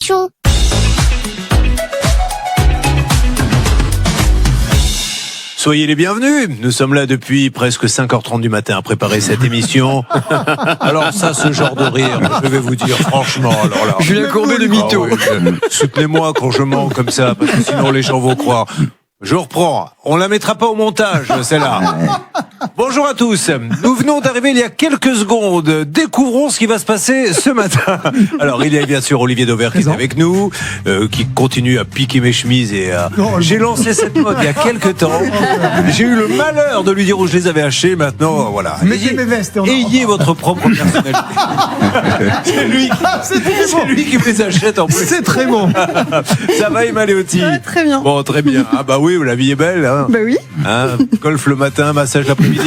Chou. Soyez les bienvenus. Nous sommes là depuis presque 5h30 du matin à préparer cette émission. Alors ça, ce genre de rire, je vais vous dire franchement, alors là. Julien Courbet de mytho. Soutenez-moi quand je mens comme ça, parce que sinon les gens vont croire. Je reprends. On la mettra pas au montage, celle-là. Bonjour à tous. Nous venons d'arriver il y a quelques secondes. Découvrons ce qui va se passer ce matin. Alors, il y a bien sûr Olivier Dauvert qui est avec nous, qui continue à piquer mes chemises et j'ai lancé cette mode il y a quelques temps. J'ai eu le malheur de lui dire où je les avais achetées. Maintenant, voilà. Mettez mes vestes. Ayez votre propre personnalité. C'est lui qui me les achète en plus. C'est très bon. Ça va, Emma Léoty? Ça va très bien. Bon, très bien. Ah bah oui, la vie est belle. Hein. Bah oui. Hein, golf le matin, massage l'après-midi.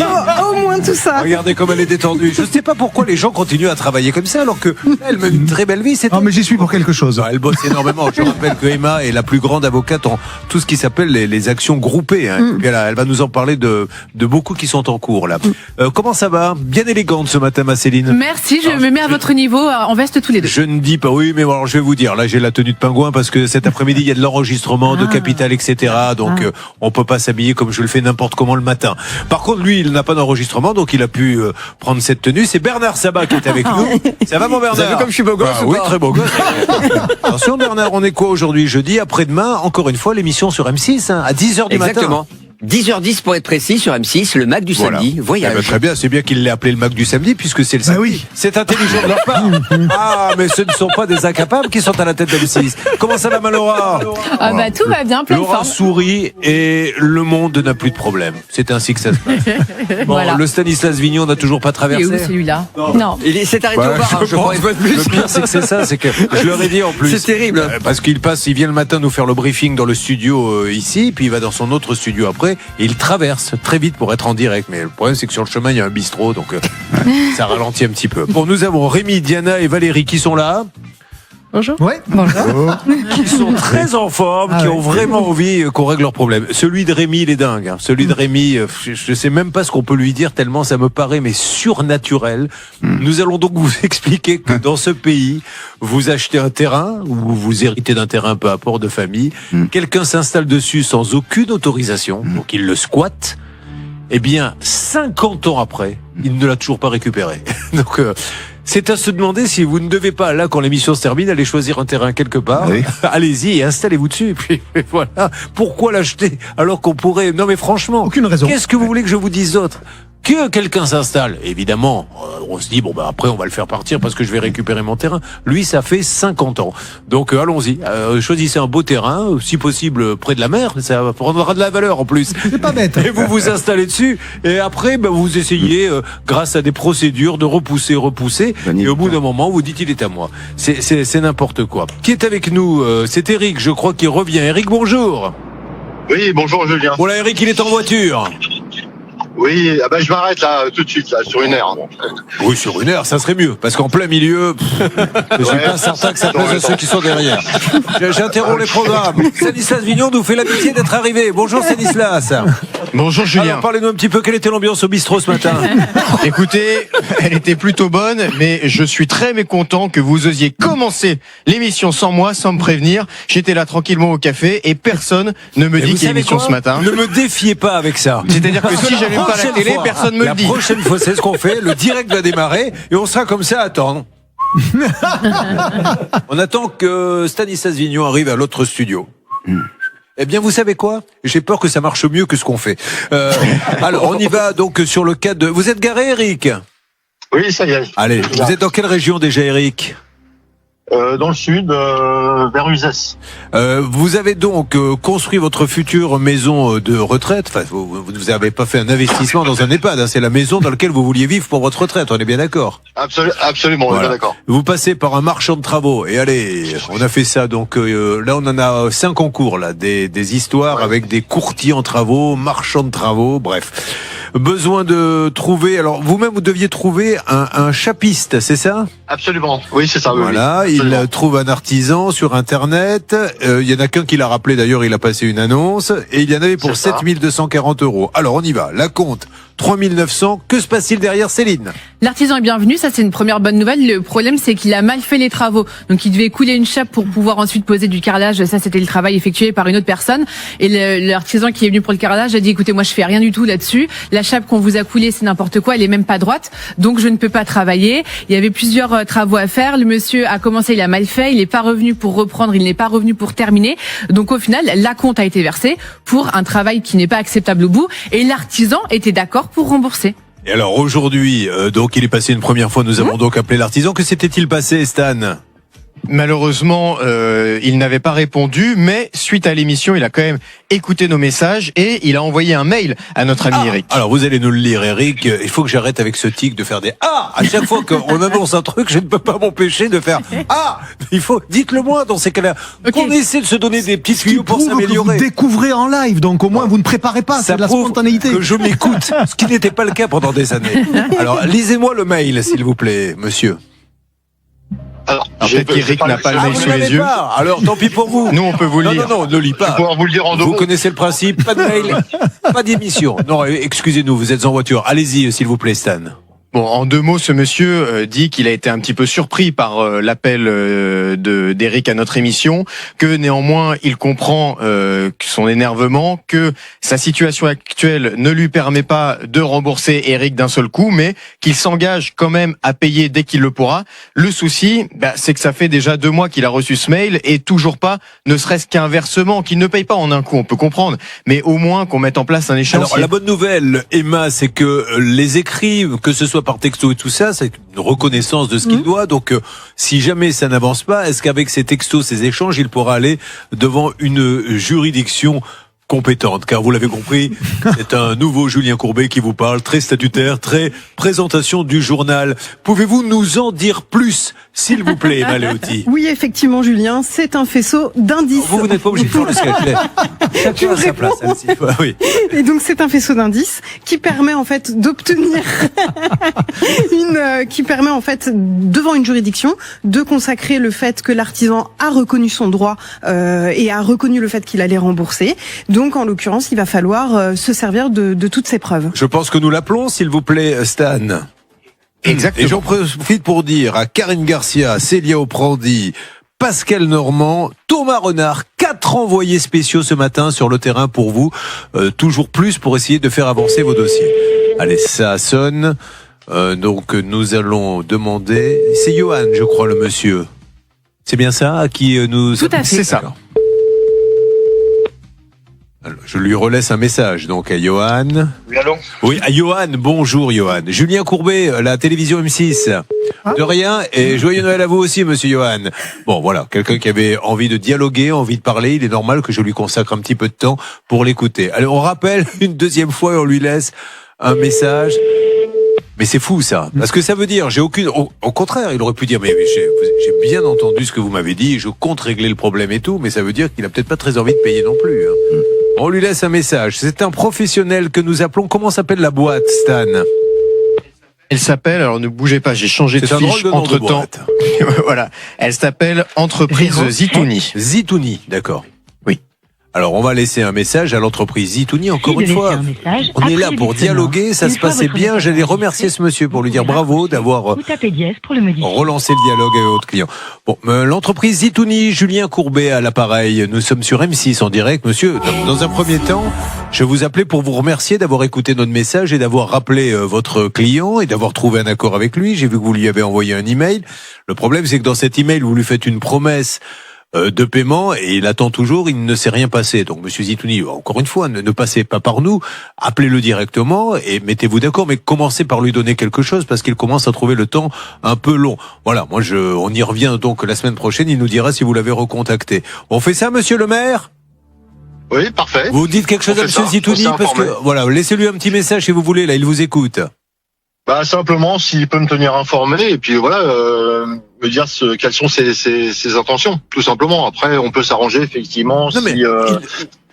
Au moins tout ça. Regardez comme elle est détendue. Je ne sais pas pourquoi les gens continuent à travailler comme ça alors que elle mène une très belle vie. Ah mais j'y suis pour quelque chose. Elle bosse énormément. Je rappelle que Emma est la plus grande avocate en tout ce qui s'appelle les actions groupées. Hein. Elle va nous en parler de beaucoup qui sont en cours là. Comment ça va? Bien élégante ce matin, ma Céline. Merci, je me mets à votre niveau en veste tous les deux. Je ne dis pas oui, mais bon, alors je vais vous dire. Là, j'ai la tenue de pingouin parce que cet après-midi il y a de l'enregistrement de Capital, etc. Donc on peut pas s'habiller comme je le fais n'importe comment le matin. Par contre, lui, il n'a pas d'enregistrement, donc il a pu prendre cette tenue. C'est Bernard Sabat qui est avec nous. Ça va, mon Bernard? Vous avez vu comme je suis beau gosse ou oui, pas? très beau gosse. Attention, Bernard, on est quoi aujourd'hui? Jeudi, après-demain, encore une fois, l'émission sur M6, hein, à 10h du matin. Exactement. 10h10 pour être précis sur M6, le Mac du samedi, voyage. Eh ben, très bien, c'est bien qu'il l'ait appelé le Mac du samedi puisque c'est le samedi. Oui. C'est intelligent de leur part. Ah, mais ce ne sont pas des incapables qui sont à la tête d'M6. Comment ça va, Laura? Ah bah tout va bien, plein de Laura forme. sourit et le monde n'a plus de problème. C'est ainsi que ça se passe. Bon, Voilà. le Stanislas Vignon n'a toujours pas Il est traversé. où celui-là? Non. Il s'est arrêté au bar, hein, je crois, une fois de plus. Le pire, c'est que c'est ça, c'est que je leur ai dit en plus. C'est terrible. Parce qu'il vient le matin nous faire le briefing dans le studio ici, puis il va dans son autre studio après, et il traverse très vite pour être en direct. Mais le problème, c'est que sur le chemin, il y a un bistrot, donc ça ralentit un petit peu. Bon, nous avons Rémi, Diana et Valérie qui sont là. Bonjour. Ouais. Bonjour. Qui sont très en forme, qui ont vraiment envie qu'on règle leurs problèmes. Celui de Rémi, il est dingue. Hein. Celui de Rémi, je sais même pas ce qu'on peut lui dire tellement ça me paraît mais surnaturel. Nous allons donc vous expliquer que dans ce pays, vous achetez un terrain ou vous héritez d'un terrain, peu importe, de famille. Quelqu'un s'installe dessus sans aucune autorisation, donc il le squatte. Eh bien, 50 ans après, il ne l'a toujours pas récupéré. Donc, c'est à se demander si vous ne devez pas, là, quand l'émission se termine, aller choisir un terrain quelque part. Oui. Allez-y et installez-vous dessus. Et puis, voilà. Pourquoi l'acheter alors qu'on pourrait... Non, mais franchement. Aucune raison. Qu'est-ce que vous voulez que je vous dise d'autre? Que quelqu'un s'installe, évidemment, on se dit, bon, bah, après, on va le faire partir parce que je vais récupérer mon terrain. Lui, ça fait 50 ans. Donc, allons-y. Choisissez un beau terrain, si possible, près de la mer. Ça prendra de la valeur, en plus. C'est pas bête. Et vous vous installez dessus. Et après, bah, vous essayez, grâce à des procédures, de repousser. Et au bout d'un moment, vous dites, il est à moi. C'est n'importe quoi. Qui est avec nous? C'est Eric, je crois, qui revient. Eric, bonjour. Oui, bonjour Julien. Bon, là, Eric, il est en voiture. Oui, ah ben je m'arrête là tout de suite là sur une heure. Oui, sur une heure, ça serait mieux. Parce qu'en plein milieu, je suis pas certain que ça plaise à ceux qui sont derrière. J'interromps les programmes. Stanislas Vignon nous fait l'amitié d'être arrivé. Bonjour Stanislas. Bonjour Julien. Alors parlez-nous un petit peu, quelle était l'ambiance au bistrot ce matin? Écoutez, elle était plutôt bonne, mais je suis très mécontent que vous osiez commencer l'émission sans moi, sans me prévenir. J'étais là tranquillement au café et personne ne me Et dit vous qu'il y a savez émission quoi ce matin. Ne me défiez pas avec ça. C'est-à-dire que si j'allume pas la prochaine télé, fois, personne me le dit. La prochaine fois, c'est ce qu'on fait. Le direct va démarrer et on sera comme ça à attendre. On attend que Stanislas Vignon arrive à l'autre studio. Eh bien, vous savez quoi? J'ai peur que ça marche mieux que ce qu'on fait. Alors, on y va donc sur le cas de... Vous êtes garé, Eric? Oui, ça y est. Allez, vous êtes dans quelle région déjà, Eric? Dans le sud, vers Uzès. Vous avez donc construit votre future maison de retraite. Enfin, vous n'avez pas fait un investissement dans un EHPAD. Hein, c'est la maison dans laquelle vous vouliez vivre pour votre retraite. On est bien d'accord? Absolument, on est Voilà. bien d'accord. Vous passez par un marchand de travaux. Et allez, on a fait ça. Donc là, on en a 5 en cours, là, des histoires avec des courtiers en travaux, marchands de travaux, bref. Besoin de trouver. Alors, vous-même, vous deviez trouver un chapiste, c'est ça? Absolument. Oui, c'est ça. Oui, Voilà, oui. Absolument. il trouve un artisan sur Internet. Il y en a qu'un qui l'a rappelé, d'ailleurs, il a passé une annonce. Et il y en avait pour C'est ça. 7 240 €. Alors, on y va. La compte. 3900. Que se passe-t-il derrière, Céline? L'artisan est bienvenu, ça c'est une première bonne nouvelle. Le problème c'est qu'il a mal fait les travaux. Donc il devait couler une chape pour pouvoir ensuite poser du carrelage. Ça c'était le travail effectué par une autre personne. Et l'artisan qui est venu pour le carrelage a dit écoutez, moi je fais rien du tout là-dessus. La chape qu'on vous a coulée c'est n'importe quoi, elle est même pas droite. Donc je ne peux pas travailler. Il y avait plusieurs travaux à faire. Le monsieur a commencé, il a mal fait. Il n'est pas revenu pour reprendre, il n'est pas revenu pour terminer. Donc au final, la compte a été versée pour un travail qui n'est pas acceptable au bout. Et l'artisan était d'accord pour rembourser. Et alors aujourd'hui, donc il est passé une première fois, nous avons donc appelé l'artisan. Que s'était-il passé, Stan? Malheureusement, il n'avait pas répondu, mais suite à l'émission, il a quand même écouté nos messages et il a envoyé un mail à notre ami Eric. Alors vous allez nous le lire, Eric. Il faut que j'arrête avec ce tic de faire des à chaque fois qu'on annonce un truc, je ne peux pas m'empêcher de faire il faut, dites-le moi dans ces cas-là. Qu'on essaie de se donner des petits tuyaux pour s'améliorer. Vous découvrez en live, donc au moins vous ne préparez pas, c'est de la prouve spontanéité. Que je m'écoute, ce qui n'était pas le cas pendant des années. Alors lisez-moi le mail, s'il vous plaît, monsieur. Alors, peut-être qu'Eric n'a pas le mail vous sous les l'avez yeux. pas. Alors tant pis pour vous. Nous, on peut vous le lire. Non, ne lis Je vais pas. pouvoir vous le dire en deux Vous mots. connaissez le principe, pas de mail, pas d'émission. Non, excusez-nous, vous êtes en voiture. Allez-y, s'il vous plaît, Stan. Bon, en deux mots, ce monsieur dit qu'il a été un petit peu surpris par l'appel d'Eric à notre émission, que néanmoins il comprend son énervement, que sa situation actuelle ne lui permet pas de rembourser Eric d'un seul coup, mais qu'il s'engage quand même à payer dès qu'il le pourra. Le souci, c'est que ça fait déjà 2 mois qu'il a reçu ce mail et toujours pas, ne serait-ce qu'un versement, qu'il ne paye pas en un coup, on peut comprendre, mais au moins qu'on mette en place un échéancier. Alors la bonne nouvelle, Emma, c'est que les écrits, que ce soit par texto et tout ça, c'est une reconnaissance de ce qu'il doit. Donc, si jamais ça n'avance pas, est-ce qu'avec ces textos, ces échanges, il pourra aller devant une juridiction compétente? Car vous l'avez compris, c'est un nouveau Julien Courbet qui vous parle, très statutaire, très présentation du journal. Pouvez-vous nous en dire plus, s'il vous plaît, Emma Léoty? Oui, effectivement, Julien, c'est un faisceau d'indices. Vous n'êtes pas obligé de faire le sketch. Chacun à sa place, celle-ci. Oui. Et donc, c'est un faisceau d'indices qui permet, en fait, d'obtenir qui permet, en fait, devant une juridiction, de consacrer le fait que l'artisan a reconnu son droit, et a reconnu le fait qu'il allait rembourser. Donc, en l'occurrence, il va falloir se servir de toutes ces preuves. Je pense que nous l'appelons, s'il vous plaît, Stan. Exactement. Et j'en profite pour dire à Karine Garcia, Célia Oprandi, Pascal Normand, Thomas Renard, 4 envoyés spéciaux ce matin sur le terrain pour vous, toujours plus pour essayer de faire avancer vos dossiers. Allez, ça sonne. Donc nous allons demander. C'est Johan, je crois, le monsieur. C'est bien ça à qui nous. Tout à fait. C'est ça. D'accord. Alors, je lui relaisse un message donc à Johan. Oui, allô? Oui, à Johan, bonjour Johan. Julien Courbet, la télévision M6. De rien, et joyeux Noël à vous aussi, monsieur Johan. Bon, voilà, quelqu'un qui avait envie de dialoguer, envie de parler, il est normal que je lui consacre un petit peu de temps pour l'écouter. Allez, on rappelle une deuxième fois et on lui laisse un message. Mais c'est fou ça, parce que ça veut dire, j'ai aucune. Au contraire, il aurait pu dire, mais j'ai bien entendu ce que vous m'avez dit, je compte régler le problème et tout, mais ça veut dire qu'il a peut-être pas très envie de payer non plus. Hein. On lui laisse un message. C'est un professionnel que nous appelons. Comment s'appelle la boîte, Stan? Elle s'appelle, alors ne bougez pas, j'ai changé de C'est un drôle fiche de nom de entre temps. boîte. Voilà, elle s'appelle Entreprise Zitouni. Zitouni, d'accord. Oui. Alors on va laisser un message à l'entreprise Zitouni. Encore une fois, on est là pour dialoguer, ça se passait bien. J'allais remercier ce monsieur pour lui dire bravo d'avoir relancé le dialogue avec votre client. Bon, l'entreprise Zitouni, Julien Courbet à l'appareil. Nous sommes sur M6 en direct, monsieur. Dans un premier temps, je vous appelais pour vous remercier d'avoir écouté notre message et d'avoir rappelé votre client et d'avoir trouvé un accord avec lui. J'ai vu que vous lui avez envoyé un email. Le problème, c'est que dans cet email, vous lui faites une promesse de paiement et il attend toujours, il ne s'est rien passé. Donc monsieur Zitouni, encore une fois, ne passez pas par nous, appelez-le directement et mettez-vous d'accord, mais commencez par lui donner quelque chose parce qu'il commence à trouver le temps un peu long. Voilà, on y revient donc la semaine prochaine, il nous dira si vous l'avez recontacté. On fait ça, monsieur le maire? Oui, parfait. Vous dites quelque chose à monsieur Zitouni parce que, voilà, laissez-lui un petit message si vous voulez, là, il vous écoute. Simplement, s'il peut me tenir informé, et puis voilà, me dire quelles sont ses intentions, tout simplement. Après, on peut s'arranger effectivement. Non, mais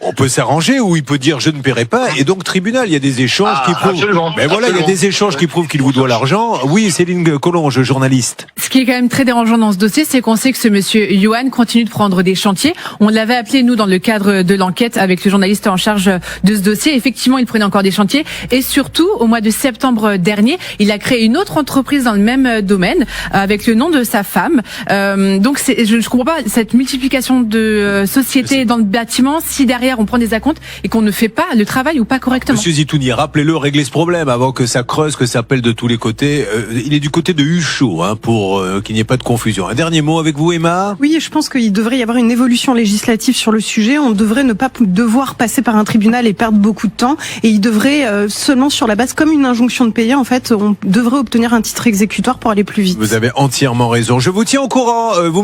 on peut s'arranger ou il peut dire je ne paierai pas et donc tribunal. Il y a des échanges qui prouvent. Absolument. Mais voilà, il y a des échanges qui prouvent qu'il vous doit l'argent. Oui, Céline Collonges, journaliste. Ce qui est quand même très dérangeant dans ce dossier, c'est qu'on sait que ce monsieur Yohan continue de prendre des chantiers. On l'avait appelé, nous, dans le cadre de l'enquête avec le journaliste en charge de ce dossier. Effectivement, il prenait encore des chantiers. Et surtout, au mois de septembre dernier, il a créé une autre entreprise dans le même domaine avec le nom de sa femme. Donc, je ne comprends pas cette multiplication de sociétés dans le bâtiment si derrière on prend des acomptes et qu'on ne fait pas le travail ou pas correctement. Monsieur Zitouni, rappelez-le, réglez ce problème avant que ça creuse, que ça pèle de tous les côtés. Il est du côté de Huchot, pour qu'il n'y ait pas de confusion. Un dernier mot avec vous, Emma? Oui, je pense qu'il devrait y avoir une évolution législative sur le sujet. On devrait ne pas devoir passer par un tribunal et perdre beaucoup de temps. Et il devrait seulement sur la base, comme une injonction de payer, en fait, on devrait obtenir un titre exécutoire pour aller plus vite. Vous avez entièrement raison. Je vous tiens au courant. Vous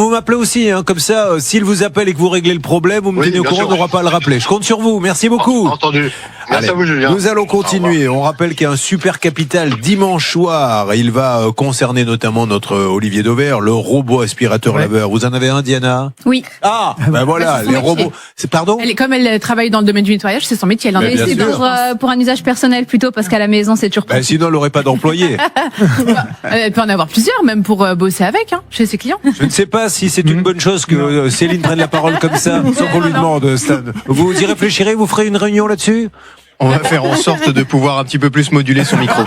m'appelez aussi, comme ça. S'il vous appelle et que vous réglez le problème, vous me tenez au courant. On n'aura pas à le rappeler. Je compte sur vous. Merci beaucoup. Entendu. Merci Allez, à vous, Julien. nous allons continuer. On rappelle qu'il y a un super capital dimanche soir. Il va concerner notamment notre Olivier Dauvert, le robot aspirateur laveur. Vous en avez un, Diana? Oui. Ah, ben voilà, les robots. Pardon? Comme elle travaille dans le domaine du nettoyage, c'est son métier. Elle en Mais a bien sûr. Pour un usage personnel plutôt, parce qu'à la maison, c'est toujours Sinon, elle n'aurait pas d'employé. Elle peut en avoir plusieurs, même pour bosser avec, chez ses clients. Je ne sais pas si c'est une bonne chose que Céline prenne la parole comme ça, sans qu'on lui demande, Stan. Vous y réfléchirez, vous ferez une réunion là-dessus? On va faire en sorte de pouvoir un petit peu plus moduler son micro.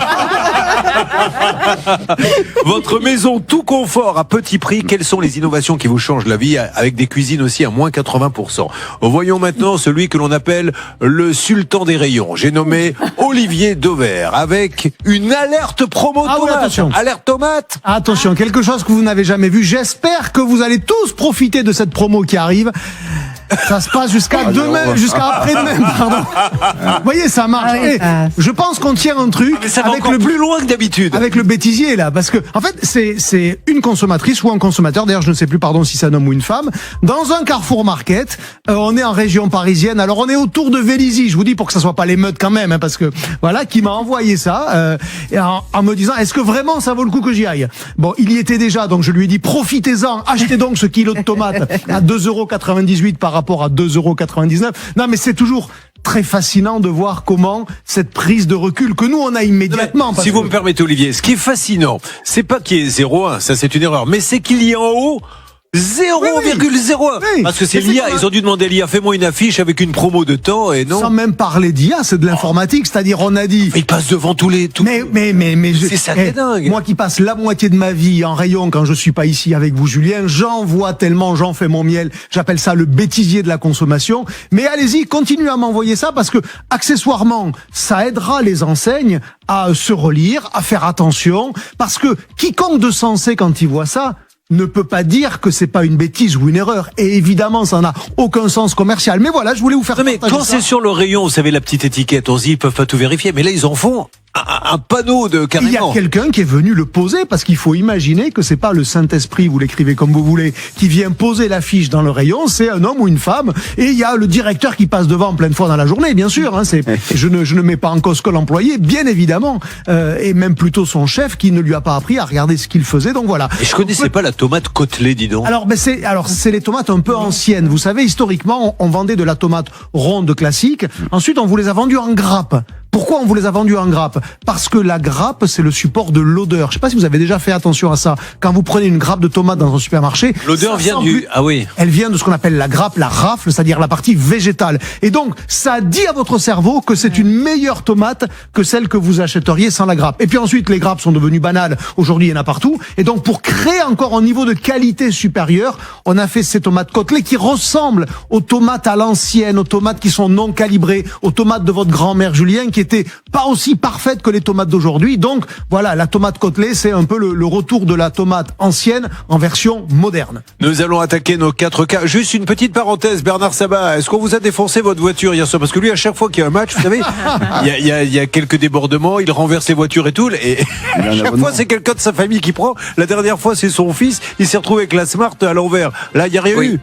Votre maison tout confort à petit prix, quelles sont les innovations qui vous changent la vie avec des cuisines aussi à moins 80%? Voyons maintenant celui que l'on appelle le sultan des rayons. J'ai nommé Olivier Dauvert avec une alerte promo tomate. oui, attention. Alerte tomate. Attention, quelque chose que vous n'avez jamais vu. J'espère que vous allez tous profiter de cette promo qui arrive. Ça se passe jusqu'à demain, jusqu'à après-demain, pardon. Vous voyez, ça marche. Ah oui, Et ça- je pense qu'on tient un truc Mais ça va avec encore le plus loin que d'habitude. avec le bêtisier là, parce que en fait c'est une consommatrice ou un consommateur, d'ailleurs je ne sais plus pardon si c'est un homme ou une femme, dans un Carrefour Market. On est en région parisienne, alors on est autour de Vélizy. Je vous dis pour que ça soit pas l'émeute quand même, parce que voilà, qui m'a envoyé ça et en me disant est-ce que vraiment ça vaut le coup que j'y aille. Bon, il y était déjà, donc je lui ai dit profitez-en, achetez donc ce kilo de tomates à 2,98 € par rapport à 2,99 €. Non mais c'est toujours très fascinant de voir comment cette prise de recul que nous on a immédiatement. Si vous me permettez, Olivier, ce qui est fascinant, c'est pas qu'il y ait 0,1, ça c'est une erreur, mais c'est qu'il y ait en haut 0,01. Oui. Parce que c'est Mais c'est l'IA, quoi? ils ont dû demander à l'IA, fais-moi une affiche avec une promo de temps, et non. Sans même parler d'IA, c'est de l'informatique, c'est-à-dire on a dit. Mais ils passent devant tous les... Mais C'est ça qui est dingue. Moi qui passe la moitié de ma vie en rayon quand je suis pas ici avec vous, Julien, j'en vois tellement, j'en fais mon miel. J'appelle ça le bêtisier de la consommation. Mais allez-y, continuez à m'envoyer ça parce que accessoirement, ça aidera les enseignes à se relire, à faire attention, parce que quiconque de sensé quand il voit ça ne peut pas dire que c'est pas une bêtise ou une erreur. Et évidemment, ça n'a aucun sens commercial. Mais voilà, je voulais vous faire Non mais partager quand ça. c'est sur le rayon, vous savez, la petite étiquette, on se dit, ils peuvent pas tout vérifier. Mais là, ils en font un panneau de Il y a carrément. quelqu'un qui est venu le poser parce qu'il faut imaginer que c'est pas le Saint-Esprit, vous l'écrivez comme vous voulez, qui vient poser l'affiche dans le rayon, c'est un homme ou une femme et il y a le directeur qui passe devant plein de fois dans la journée, bien sûr. Je ne mets pas en cause que l'employé, bien évidemment, et même plutôt son chef qui ne lui a pas appris à regarder ce qu'il faisait. Donc voilà. Et je connaissais pas la tomate côtelée, dis donc. Alors, c'est les tomates un peu anciennes. Vous savez, historiquement, on vendait de la tomate ronde classique. Ensuite, on vous les a vendues en grappe. Pourquoi on vous les a vendues en grappe? Parce que la grappe, c'est le support de l'odeur. Je sais pas si vous avez déjà fait attention à ça. Quand vous prenez une grappe de tomate dans un supermarché, L'odeur ça vient sent du... plus- Ah oui. Elle vient de ce qu'on appelle la grappe, la rafle, c'est-à-dire la partie végétale. Et donc, ça dit à votre cerveau que c'est une meilleure tomate que celle que vous achèteriez sans la grappe. Et puis ensuite, les grappes sont devenues banales. Aujourd'hui, il y en a partout. Et donc, pour créer encore un niveau de qualité supérieur, on a fait ces tomates côtelées qui ressemblent aux tomates à l'ancienne, aux tomates qui sont non calibrées, aux tomates de votre grand-mère Julien, qui étaient pas aussi parfaites que les tomates d'aujourd'hui. Donc, voilà, la tomate côtelée, c'est un peu le retour de la tomate ancienne en version moderne. Nous allons attaquer nos 4 cas. Juste une petite parenthèse, Bernard Sabat, est-ce qu'on vous a défoncé votre voiture hier soir? Parce que lui, à chaque fois qu'il y a un match, vous savez, il y a quelques débordements, il renverse les voitures et tout, et à chaque fois, c'est quelqu'un de sa famille qui prend. La dernière fois, c'est son fils, il s'est retrouvé avec la Smart à l'envers. Là, il n'y a rien Oui. eu.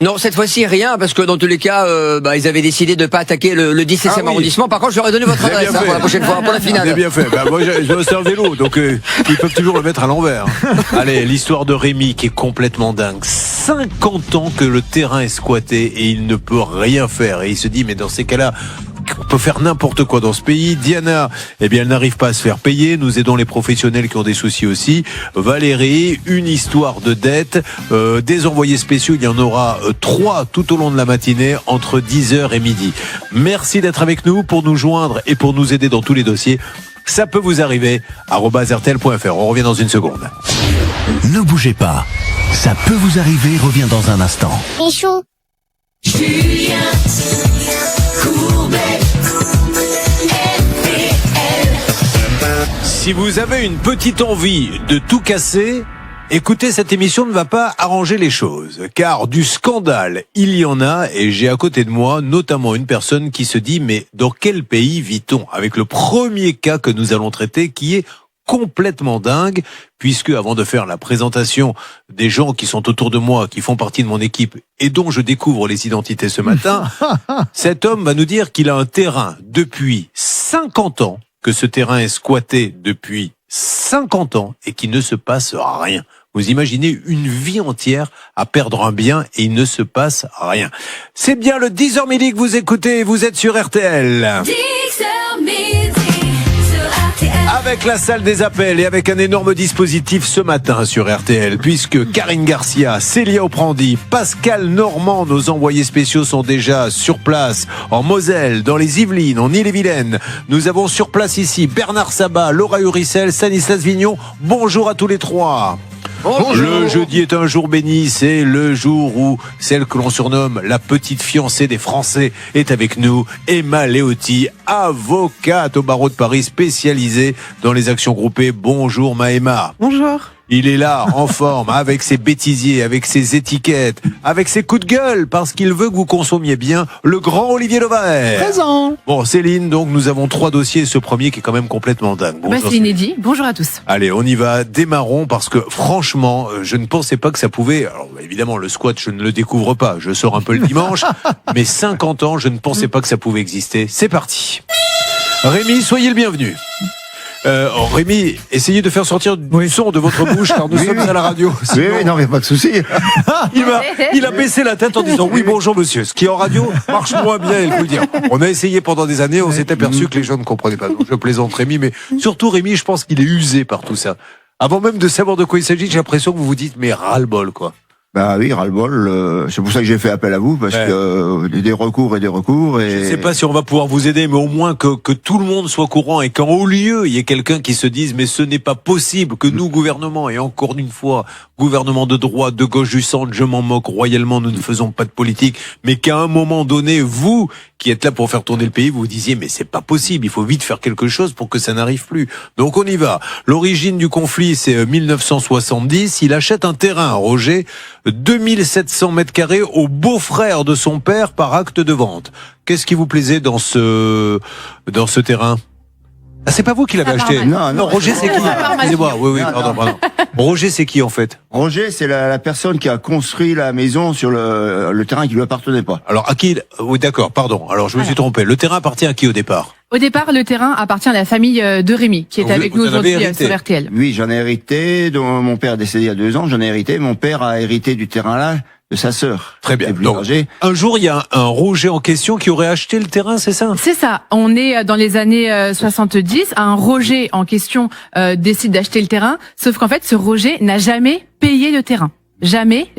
Non, cette fois-ci rien, parce que dans tous les cas, ils avaient décidé de pas attaquer le 17e arrondissement. Par contre, j'aurais donné votre adresse pour la prochaine fois, pour la finale. Vous avez bien fait. Moi, c'est un vélo, donc ils peuvent toujours le mettre à l'envers. Allez, l'histoire de Rémi qui est complètement dingue. 50 ans que le terrain est squatté et il ne peut rien faire. Et il se dit, mais dans ces cas-là, on peut faire n'importe quoi dans ce pays. Diana, elle n'arrive pas à se faire payer. Nous aidons les professionnels qui ont des soucis aussi. Valérie, une histoire de dette. Des envoyés spéciaux, il y en aura 3 tout au long de la matinée, entre 10h et midi. Merci d'être avec nous pour nous joindre et pour nous aider dans tous les dossiers. Ça peut vous arriver, @rtl.fr. On revient dans une seconde. Ne bougez pas. Ça peut vous arriver, revient dans un instant. Michou. Julien Courbet. Si vous avez une petite envie de tout casser, écoutez, cette émission ne va pas arranger les choses, car du scandale, il y en a, et j'ai à côté de moi notamment une personne qui se dit, mais dans quel pays vit-on? Avec le premier cas que nous allons traiter, qui est complètement dingue, puisque avant de faire la présentation des gens qui sont autour de moi, qui font partie de mon équipe, et dont je découvre les identités ce matin, cet homme va nous dire qu'il a un terrain depuis 50 ans, que ce terrain est squatté depuis 50 ans et qu'il ne se passe rien. Vous imaginez une vie entière à perdre un bien et il ne se passe rien. C'est bien le 10h midi que vous écoutez et vous êtes sur RTL. 10h midi sur RTL. Avec la salle des appels et avec un énorme dispositif ce matin sur RTL, puisque Karine Garcia, Célia Oprandi, Pascal Normand, nos envoyés spéciaux sont déjà sur place en Moselle, dans les Yvelines, en Ille-et-Vilaine. Nous avons sur place ici Bernard Sabat, Laura Uricel, Stanislas Vignon. Bonjour à tous les trois. Bonjour. Le jeudi est un jour béni, c'est le jour où celle que l'on surnomme la petite fiancée des Français est avec nous, Emma Léoty, avocate au barreau de Paris, spécialisée dans les actions groupées. Bonjour Emma. Bonjour. Il est là, en forme, avec ses bêtisiers, avec ses étiquettes, avec ses coups de gueule, parce qu'il veut que vous consommiez bien le grand Olivier Levaer. Présent. Bon, Céline, donc nous avons 3 dossiers, ce premier qui est quand même complètement dingue. C'est inédit. Bonjour à tous. Allez, on y va, démarrons, parce que franchement, je ne pensais pas que ça pouvait... Alors évidemment, le squat, je ne le découvre pas, je sors un peu le dimanche, mais 50 ans, je ne pensais pas que ça pouvait exister. C'est parti. Rémi, soyez le bienvenu. Rémi, essayez de faire sortir du son de votre bouche, car nous sommes à la radio. Sinon... Oui, non, mais pas de souci. Il a baissé la tête en disant oui, bonjour monsieur. Ce qui en radio marche moins bien, il faut le dire. On a essayé pendant des années, on s'est aperçu que les gens ne comprenaient pas. Donc je plaisante Rémi, mais surtout Rémi, je pense qu'il est usé par tout ça. Avant même de savoir de quoi il s'agit, j'ai l'impression que vous vous dites mais ras-le-bol quoi. Bah oui, ras-le-bol. C'est pour ça que j'ai fait appel à vous, parce que des recours et des recours. Et... Je ne sais pas si on va pouvoir vous aider, mais au moins que tout le monde soit courant et qu'en haut lieu, il y ait quelqu'un qui se dise mais ce n'est pas possible que nous, gouvernement, et encore une fois, gouvernement de droite, de gauche, du centre, je m'en moque royalement, nous ne faisons pas de politique, mais qu'à un moment donné, vous, qui êtes là pour faire tourner le pays, vous vous disiez mais c'est pas possible, il faut vite faire quelque chose pour que ça n'arrive plus. Donc on y va. L'origine du conflit, c'est 1970. Il achète un terrain, Roger, 2700 mètres carrés au beau-frère de son père par acte de vente. Qu'est-ce qui vous plaisait dans ce terrain? Ah, c'est pas vous qui l'avez acheté. Non, Roger, c'est qui? Excusez-moi. Oui, pardon. Roger, c'est qui, en fait? Roger, c'est la personne qui a construit la maison sur le terrain qui lui appartenait pas. Alors, à qui? Oui, d'accord, pardon. Alors, je me suis trompé. Le terrain appartient à qui au départ? Au départ, le terrain appartient à la famille de Rémi, qui est avec nous aujourd'hui sur RTL. Oui, j'en ai hérité. Mon père est décédé il y a 2 ans. J'en ai hérité. Mon père a hérité du terrain là de sa sœur. Très bien. Donc, un jour, il y a un Roger en question qui aurait acheté le terrain, c'est ça? C'est ça. On est dans les années 70. Un Roger en question décide d'acheter le terrain. Sauf qu'en fait, ce Roger n'a jamais payé le terrain. Jamais.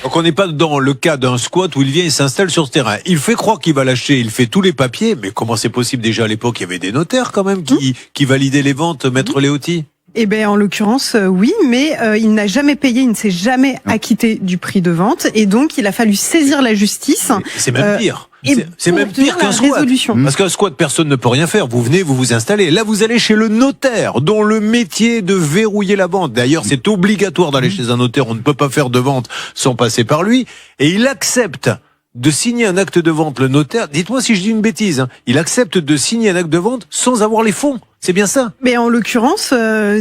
Donc on n'est pas dans le cas d'un squat où il vient et s'installe sur ce terrain. Il fait croire qu'il va l'acheter, il fait tous les papiers, mais comment c'est possible? Déjà à l'époque, il y avait des notaires quand même qui validaient les ventes, Maître Léoty? Eh ben, en l'occurrence, oui, mais il n'a jamais payé, il ne s'est jamais acquitté du prix de vente, et donc il a fallu saisir la justice. C'est même pire. C'est même pire qu'un squat. Parce qu'un squat, personne ne peut rien faire. Vous venez, vous vous installez. Là, vous allez chez le notaire, dont le métier est de verrouiller la vente. D'ailleurs, c'est obligatoire d'aller chez un notaire. On ne peut pas faire de vente sans passer par lui. Et il accepte de signer un acte de vente, le notaire. Dites-moi si je dis une bêtise. Il accepte de signer un acte de vente sans avoir les fonds. C'est bien ça. Mais en l'occurrence,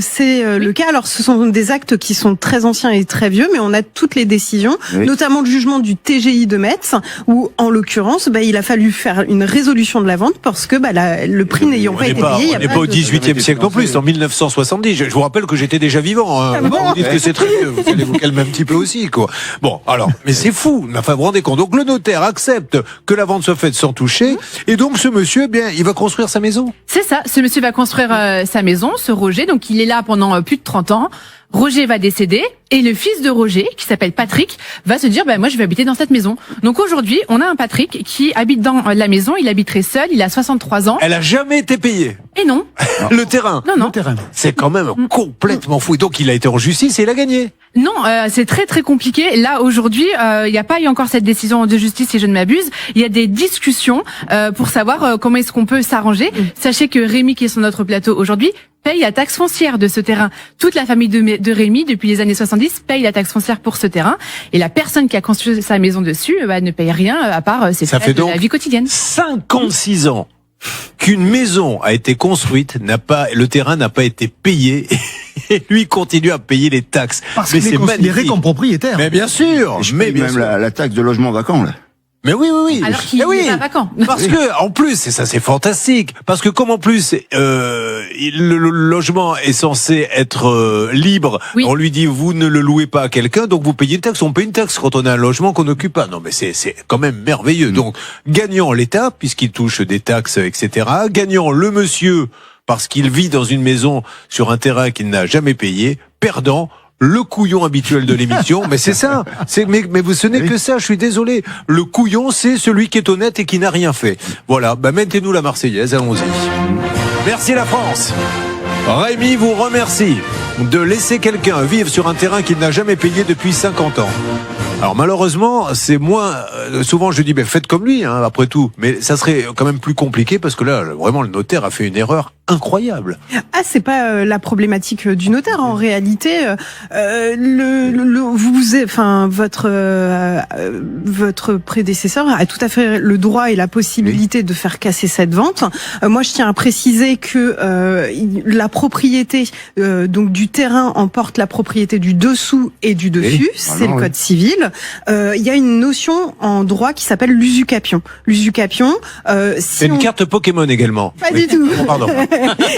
c'est le cas. Alors, ce sont des actes qui sont très anciens et très vieux, mais on a toutes les décisions, notamment le jugement du TGI de Metz, où, en l'occurrence, il a fallu faire une résolution de la vente parce que le prix n'ayant pas été payé. On n'est pas au 18e siècle non plus, c'est en 1970. Je vous rappelle que j'étais déjà vivant. Hein. Vous dites que c'est très vieux, vous allez vous calmer un petit peu aussi, quoi. Bon, alors, mais c'est fou. Enfin, vous vous rendez compte. Donc, le notaire accepte que la vente soit faite sans toucher, et donc ce monsieur, il va construire sa maison. C'est ça, ce monsieur va construire sa maison, ce Roger, donc il est là pendant plus de 30 ans. Roger va décéder et le fils de Roger, qui s'appelle Patrick, va se dire moi je vais habiter dans cette maison. Donc aujourd'hui, on a un Patrick qui habite dans la maison, il habiterait seul, il a 63 ans. Elle a jamais été payée. Et non. Le terrain. Non. Le terrain. C'est quand même complètement fou. Et donc il a été en justice et il a gagné. Non, c'est très très compliqué. Là aujourd'hui, il n'y a pas eu encore cette décision de justice, si je ne m'abuse. Il y a des discussions pour savoir comment est-ce qu'on peut s'arranger. Sachez que Rémi, qui est sur notre plateau aujourd'hui, paye la taxe foncière de ce terrain. Toute la famille de Rémi, depuis les années 70, paye la taxe foncière pour ce terrain. Et la personne qui a construit sa maison dessus ne paye rien à part ses frais de la vie quotidienne. 56 ans qu'une maison a été construite, le terrain n'a pas été payé et lui continue à payer les taxes. Parce qu'il est considéré comme propriétaire. Mais bien sûr. Mais même la taxe de logement vacant, là. Mais oui. Alors qu'il n'est pas vacant. Parce que, en plus, et ça c'est fantastique, parce que comme en plus, le logement est censé être libre, on lui dit vous ne le louez pas à quelqu'un, donc vous payez une taxe. On paye une taxe quand on a un logement qu'on n'occupe pas. Non mais c'est quand même merveilleux. Donc, gagnant l'État, puisqu'il touche des taxes, etc. Gagnant le monsieur, parce qu'il vit dans une maison sur un terrain qu'il n'a jamais payé. Perdant, le couillon habituel de l'émission, mais c'est ça. Mais ce n'est que ça, je suis désolé. Le couillon, c'est celui qui est honnête et qui n'a rien fait. Voilà, mettez-nous la Marseillaise, allons-y. Merci la France. Rémi vous remercie de laisser quelqu'un vivre sur un terrain qu'il n'a jamais payé depuis 50 ans. Alors malheureusement, c'est moins... souvent je dis, faites comme lui, après tout. Mais ça serait quand même plus compliqué parce que là, vraiment, le notaire a fait une erreur incroyable. Ah, c'est pas la problématique du notaire. En réalité, votre prédécesseur a tout à fait le droit et la possibilité de faire casser cette vente. Moi, je tiens à préciser que la propriété donc du terrain emporte la propriété du dessous et du dessus. C'est le code civil. Il y a une notion en droit qui s'appelle l'usucapion. L'usucapion, c'est une carte Pokémon également. Pas du tout. Oh, pardon.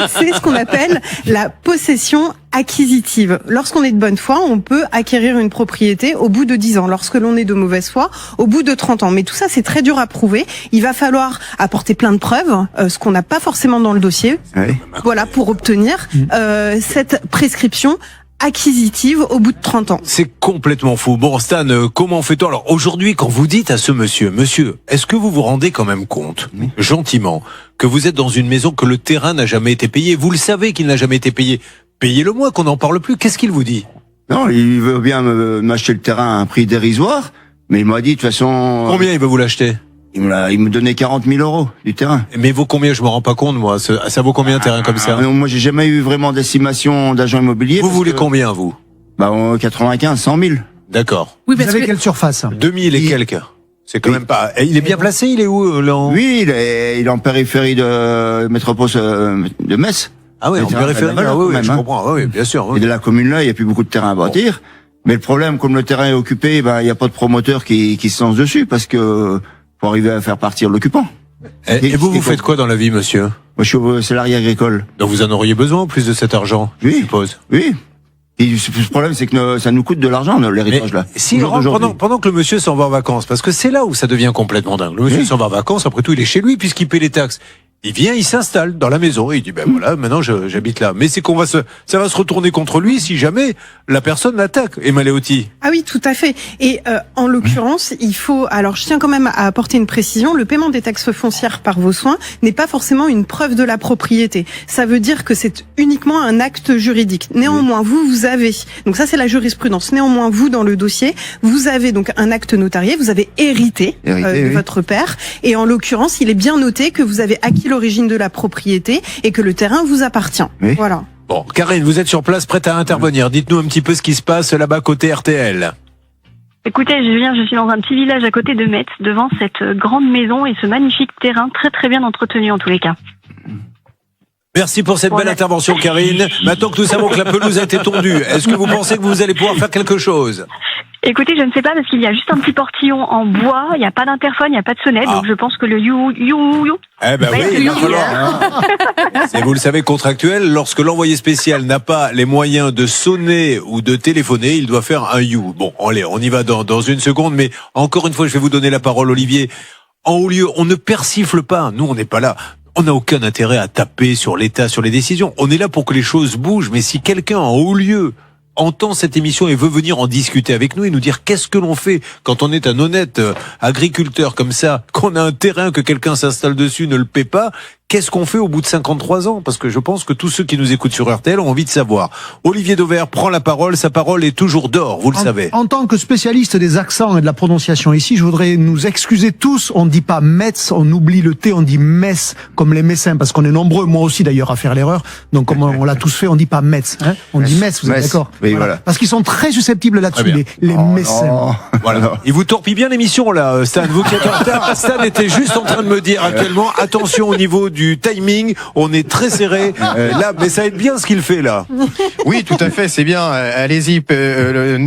C'est ce qu'on appelle la possession acquisitive. Lorsqu'on est de bonne foi, on peut acquérir une propriété au bout de 10 ans. Lorsque l'on est de mauvaise foi, au bout de 30 ans. Mais tout ça, c'est très dur à prouver. Il va falloir apporter plein de preuves, ce qu'on n'a pas forcément dans le dossier. Voilà, pour obtenir cette prescription acquisitive au bout de 30 ans. C'est complètement fou. Bon, Stan, comment fait-on? Alors, aujourd'hui, quand vous dites à ce monsieur, est-ce que vous vous rendez quand même compte, gentiment, que vous êtes dans une maison que le terrain n'a jamais été payé? Vous le savez qu'il n'a jamais été payé. Payez-le moi, qu'on n'en parle plus. Qu'est-ce qu'il vous dit? Non, il veut bien m'acheter le terrain à un prix dérisoire, mais il m'a dit, de toute façon... Combien il veut vous l'acheter? Il me donnait 40 000 euros du terrain. Mais vaut combien? Je me rends pas compte, moi. Ça vaut combien un terrain comme ça? Moi, j'ai jamais eu vraiment d'estimation d'agent immobilier. Vous voulez combien, vous? 95, 100 000. D'accord. Oui, vous avez quelle surface? 2000 et quelques. C'est quand même pas... Il est bien placé, il est où, là? Oui, il est en périphérie de métropole de Metz. Ah oui, en périphérie, je comprends. Ah oui, bien sûr. Et de la commune là, il n'y a plus beaucoup de terrain à bâtir. Mais le problème, comme le terrain est occupé, il n'y a pas de promoteur qui se lance dessus parce que pour arriver à faire partir l'occupant. Et vous faites quoi dans la vie, monsieur? Moi, je suis salarié agricole. Donc vous en auriez besoin en plus de cet argent, je suppose. Oui. Et le problème, c'est que ça nous coûte de l'argent, l'héritage là. Si pendant que le monsieur s'en va en vacances, parce que c'est là où ça devient complètement dingue. Le monsieur s'en va en vacances, après tout, il est chez lui puisqu'il paie les taxes. Il vient, il s'installe dans la maison et il dit voilà, maintenant j'habite là. Mais c'est ça va se retourner contre lui si jamais la personne l'attaque. Emma Leotti. Ah oui, tout à fait. Et en l'occurrence, il faut. Alors, je tiens quand même à apporter une précision. Le paiement des taxes foncières par vos soins n'est pas forcément une preuve de la propriété. Ça veut dire que c'est uniquement un acte juridique. Néanmoins, vous avez. Donc ça, c'est la jurisprudence. Néanmoins, vous dans le dossier, vous avez donc un acte notarié. Vous avez hérité de votre père. Et en l'occurrence, il est bien noté que vous avez acquis l'origine de la propriété et que le terrain vous appartient. Voilà. Bon, Karine, vous êtes sur place, prête à intervenir. Dites-nous un petit peu ce qui se passe là-bas côté RTL. Écoutez, je suis dans un petit village à côté de Metz, devant cette grande maison et ce magnifique terrain très très bien entretenu en tous les cas. Merci pour cette belle intervention, Karine. Maintenant que nous savons que la pelouse a été tondue, est-ce que vous pensez que vous allez pouvoir faire quelque chose? Écoutez, je ne sais pas parce qu'il y a juste un petit portillon en bois, il n'y a pas d'interphone, il n'y a pas de sonnette, donc je pense que le you. Eh ben oui, il va falloir. C'est, vous le savez, contractuel, lorsque l'envoyé spécial n'a pas les moyens de sonner ou de téléphoner, il doit faire un you. Bon, allez, on y va dans une seconde, mais encore une fois, je vais vous donner la parole, Olivier. En haut lieu, on ne persifle pas. Nous, on n'est pas là. On n'a aucun intérêt à taper sur l'État, sur les décisions. On est là pour que les choses bougent. Mais si quelqu'un en haut lieu entend cette émission et veut venir en discuter avec nous et nous dire qu'est-ce que l'on fait quand on est un honnête agriculteur comme ça, qu'on a un terrain que quelqu'un s'installe dessus, ne le paie pas, qu'est-ce qu'on fait au bout de 53 ans? Parce que je pense que tous ceux qui nous écoutent sur RTL ont envie de savoir. Olivier Dauvert prend la parole, sa parole est toujours d'or, vous le savez. En tant que spécialiste des accents et de la prononciation ici, je voudrais nous excuser tous, on ne dit pas Metz, on oublie le T, on dit Metz, comme les Messins, parce qu'on est nombreux, moi aussi d'ailleurs, à faire l'erreur. Donc comme on l'a tous fait, on dit pas Metz, hein, on dit Metz, vous êtes d'accord? Oui, voilà. Parce qu'ils sont très susceptibles là-dessus, les Messins. Voilà. Il vous torpille bien l'émission là, Stan, vous qui êtes en retard. Stan était juste en train de me dire actuellement, attention au niveau du timing, on est très serré là, mais ça aide bien ce qu'il fait là. Oui, tout à fait, c'est bien. Allez-y,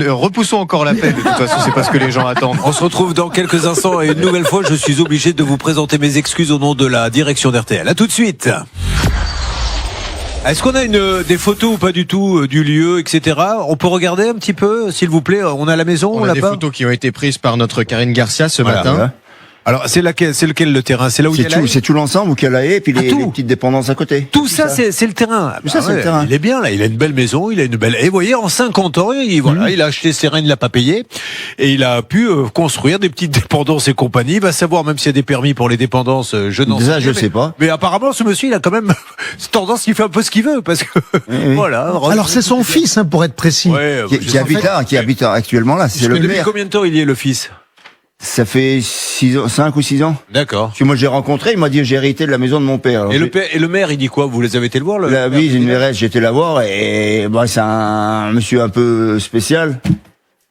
repoussons encore l'appel. De toute façon, c'est pas ce que les gens attendent. On se retrouve dans quelques instants et une nouvelle fois, je suis obligé de vous présenter mes excuses au nom de la direction d'RTL. À tout de suite. Est-ce qu'on a des photos ou pas du tout du lieu, etc. On peut regarder un petit peu, s'il vous plaît. On a la maison, on a des photos qui ont été prises par notre Karine Garcia ce matin. Voilà. Alors, c'est lequel le terrain? C'est là où il y a la haie? C'est tout l'ensemble où il y a la haie et puis les petites dépendances à côté. Tout ça, c'est le terrain. Tout ça, c'est le terrain. Il est bien là, il a une belle maison, il a une belle haie. Vous voyez, en 50 ans, il a acheté ses reins, il l'a pas payé. Et il a pu construire des petites dépendances et compagnie. Il va savoir, même s'il y a des permis pour les dépendances, je n'en sais pas. Je sais pas. Mais apparemment, ce monsieur, il a quand même tendance, il fait un peu ce qu'il veut. Parce que, voilà. Alors, c'est son fils, hein, pour être précis. Ouais, qui habite actuellement là. C'est le depuis maire. Combien de temps il y est le fils? Ça fait 5 ou 6 ans. D'accord. Parce que moi, j'ai rencontré, il m'a dit, j'ai hérité de la maison de mon père. Alors, et le maire, il dit quoi? Vous les avez été le voir, oui, une mairesse, j'ai été la voir, et c'est un monsieur un peu spécial.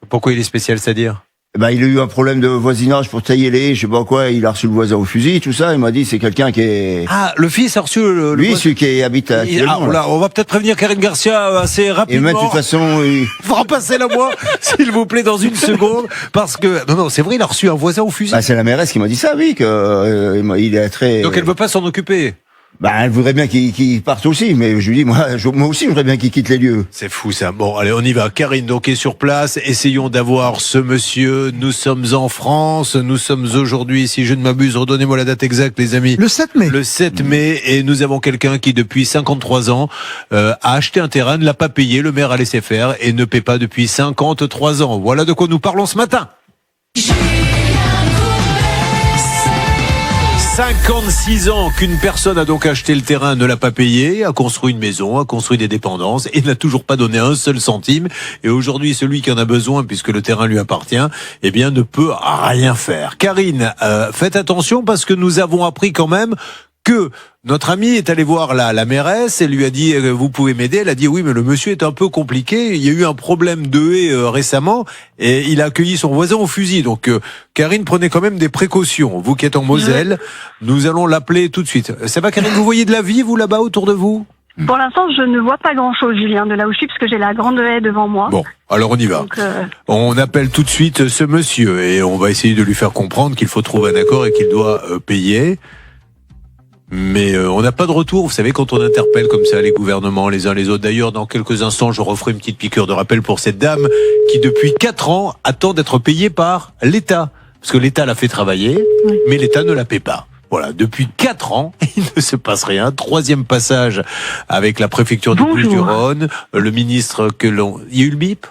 Pourquoi il est spécial, c'est-à-dire? Il a eu un problème de voisinage pour tailler les haies, je sais pas quoi, il a reçu le voisin au fusil, tout ça, il m'a dit, c'est quelqu'un qui est... Ah, le fils a reçu le lui, celui qui habite actuellement. On va peut-être prévenir Karine Garcia assez rapidement. Et même, de toute façon, faut repasser la moi, s'il vous plaît, dans une seconde, parce que, non, c'est vrai, il a reçu un voisin au fusil. C'est la mairesse qui m'a dit ça, oui, il est très... Donc elle veut pas s'en occuper. Elle voudrait bien qu'il parte aussi, mais je lui dis, moi aussi, je voudrais bien qu'il quitte les lieux. C'est fou, ça. Bon, allez, on y va. Karine, donc, est sur place. Essayons d'avoir ce monsieur. Nous sommes en France. Nous sommes aujourd'hui, si je ne m'abuse, redonnez-moi la date exacte, les amis. Le 7 mai. Le 7 mai. Et nous avons quelqu'un qui, depuis 53 ans, a acheté un terrain, ne l'a pas payé. Le maire a laissé faire et ne paie pas depuis 53 ans. Voilà de quoi nous parlons ce matin. 56 ans qu'une personne a donc acheté le terrain, ne l'a pas payé, a construit une maison, a construit des dépendances et n'a toujours pas donné un seul centime. Et aujourd'hui, celui qui en a besoin, puisque le terrain lui appartient, ne peut rien faire. Karine, faites attention parce que nous avons appris quand même que notre ami est allé voir la mairesse et lui a dit vous pouvez m'aider. Elle a dit oui, mais le monsieur est un peu compliqué. Il y a eu un problème de haie récemment et il a accueilli son voisin au fusil. Donc Karine, prenez quand même des précautions. Vous qui êtes en Moselle, nous allons l'appeler tout de suite. Ça va, Karine? Vous voyez de la vie, vous, là-bas autour de vous? Pour l'instant, je ne vois pas grand-chose, Julien, de là où je suis, parce que j'ai la grande haie devant moi. Bon, alors on y va. Donc, on appelle tout de suite ce monsieur et on va essayer de lui faire comprendre qu'il faut trouver un accord et qu'il doit payer. Mais on n'a pas de retour. Vous savez, quand on interpelle comme ça les gouvernements les uns les autres. D'ailleurs, dans quelques instants, je referai une petite piqûre de rappel pour cette dame qui, depuis 4 ans, attend d'être payée par l'État. Parce que l'État l'a fait travailler, mais l'État ne la paie pas. Voilà, depuis 4 ans, il ne se passe rien. 3e passage avec la préfecture du Bouches-du-Rhône, le ministre Il y a eu le bip?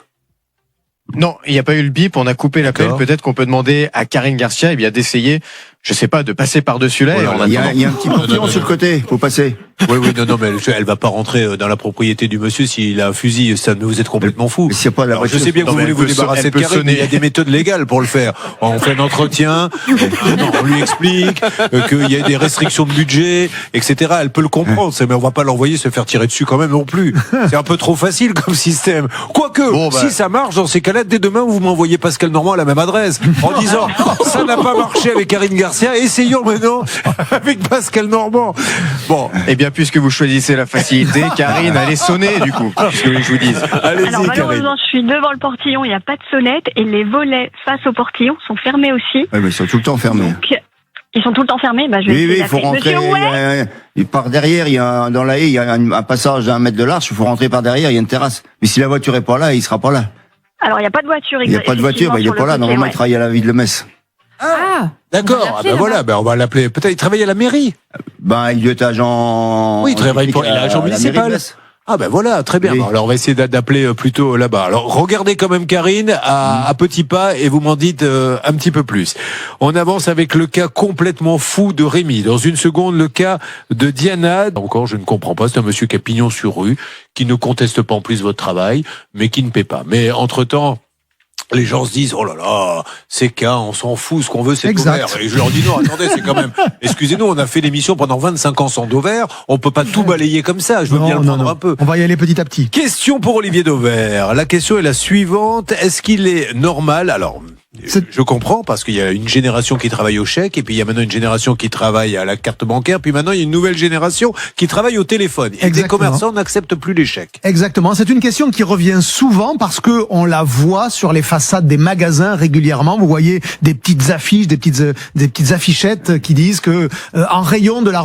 Non, il n'y a pas eu le bip, on a coupé l'appel. Peut-être qu'on peut demander à Karine Garcia d'essayer, je sais pas, de passer par-dessus là. Il y a un petit portillon sur le côté, faut passer. Oui, non, mais elle va pas rentrer dans la propriété du monsieur s'il a un fusil. Ça, vous êtes complètement fou. Alors, je sais bien que vous voulez vous débarrasser de Karine, mais il y a des méthodes légales pour le faire. On fait un entretien, on lui explique qu'il y a des restrictions de budget, etc. Elle peut le comprendre, mais on va pas l'envoyer se faire tirer dessus quand même non plus. C'est un peu trop facile comme système. Quoique, si ça marche, dans ces cas-là, dès demain, vous m'envoyez Pascal Normand à la même adresse, en disant, ça n'a pas marché avec Karine Garcia. Garcia. Essayons maintenant avec Pascal Normand. Bon. Eh bien, puisque vous choisissez la facilité, Karine, allez sonner, du coup, puisque vous voulez que je vous dise. Allez-y, Alors Karine. malheureusement, je suis devant le portillon, il n'y a pas de sonnette et les volets face au portillon sont fermés aussi. Ouais, mais ils sont tout le temps fermés. Donc, ils sont tout le temps fermés. Bah, je vais Oui, essayer il faut d'appeler. rentrer. Monsieur Ouet, Par derrière, dans la haie, il y a un passage d'un mètre de large. Il faut rentrer par derrière, il y a une terrasse. Mais si la voiture est pas là, il sera pas là. Alors il n'y a pas de voiture. Il n'y a pas de voiture, il est pas là. Normalement, il travaille à la ville de Metz. Ah, D'accord. Ah ben voilà, ben on va l'appeler. Peut-être il travaille à la mairie. Ben, il est agent. Oui, il travaille pour il est agent à la mairie de municipal. Metz. Ah ben voilà, très bien. Oui. Bon, alors on va essayer d'appeler plutôt là-bas. Alors regardez quand même Karine à petits pas et vous m'en dites un petit peu plus. On avance avec le cas complètement fou de Rémi. Dans une seconde, le cas de Diana. Encore, je ne comprends pas. C'est un monsieur qui a pignon sur rue, qui ne conteste pas en plus votre travail, mais qui ne paie pas. Mais entre-temps, les gens se disent, oh là là, ces cas, on s'en fout, ce qu'on veut, c'est Exact. d'ovaire. Et je leur dis, non, attendez, c'est quand même, excusez-nous, on a fait l'émission pendant 25 ans sans d'ovaire, on peut pas tout balayer comme ça, je veux bien le prendre un peu. On va y aller petit à petit. Question pour Olivier Dauvert. La question est la suivante. Est-ce qu'il est normal, alors, je comprends, parce qu'il y a une génération qui travaille au chèque, et puis il y a maintenant une génération qui travaille à la carte bancaire, puis maintenant il y a une nouvelle génération qui travaille au téléphone. Et des Exactement. commerçants n'acceptent plus les chèques. Exactement. C'est une question qui revient souvent parce que on la voit sur les façades des magasins régulièrement. Vous voyez des petites affiches, des petites affichettes qui disent que en raison de la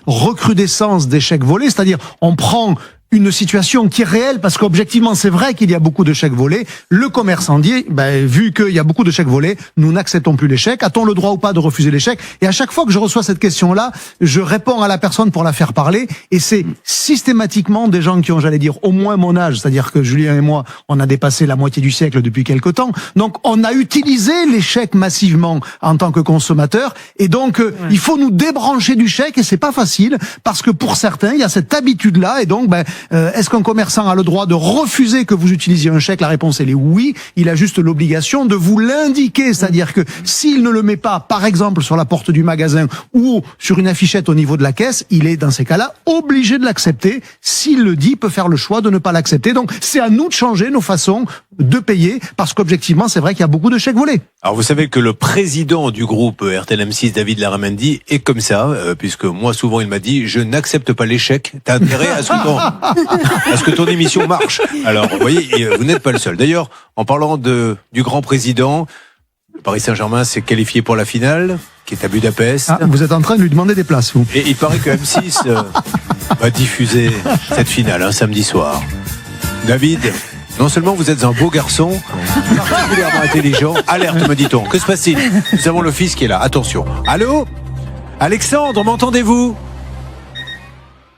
recrudescence des chèques volés, c'est-à-dire on prend une situation qui est réelle, parce qu'objectivement, c'est vrai qu'il y a beaucoup de chèques volés. Le commerçant dit, vu qu'il y a beaucoup de chèques volés, nous n'acceptons plus les chèques. A-t-on le droit ou pas de refuser les chèques? Et à chaque fois que je reçois cette question-là, je réponds à la personne pour la faire parler. Et c'est systématiquement des gens qui ont, j'allais dire, au moins mon âge. C'est-à-dire que Julien et moi, on a dépassé la moitié du siècle depuis quelque temps. Donc, on a utilisé les chèques massivement en tant que consommateurs. Et donc, il faut nous débrancher du chèque. Et c'est pas facile, parce que pour certains, il y a cette habitude-là. Et donc, est-ce qu'un commerçant a le droit de refuser que vous utilisiez un chèque? La réponse, elle est oui. Il a juste l'obligation de vous l'indiquer. C'est-à-dire que s'il ne le met pas, par exemple, sur la porte du magasin ou sur une affichette au niveau de la caisse, il est, dans ces cas-là, obligé de l'accepter. S'il le dit, il peut faire le choix de ne pas l'accepter. Donc, c'est à nous de changer nos façons de payer, parce qu'objectivement, c'est vrai qu'il y a beaucoup de chèques volés. Alors vous savez que le président du groupe RTL-M6, David Larramendi, est comme ça, puisque moi souvent il m'a dit, je n'accepte pas l'échec, t'as intérêt à ce que ton émission marche. Alors vous voyez, vous n'êtes pas le seul. D'ailleurs, en parlant du grand président, le Paris Saint-Germain s'est qualifié pour la finale, qui est à Budapest. Ah, vous êtes en train de lui demander des places, vous. Et il paraît que M6 va diffuser cette finale un samedi soir. David, non seulement vous êtes un beau garçon, particulièrement intelligent. Alerte, me dit-on. Que se passe-t-il? Nous avons le fils qui est là. Attention. Allô? Alexandre, m'entendez-vous?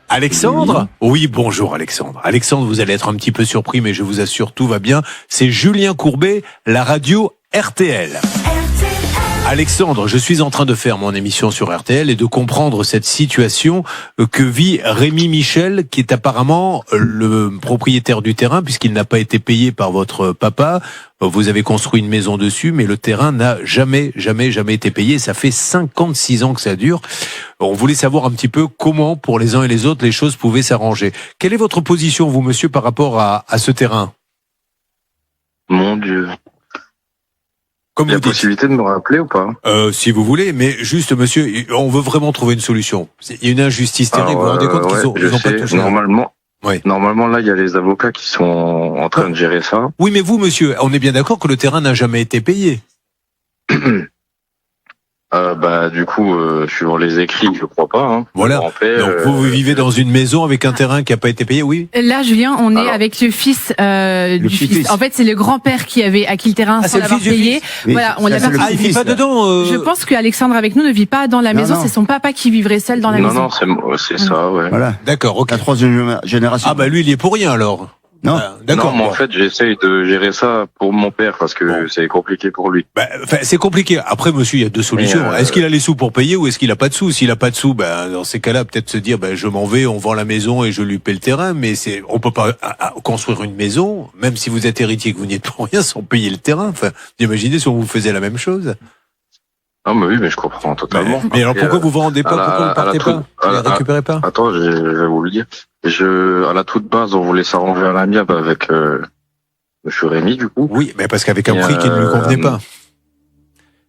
Alexandre? Oui, bonjour Alexandre. Alexandre, vous allez être un petit peu surpris, mais je vous assure, tout va bien. C'est Julien Courbet, la radio RTL. Alexandre, je suis en train de faire mon émission sur RTL et de comprendre cette situation que vit Rémi Michel, qui est apparemment le propriétaire du terrain, puisqu'il n'a pas été payé par votre papa. Vous avez construit une maison dessus, mais le terrain n'a jamais été payé. Ça fait 56 ans que ça dure. On voulait savoir un petit peu comment, pour les uns et les autres, les choses pouvaient s'arranger. Quelle est votre position, vous, monsieur, par rapport à ce terrain? Mon Dieu. Comme il y a possibilité de me rappeler ou pas? Si vous voulez, mais juste, monsieur, on veut vraiment trouver une solution. Il y a une injustice terrible. Vous vous rendez compte qu'ils ont pas touché. Normalement, là, il y a les avocats qui sont en train de gérer ça. Oui, mais vous, monsieur, on est bien d'accord que le terrain n'a jamais été payé. Du coup, suivant les écrits, je crois pas. Hein. Voilà. Donc vous vivez dans une maison avec un terrain qui n'a pas été payé, oui? Là, Julien, on est avec le fils du fils. En fait, c'est le grand-père qui avait acquis le terrain sans l'avoir payé. Oui, voilà, on l'a il vit pas dedans. Je pense que Alexandre avec nous ne vit pas dans la maison. C'est son papa qui vivrait seul dans la maison. Non, c'est ça, ouais. Voilà. D'accord, ok. La troisième génération. Ah lui, il y est pour rien alors. Non. D'accord. Non, mais en fait, j'essaye de gérer ça pour mon père parce que c'est compliqué pour lui. C'est compliqué. Après, monsieur, il y a deux solutions. Est-ce qu'il a les sous pour payer ou est-ce qu'il a pas de sous? S'il a pas de sous, dans ces cas-là, peut-être se dire, je m'en vais, on vend la maison et je lui paie le terrain. Mais on peut pas construire une maison, même si vous êtes héritier que vous n'y êtes pour rien, sans payer le terrain. Enfin, imaginez si on vous faisait la même chose. Ah, mais oui, mais je comprends totalement. Mais alors pourquoi vous vous rendez pas? Pourquoi vous partez pas? Vous les récupérez pas? Attends, je vais vous le dire. À la toute base, on voulait s'arranger à l'amiable avec monsieur Rémi, du coup. Oui, mais parce qu'avec un prix qui ne lui convenait pas.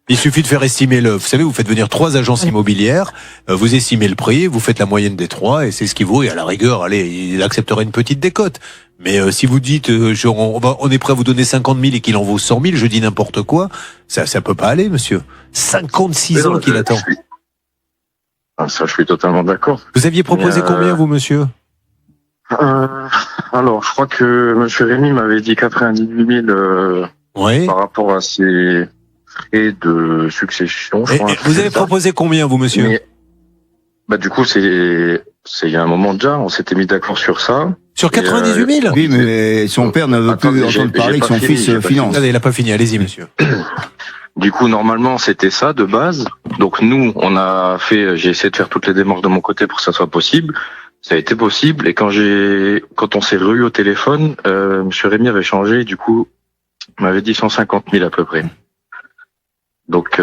Il suffit de faire estimer vous savez, vous faites venir 3 agences immobilières, vous estimez le prix, vous faites la moyenne des 3 et c'est ce qui vaut. Et à la rigueur, allez, il accepterait une petite décote. Mais si vous dites, on est prêt à vous donner 50 000 et qu'il en vaut 100 000, je dis n'importe quoi, ça peut pas aller, monsieur. 56 ans qu'il attend. Ça, je suis totalement d'accord. Vous aviez proposé combien, vous, monsieur? Alors, je crois que monsieur Rémy m'avait dit 98 000 par rapport à ses frais de succession. Je crois, vous avez proposé combien, vous, monsieur? Du coup, c'est il y a un moment déjà, on s'était mis d'accord sur ça. Sur 98 000? Oui, mais son père ne veut plus entendre parler que son fils finance. Il n'a pas fini, allez-y, monsieur. Du coup, normalement, c'était ça de base. Donc nous, j'ai essayé de faire toutes les démarches de mon côté pour que ça soit possible. Ça a été possible. Et quand on s'est re-eu au téléphone, monsieur Rémy avait changé. Du coup, il m'avait dit 150 000 à peu près. Donc,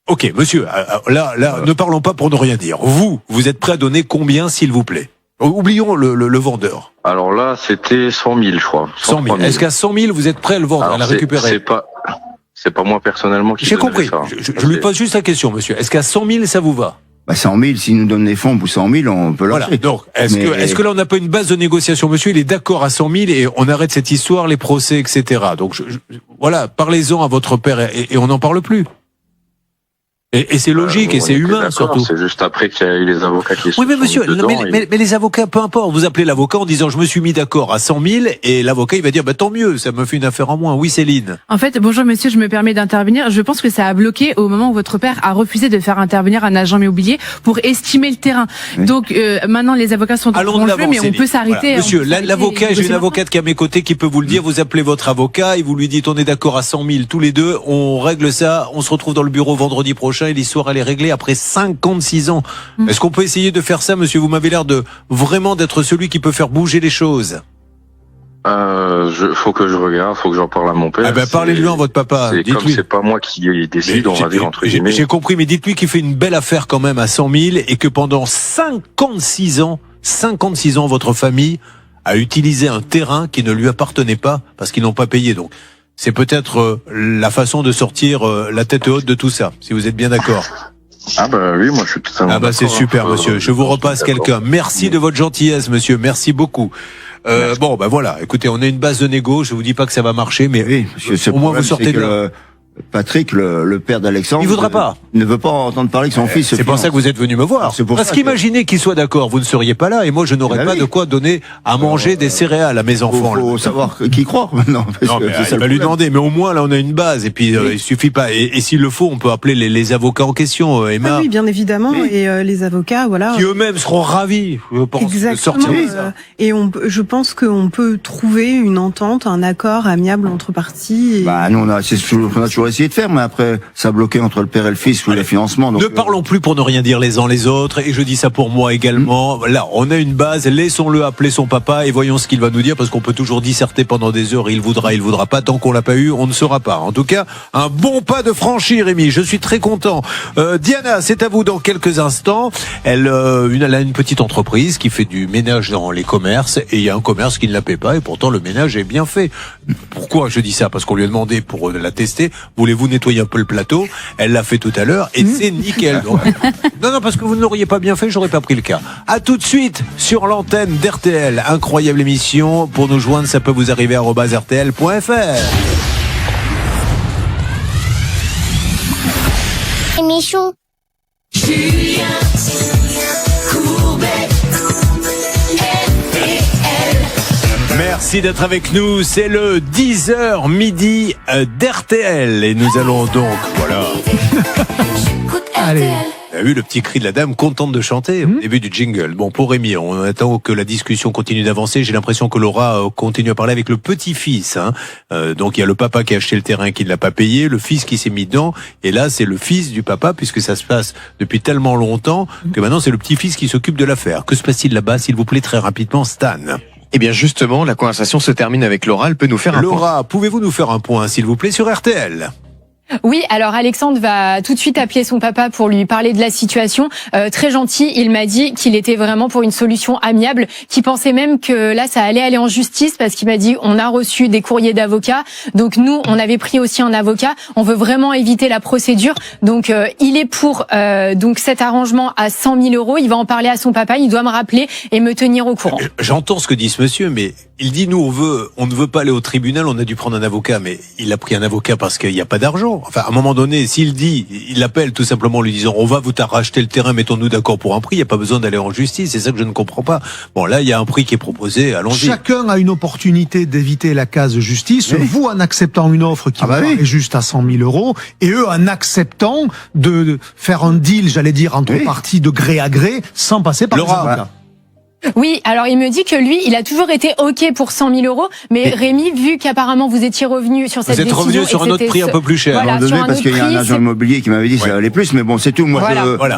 Ok, monsieur, là, ne parlons pas pour ne rien dire. Vous êtes prêt à donner combien, s'il vous plaît? Oublions le vendeur. Alors là, c'était 100 000, je crois. 100 000. Est-ce qu'à 100 000, vous êtes prêt à le vendre, à la récupérer? C'est pas moi personnellement qui. J'ai compris. Je lui pose juste la question, monsieur. Est-ce qu'à 100 000, ça vous va? 100 000, s'il nous donne les fonds pour 100 000, on peut l'acheter. Voilà. Donc, est-ce que là, on n'a pas une base de négociation? Monsieur, il est d'accord à 100 000 et on arrête cette histoire, les procès, etc. Donc, voilà, parlez-en à votre père et on n'en parle plus. Et c'est logique et c'est humain, surtout. C'est juste après qu'il y a eu les avocats qui sont. Oui, mais monsieur, mais les avocats, peu importe. Vous appelez l'avocat en disant, je me suis mis d'accord à 100 000 et l'avocat, il va dire, tant mieux, ça me fait une affaire en moins. Oui, Céline. En fait, bonjour monsieur, je me permets d'intervenir. Je pense que ça a bloqué au moment où votre père a refusé de faire intervenir un agent immobilier pour estimer le terrain. Oui. Donc, maintenant, les avocats sont en jeu, mais on peut s'arrêter. Voilà. Monsieur, l'avocat, j'ai une avocate qui est à mes côtés qui peut vous le dire. Vous appelez votre avocat et vous lui dites, on est d'accord à 100 000 tous les deux, on règle ça, on se retrouve dans le bureau vendredi prochain et l'histoire, elle est réglée après 56 ans. Est-ce qu'on peut essayer de faire ça, monsieur? Vous m'avez l'air d'être celui qui peut faire bouger les choses. Faut que je regarde, faut que j'en parle à mon père. Parlez-lui à votre papa. Comme c'est pas moi qui décide, on va dire entre guillemets. J'ai compris, mais dites-lui qu'il fait une belle affaire quand même à 100 000 et que pendant 56 ans, votre famille a utilisé un terrain qui ne lui appartenait pas parce qu'ils n'ont pas payé. Donc, c'est peut-être la façon de sortir la tête haute de tout ça, si vous êtes bien d'accord. Oui, moi je suis totalement d'accord. C'est super, monsieur. Je vous repasse quelqu'un. Merci de votre gentillesse, monsieur. Merci beaucoup. Voilà. Écoutez, on a une base de négo. Je vous dis pas que ça va marcher, mais oui, au moins vous sortez de là. Patrick, le père d'Alexandre, il voudra pas. Ne veut pas entendre parler que son fils. C'est pour ça que vous êtes venu me voir. Parce qu'imaginez qu'il soit d'accord, vous ne seriez pas là et moi je n'aurais pas de quoi donner à manger des céréales à mes enfants. Il faut savoir qui croire maintenant. Non, mais il va lui demander. Mais au moins là on a une base et puis il suffit pas. Et s'il le faut, on peut appeler les avocats en question, Emma. Oui, bien évidemment. Oui. Et les avocats, voilà. Qui eux-mêmes seront ravis, je pense, de sortir de ça. Et je pense qu'on peut trouver une entente, un accord amiable entre parties. Nous on a toujours essayé de faire, mais après ça a bloqué entre le père et le fils ou les financements. Donc ne parlons plus pour ne rien dire les uns les autres, et je dis ça pour moi également. Là, on a une base, laissons-le appeler son papa et voyons ce qu'il va nous dire, parce qu'on peut toujours disserter pendant des heures, il voudra pas, tant qu'on l'a pas eu, on ne saura pas. En tout cas, un bon pas de franchi, Rémi, je suis très content. Diana, c'est à vous dans quelques instants. Elle a une petite entreprise qui fait du ménage dans les commerces, et il y a un commerce qui ne la paie pas, et pourtant le ménage est bien fait. Pourquoi je dis ça? Parce qu'on lui a demandé pour la tester, voulez-vous nettoyer un peu le plateau? Elle l'a fait tout à l'heure et c'est nickel. Donc, non, parce que vous ne l'auriez pas bien fait, j'aurais pas pris le cas. À tout de suite sur l'antenne d'RTL. Incroyable émission. Pour nous joindre, ça peut vous arriver à @rtl.fr. Émission. Julien Courbet. Merci d'être avec nous, c'est le 10h midi d'RTL et nous allons donc, voilà. Allez. Vous avez vu le petit cri de la dame contente de chanter au début du jingle. Bon, pour Rémi, on attend que la discussion continue d'avancer. J'ai l'impression que Laura continue à parler avec le petit-fils. Donc il y a le papa qui a acheté le terrain qui ne l'a pas payé, le fils qui s'est mis dedans, et là c'est le fils du papa, puisque ça se passe depuis tellement longtemps que maintenant c'est le petit-fils qui s'occupe de l'affaire. Que se passe-t-il là-bas, s'il vous plaît, très rapidement, Stan? Eh bien justement, la conversation se termine avec Laura. Elle peut nous faire un point. Laura, pouvez-vous nous faire un point, s'il vous plaît, sur RTL? Oui, alors Alexandre va tout de suite appeler son papa pour lui parler de la situation. Très gentil, il m'a dit qu'il était vraiment pour une solution amiable, qu'il pensait même que là ça allait aller en justice parce qu'il m'a dit on a reçu des courriers d'avocats. Donc nous, on avait pris aussi un avocat. On veut vraiment éviter la procédure. Donc il est pour donc cet arrangement à 100 000 euros. Il va en parler à son papa. Il doit me rappeler et me tenir au courant. J'entends ce que dit ce monsieur, mais il dit nous on ne veut pas aller au tribunal, on a dû prendre un avocat, mais il a pris un avocat parce qu'il n'y a pas d'argent. Enfin, à un moment donné, s'il dit, il appelle tout simplement en lui disant on va vous racheter le terrain, mettons-nous d'accord pour un prix, il n'y a pas besoin d'aller en justice, c'est ça que je ne comprends pas. Bon, là, il y a un prix qui est proposé, allons-y. Chacun a une opportunité d'éviter la case justice, vous en acceptant une offre qui est juste à 100 000 euros, et eux en acceptant de faire un deal, j'allais dire, entre parties de gré à gré, sans passer par les avocats. Oui, alors il me dit que lui, il a toujours été OK pour 100 000 euros, mais Rémi, vu qu'apparemment vous étiez revenu sur cette décision... Vous êtes revenu sur un autre prix un peu plus cher. Voilà, parce qu'il y a un agent immobilier qui m'avait dit que ça allait plus, mais bon, c'est tout. Moi,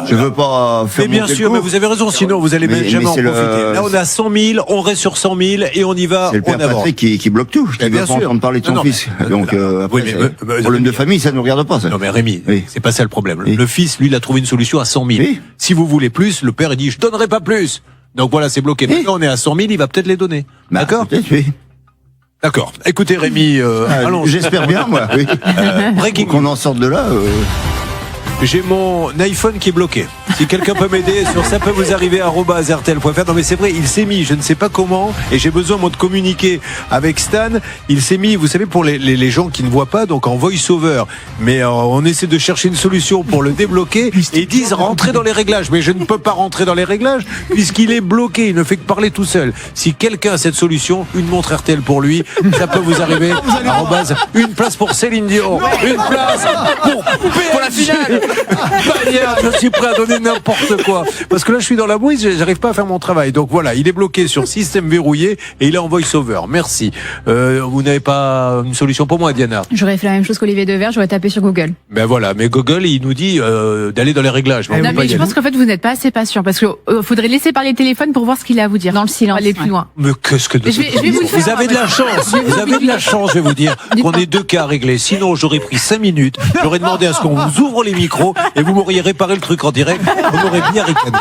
je veux pas faire mais bien sûr, mais vous avez raison, sinon vous allez jamais en profiter. Là, on a 100 000, on reste sur 100 000 et on y va. C'est le père Patrick qui bloque tout. Il ne veut pas entendre parler de son fils. Donc, problème de famille, ça ne nous regarde pas, ça. Non, mais Rémi, c'est pas ça le problème. Le fils, lui, il a trouvé une solution à 100 000. Si vous voulez plus, le père, il dit, je donnerai pas plus. Donc voilà, c'est bloqué. Maintenant, on est à 100 000, il va peut-être les donner. D'accord ? D'accord. Écoutez, Rémi, allons. J'espère bien, moi. Breaking. Qu'on en sorte de là. J'ai mon iPhone qui est bloqué. Si quelqu'un peut m'aider sur ça peut vous arriver @rtl.fr. Non mais c'est vrai, il s'est mis, je ne sais pas comment, et j'ai besoin moi de communiquer avec Stan. Il s'est mis, vous savez, pour les gens qui ne voient pas, donc en voice-over. Mais on essaie de chercher une solution pour le débloquer. Et ils disent rentrer dans les réglages. Mais je ne peux pas rentrer dans les réglages puisqu'il est bloqué. Il ne fait que parler tout seul. Si quelqu'un a cette solution, une montre RTL pour lui, ça peut vous arriver. Une place pour Céline Dion. Une place pour la finale. Je suis prêt à donner n'importe quoi. Parce que là, je suis dans la bouise, j'arrive pas à faire mon travail. Donc voilà, il est bloqué sur système verrouillé et il est en voice-over. Merci. Vous n'avez pas une solution pour moi, Diana? J'aurais fait la même chose qu'Olivier Devers, j'aurais tapé sur Google. Ben voilà, mais Google, il nous dit d'aller dans les réglages. Non, mais je pense qu'en fait, vous n'êtes pas assez patient parce que faudrait laisser parler le téléphone pour voir ce qu'il a à vous dire. Dans le silence. Aller plus loin. Mais qu'est-ce que vous avez de la chance. Vous avez de la chance, je vais vous dire, qu'on ait 2 cas à régler. Sinon, j'aurais pris 5 minutes. J'aurais demandé à ce qu'on vous ouvre les micros et vous m'auriez réparé le truc en direct. On aurait bien ricané.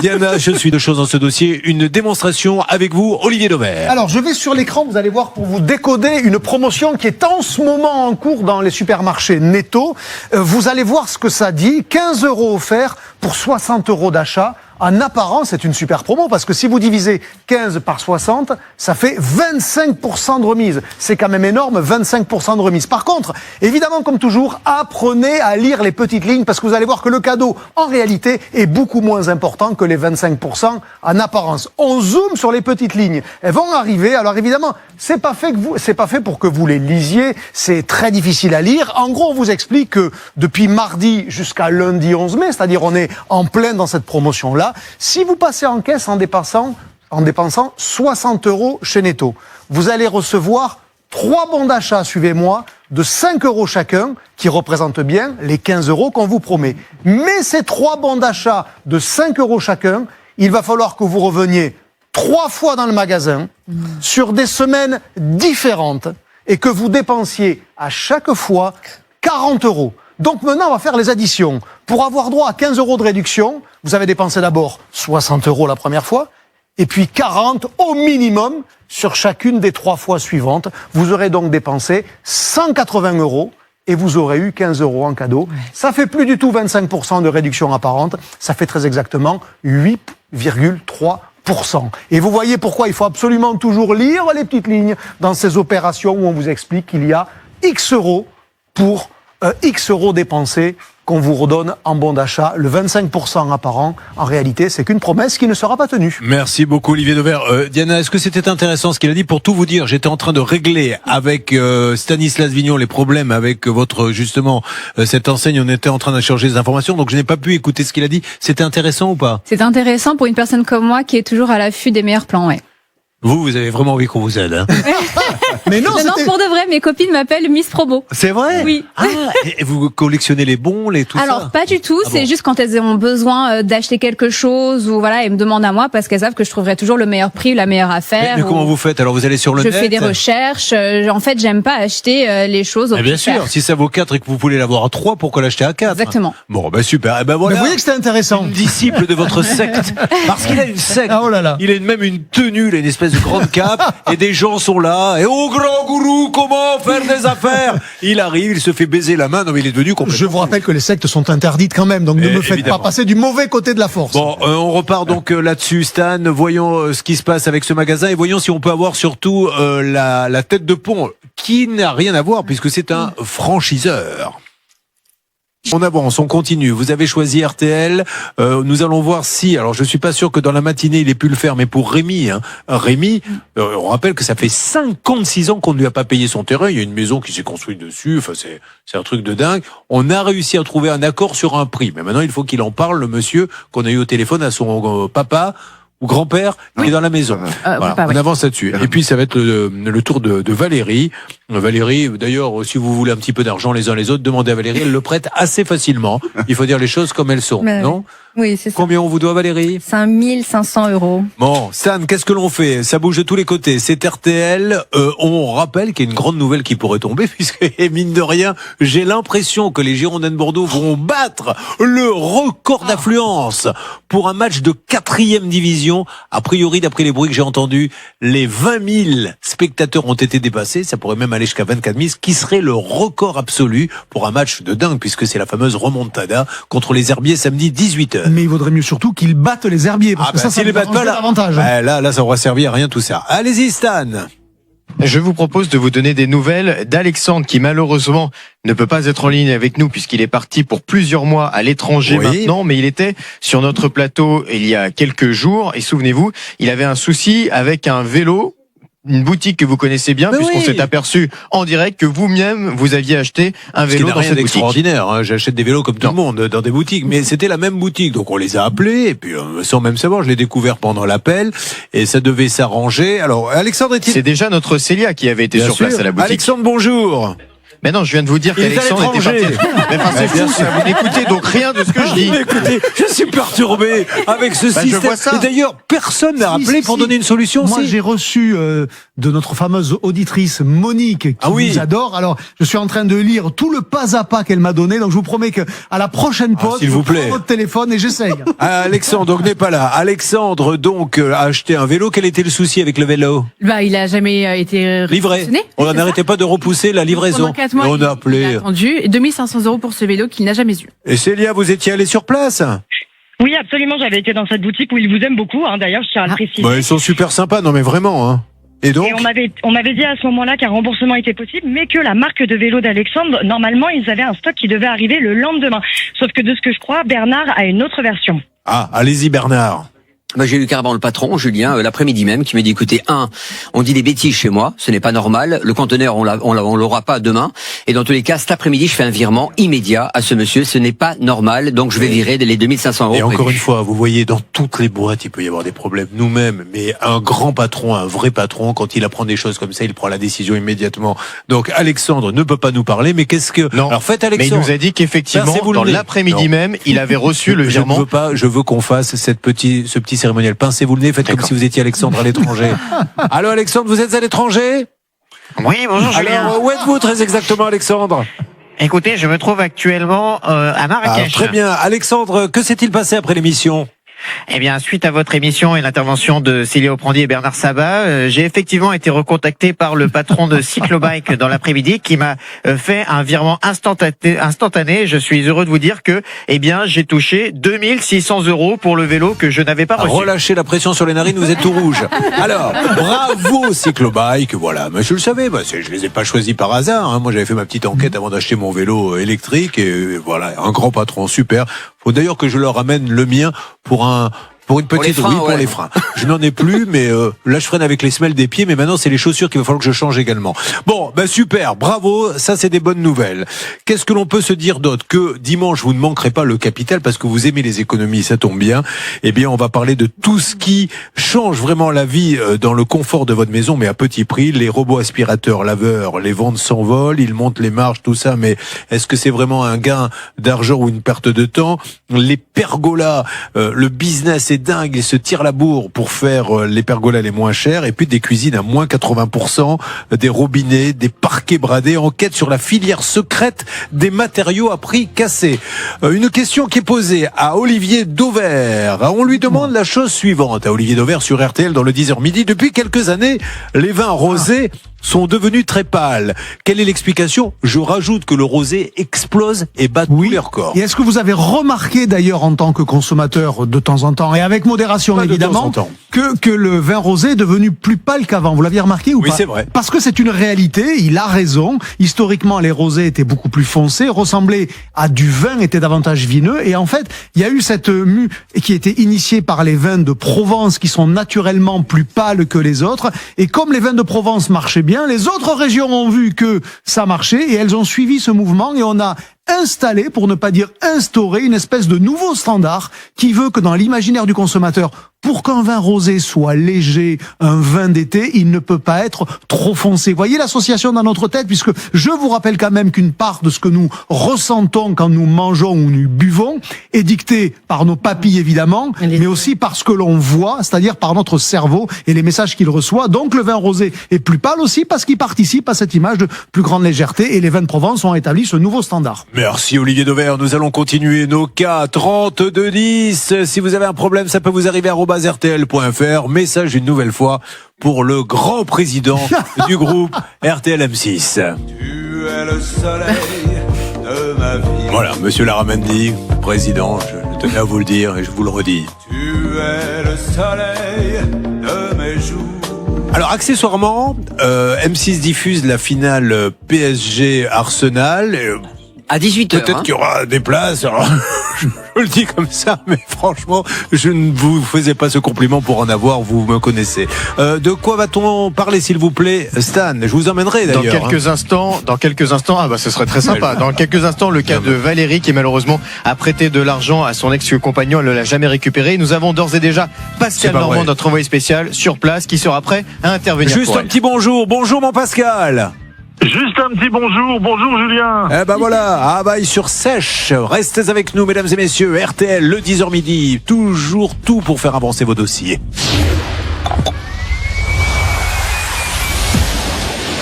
Diana, je suis de choses dans ce dossier. Une démonstration avec vous, Olivier Dauvert. Alors, je vais sur l'écran, vous allez voir, pour vous décoder une promotion qui est en ce moment en cours dans les supermarchés Netto. Vous allez voir ce que ça dit. 15 € offerts pour 60 € d'achat. En apparence, c'est une super promo parce que si vous divisez 15 par 60, ça fait 25% de remise. C'est quand même énorme, 25% de remise. Par contre, évidemment, comme toujours, apprenez à lire les petites lignes parce que vous allez voir que le cadeau, en réalité, est beaucoup moins important que les 25% en apparence. On zoome sur les petites lignes. Elles vont arriver. Alors évidemment, c'est pas fait pour que vous les lisiez. C'est très difficile à lire. En gros, on vous explique que depuis mardi jusqu'à lundi 11 mai, c'est-à-dire on est en plein dans cette promotion-là, si vous passez en caisse en dépensant 60 € chez Netto, vous allez recevoir 3 bons d'achat, suivez-moi, de 5 € chacun, qui représentent bien les 15 € qu'on vous promet. Mais ces 3 bons d'achat de 5 € chacun, il va falloir que vous reveniez 3 fois dans le magasin, sur des semaines différentes, et que vous dépensiez à chaque fois 40 €. Donc maintenant, on va faire les additions. Pour avoir droit à 15 € de réduction, vous avez dépensé d'abord 60 € la première fois, et puis 40 au minimum sur chacune des 3 fois suivantes. Vous aurez donc dépensé 180 € et vous aurez eu 15 € en cadeau. Ça fait plus du tout 25% de réduction apparente, ça fait très exactement 8,3%. Et vous voyez pourquoi il faut absolument toujours lire les petites lignes dans ces opérations où on vous explique qu'il y a X € pour X € dépensés qu'on vous redonne en bon d'achat. Le 25% apparent, en réalité, c'est qu'une promesse qui ne sera pas tenue. Merci beaucoup, Olivier Dauvert. Diana, est-ce que c'était intéressant ce qu'il a dit? Pour tout vous dire, j'étais en train de régler avec Stanislas Vignon les problèmes avec cette enseigne. On était en train d'échanger des informations, donc je n'ai pas pu écouter ce qu'il a dit. C'était intéressant ou pas? C'est intéressant pour une personne comme moi qui est toujours à l'affût des meilleurs plans, ouais. Vous avez vraiment envie qu'on vous aide, hein. Mais non, Non, pour de vrai, mes copines m'appellent Miss Probo. C'est vrai? Oui. Ah, et vous collectionnez les bons, tout ça? Alors, pas du tout. Ah C'est bon. juste quand elles ont besoin d'acheter quelque chose ou voilà, elles me demandent à moi parce qu'elles savent que je trouverai toujours le meilleur prix, la meilleure affaire. Mais comment vous faites? Alors, vous allez sur le Je net? fais des recherches. En fait, j'aime pas acheter les choses au Eh bien plus cher. sûr, si ça vaut 4 et que vous pouvez l'avoir à 3, pourquoi l'acheter à 4? Exactement. Bon, ben super. Eh ben voilà. Mais vous voyez que c'était intéressant. Une disciple de votre secte. Parce qu'il a une secte. Ah, oh là là. Il a même une tenue, il a une espèce de grande cape, et des gens sont là. Et oh, grand gourou, comment faire des affaires? Il arrive, il se fait baiser la main. Non, mais il est devenu complètement. Je vous rappelle que les sectes sont interdites quand même, donc ne me faites évidemment. pas passer du mauvais côté de la force. Bon, on repart donc là-dessus, Stan. Voyons ce qui se passe avec ce magasin et voyons si on peut avoir surtout la tête de pont, qui n'a rien à voir puisque c'est un franchiseur. On avance, on continue. Vous avez choisi RTL. Nous allons voir si. Alors, je suis pas sûr que dans la matinée il ait pu le faire, mais pour Rémi, on rappelle que ça fait 56 ans qu'on ne lui a pas payé son terrain. Il y a une maison qui s'est construite dessus. Enfin, c'est un truc de dingue. On a réussi à trouver un accord sur un prix, mais maintenant il faut qu'il en parle, le monsieur qu'on a eu au téléphone, à son papa ou grand-père qui est dans la maison. Voilà, on avance là-dessus. Et puis ça va être le tour de Valérie. Valérie, d'ailleurs, si vous voulez un petit peu d'argent les uns les autres, demandez à Valérie, elle le prête assez facilement. Il faut dire les choses comme elles sont, non? Oui, c'est ça. Combien on vous doit, Valérie? 5500 €. Bon, Stan, qu'est-ce que l'on fait? Ça bouge de tous les côtés. C'est RTL. On rappelle qu'il y a une grande nouvelle qui pourrait tomber, puisque, mine de rien, j'ai l'impression que les Girondins de Bordeaux vont battre le record d'affluence pour un match de 4e division. A priori, d'après les bruits que j'ai entendus, les 20 000 spectateurs ont été dépassés. Ça pourrait même aller jusqu'à 24 000, ce qui serait le record absolu pour un match de dingue, puisque c'est la fameuse remontada contre les Herbiers samedi 18h. Mais il vaudrait mieux surtout qu'ils battent les herbiers, parce que ça s'ils les battent pas, davantage. Là, ça aura servi à rien tout ça. Allez-y, Stan. Je vous propose de vous donner des nouvelles d'Alexandre qui malheureusement ne peut pas être en ligne avec nous puisqu'il est parti pour plusieurs mois à l'étranger maintenant, mais il était sur notre plateau il y a quelques jours et souvenez-vous, il avait un souci avec un vélo. Une boutique que vous connaissez bien, puisqu'on s'est aperçu en direct que vous-même, vous aviez acheté un vélo dans cette boutique. Extraordinaire, hein. J'achète des vélos comme tout le monde dans des boutiques, mais c'était la même boutique. Donc on les a appelés, et puis sans même savoir, je l'ai découvert pendant l'appel, et ça devait s'arranger. Alors, Alexandre est-il... C'est déjà notre Célia qui avait été sur place à la boutique. Alexandre, bonjour. Mais non, je viens de vous dire qu'Alexandre était parti. Mais enfin, c'est fou, ça. Vous n'écoutez donc rien de ce que je dis. Écoutez, je suis perturbé avec ce système. Je vois ça. Et d'ailleurs, personne n'a appelé pour donner une solution. Moi, j'ai reçu de notre fameuse auditrice Monique, qui nous adore. Alors, je suis en train de lire tout le pas à pas qu'elle m'a donné. Donc, je vous promets que à la prochaine pause, s'il vous plaît, je prends votre téléphone et j'essaye. Alexandre, donc n'est pas là. Alexandre, donc a acheté un vélo. Quel était le souci avec le vélo? Il a jamais été livré. On n'arrêtait pas de repousser la livraison. Pendant 4 mois, on a appelé. Il a attendu 2500 € pour ce vélo qu'il n'a jamais eu. Et Célia, vous étiez allée sur place? Oui, absolument. J'avais été dans cette boutique où ils vous aiment beaucoup. D'ailleurs, je tiens à le préciser. Ils sont super sympas. Non, mais vraiment. Hein. Et donc? Et on m'avait dit à ce moment-là qu'un remboursement était possible, mais que la marque de vélo d'Alexandre, normalement, ils avaient un stock qui devait arriver le lendemain. Sauf que de ce que je crois, Bernard a une autre version. Ah, allez-y, Bernard. J'ai eu carrément le patron, Julien, l'après-midi même, qui m'a dit, écoutez, on dit des bêtises chez moi, ce n'est pas normal, le conteneur, on l'aura pas demain, et dans tous les cas, cet après-midi, je fais un virement immédiat à ce monsieur, ce n'est pas normal, donc je vais virer les 2500 €. Et encore une fois, vous voyez, dans toutes les boîtes, il peut y avoir des problèmes nous-mêmes, mais un grand patron, un vrai patron, quand il apprend des choses comme ça, il prend la décision immédiatement. Donc, Alexandre ne peut pas nous parler, mais qu'est-ce que... Non. Alors, faites Alexandre. Mais il nous a dit qu'effectivement, dans l'après-midi même, il avait reçu le virement. Je veux qu'on fasse ce petit cérémonial. Pincez-vous le nez, faites comme si vous étiez Alexandre à l'étranger. Allô Alexandre, vous êtes à l'étranger? Oui, bonjour Julien. Alors, où êtes-vous très exactement Alexandre? Écoutez, je me trouve actuellement à Marrakech. Très bien. Alexandre, que s'est-il passé après l'émission? Eh bien, suite à votre émission et l'intervention de Célia Oprandier et Bernard Sabat, j'ai effectivement été recontacté par le patron de Cyclobike dans l'après-midi qui m'a fait un virement instantané. Je suis heureux de vous dire que, j'ai touché 2600 € pour le vélo que je n'avais pas reçu. Relâchez la pression sur les narines, vous êtes tout rouge. Alors, bravo Cyclobike, voilà. Mais je le savais, je les ai pas choisis par hasard. Hein. Moi, j'avais fait ma petite enquête avant d'acheter mon vélo électrique et voilà, un grand patron, super. Faut d'ailleurs que je leur amène le mien pour un Pour une petite freins, pour ouais. les freins. Je n'en ai plus, mais là je freine avec les semelles des pieds, mais maintenant c'est les chaussures qu'il va falloir que je change également. Bon, ben super, bravo, ça c'est des bonnes nouvelles. Qu'est-ce que l'on peut se dire d'autre? Que dimanche vous ne manquerez pas le capital parce que vous aimez les économies, ça tombe bien. Eh bien, on va parler de tout ce qui change vraiment la vie dans le confort de votre maison, mais à petit prix. Les robots aspirateurs, laveurs, les ventes s'envolent, ils montent les marges, tout ça, mais est-ce que c'est vraiment un gain d'argent ou une perte de temps? Les pergolas, le business est dingue, ils se tirent la bourre pour faire les pergolas les moins chers, et puis des cuisines à moins 80%, des robinets, des parquets bradés, enquête sur la filière secrète des matériaux à prix cassés. Une question qui est posée à Olivier Dauvert. On lui demande la chose suivante, à Olivier Dauvert sur RTL dans le 10h midi. Depuis quelques années, les vins rosés sont devenus très pâles. Quelle est l'explication? Je rajoute que le rosé explose et bat tous les records. Et est-ce que vous avez remarqué d'ailleurs en tant que consommateur de temps en temps, et avec modération évidemment, que le vin rosé est devenu plus pâle qu'avant? Vous l'aviez remarqué ou pas? Oui, c'est vrai. Parce que c'est une réalité, il a raison. Historiquement, les rosés étaient beaucoup plus foncés, ressemblaient à du vin, étaient davantage vineux. Et en fait, il y a eu cette mue qui était initiée par les vins de Provence qui sont naturellement plus pâles que les autres. Et comme les vins de Provence marchaient bien, les autres régions ont vu que ça marchait et elles ont suivi ce mouvement et on a installé, pour ne pas dire instauré, une espèce de nouveau standard qui veut que dans l'imaginaire du consommateur, pour qu'un vin rosé soit léger, un vin d'été, il ne peut pas être trop foncé. Voyez l'association dans notre tête, puisque je vous rappelle quand même qu'une part de ce que nous ressentons quand nous mangeons ou nous buvons est dictée par nos papilles évidemment, mais aussi par ce que l'on voit, c'est-à-dire par notre cerveau et les messages qu'il reçoit. Donc le vin rosé est plus pâle aussi parce qu'il participe à cette image de plus grande légèreté et les vins de Provence ont établi ce nouveau standard. Merci Olivier Dauvert, nous allons continuer nos cas 3210. Si vous avez un problème, ça peut vous arriver à @rtl.fr. Message une nouvelle fois pour le grand président du groupe RTL M6. Tu es le soleil de ma vie. Voilà, monsieur Laramendi, président, je tenais à vous le dire et je vous le redis. Tu es le soleil de mes jours. Alors accessoirement, M6 diffuse la finale PSG Arsenal. À 18h. Peut-être qu'il y aura des places. Alors, je le dis comme ça, mais franchement, je ne vous faisais pas ce compliment pour en avoir, vous me connaissez. De quoi va-t-on parler, s'il vous plaît, Stan? Je vous emmènerai d'ailleurs. Dans quelques instants, ah bah ce serait très sympa. Dans quelques instants, le cas de Valérie qui malheureusement a prêté de l'argent à son ex-compagnon, elle ne l'a jamais récupéré. Nous avons d'ores et déjà Pascal Normand, notre envoyé spécial, sur place, qui sera prêt à intervenir. Juste un petit bonjour. Bonjour mon Pascal. Juste un petit bonjour, bonjour Julien. Eh ben voilà, Abaye sur Sèche. Restez avec nous, mesdames et messieurs. RTL, le 10h midi. Toujours tout pour faire avancer vos dossiers.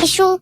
Chaud.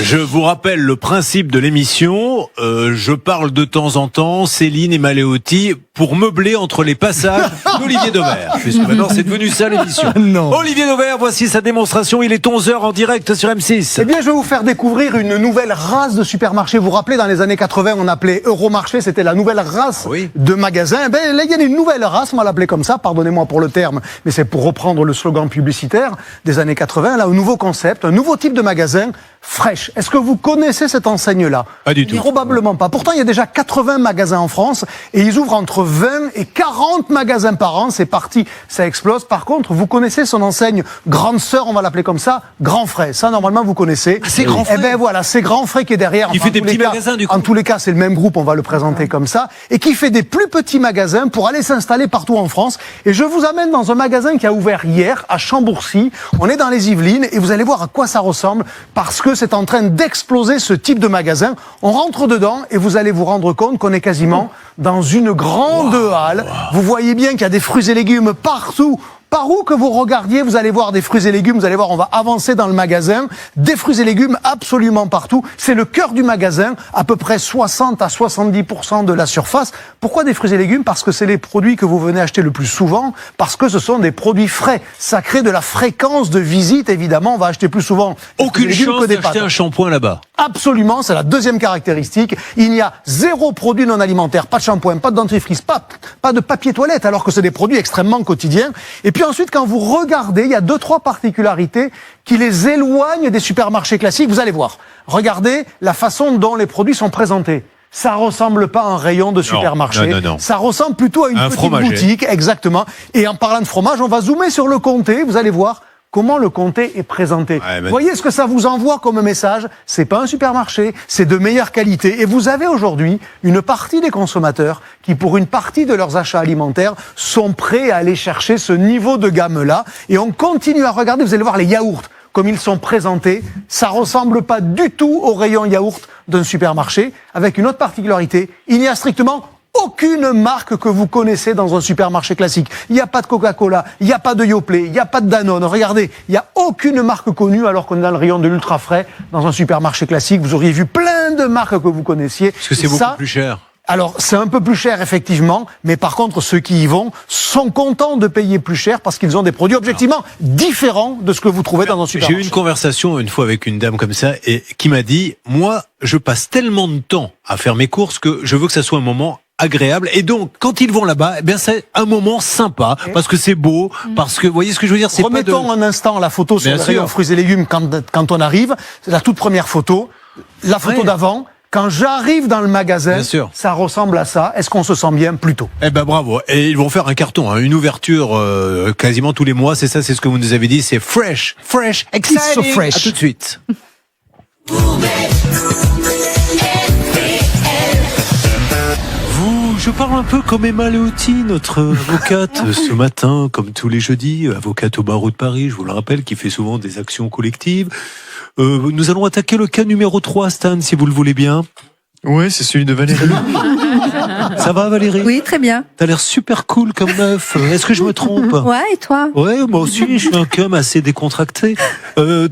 Je vous rappelle le principe de l'émission. Je parle de temps en temps, Céline et Maléotti, pour meubler entre les passages d'Olivier Dauvert. Puisque maintenant c'est devenu ça l'émission. Non. Olivier Dauvert, voici sa démonstration. Il est 11h en direct sur M6. Eh bien, je vais vous faire découvrir une nouvelle race de supermarché. Vous vous rappelez, dans les années 80, on appelait Euromarché, c'était la nouvelle race de magasins. Eh bien, là, il y a une nouvelle race, on va l'appeler comme ça, pardonnez-moi pour le terme, mais c'est pour reprendre le slogan publicitaire des années 80. Là, un nouveau concept, un nouveau type de magasin, Fresh. Est-ce que vous connaissez cette enseigne-là? Pas du tout. Probablement pas. Pourtant, il y a déjà 80 magasins en France et ils ouvrent entre 20 et 40 magasins par an. C'est parti, ça explose. Par contre, vous connaissez son enseigne grande sœur, on va l'appeler comme ça, Grand Frais. Ça, normalement, vous connaissez. Ah, c'est Grand Frais. Eh ben voilà, c'est Grand Frais qui est derrière. Qui fait des petits magasins, du coup. En tous les cas, c'est le même groupe, on va le présenter comme ça, et qui fait des plus petits magasins pour aller s'installer partout en France. Et je vous amène dans un magasin qui a ouvert hier à Chambourcy. On est dans les Yvelines et vous allez voir à quoi ça ressemble parce que c'est en train d'exploser ce type de magasin. On rentre dedans et vous allez vous rendre compte qu'on est quasiment dans une grande halle. Vous voyez bien qu'il y a des fruits et légumes partout. Par où que vous regardiez, vous allez voir des fruits et légumes. Vous allez voir, on va avancer dans le magasin. Des fruits et légumes absolument partout. C'est le cœur du magasin, à peu près 60 à 70% de la surface. Pourquoi des fruits et légumes? Parce que c'est les produits que vous venez acheter le plus souvent, parce que ce sont des produits frais. Ça crée de la fréquence de visite, évidemment. On va acheter plus souvent aucune chance d'acheter un shampoing là-bas. Absolument, c'est la deuxième caractéristique. Il n'y a zéro produit non alimentaire, pas de shampoing, pas de dentifrice, pas de papier toilette, alors que c'est des produits extrêmement quotidiens. Et puis ensuite, quand vous regardez, il y a 2-3 particularités qui les éloignent des supermarchés classiques. Vous allez voir. Regardez la façon dont les produits sont présentés. ça ressemble pas à un rayon de supermarché. Non. Ça ressemble plutôt à une petite fromager. boutique, exactement. Et en parlant de fromage, on va zoomer sur le comté. Vous allez voir comment le comté est présenté. Vous voyez ce que ça vous envoie comme message? C'est pas un supermarché, c'est de meilleure qualité. Et vous avez aujourd'hui une partie des consommateurs qui, pour une partie de leurs achats alimentaires, sont prêts à aller chercher ce niveau de gamme-là. Et on continue à regarder, vous allez voir les yaourts, comme ils sont présentés. Ça ressemble pas du tout au rayon yaourt d'un supermarché, avec une autre particularité. Il n'y a strictement aucune marque que vous connaissez dans un supermarché classique. Il n'y a pas de Coca-Cola, il n'y a pas de Yoplait, il n'y a pas de Danone. Regardez, il n'y a aucune marque connue alors qu'on est dans le rayon de l'ultra frais dans un supermarché classique. Vous auriez vu plein de marques que vous connaissiez. Parce que c'est beaucoup plus cher. Alors, c'est un peu plus cher, effectivement, mais par contre, ceux qui y vont sont contents de payer plus cher parce qu'ils ont des produits objectivement différents de ce que vous trouvez dans un supermarché. J'ai eu une conversation une fois avec une dame comme ça et qui m'a dit, moi, je passe tellement de temps à faire mes courses que je veux que ça soit un moment agréable. Et donc, quand ils vont là-bas, eh bien, c'est un moment sympa parce que c'est beau, parce que, vous voyez ce que je veux dire, c'est pas de... Remettons un instant la photo sur le rayon fruits et légumes quand on arrive. C'est la toute première photo. La photo d'avant. Quand j'arrive dans le magasin, ça ressemble à ça. Est-ce qu'on se sent bien? Plutôt. Eh ben bravo. Et ils vont faire un carton, une ouverture quasiment tous les mois. C'est ça, c'est ce que vous nous avez dit. C'est fresh, exciting. It's so fresh. À tout de suite. Je parle un peu comme Emma Leotti, notre avocate, ce matin, comme tous les jeudis, avocate au barreau de Paris, je vous le rappelle, qui fait souvent des actions collectives. Nous allons attaquer le cas numéro 3, Stan, si vous le voulez bien. Oui, c'est celui de Valérie. Ça va, Valérie? Oui, très bien. T'as l'air super cool comme meuf. Est-ce que je me trompe? Ouais, et toi? Ouais, moi aussi, je suis un cum assez décontracté.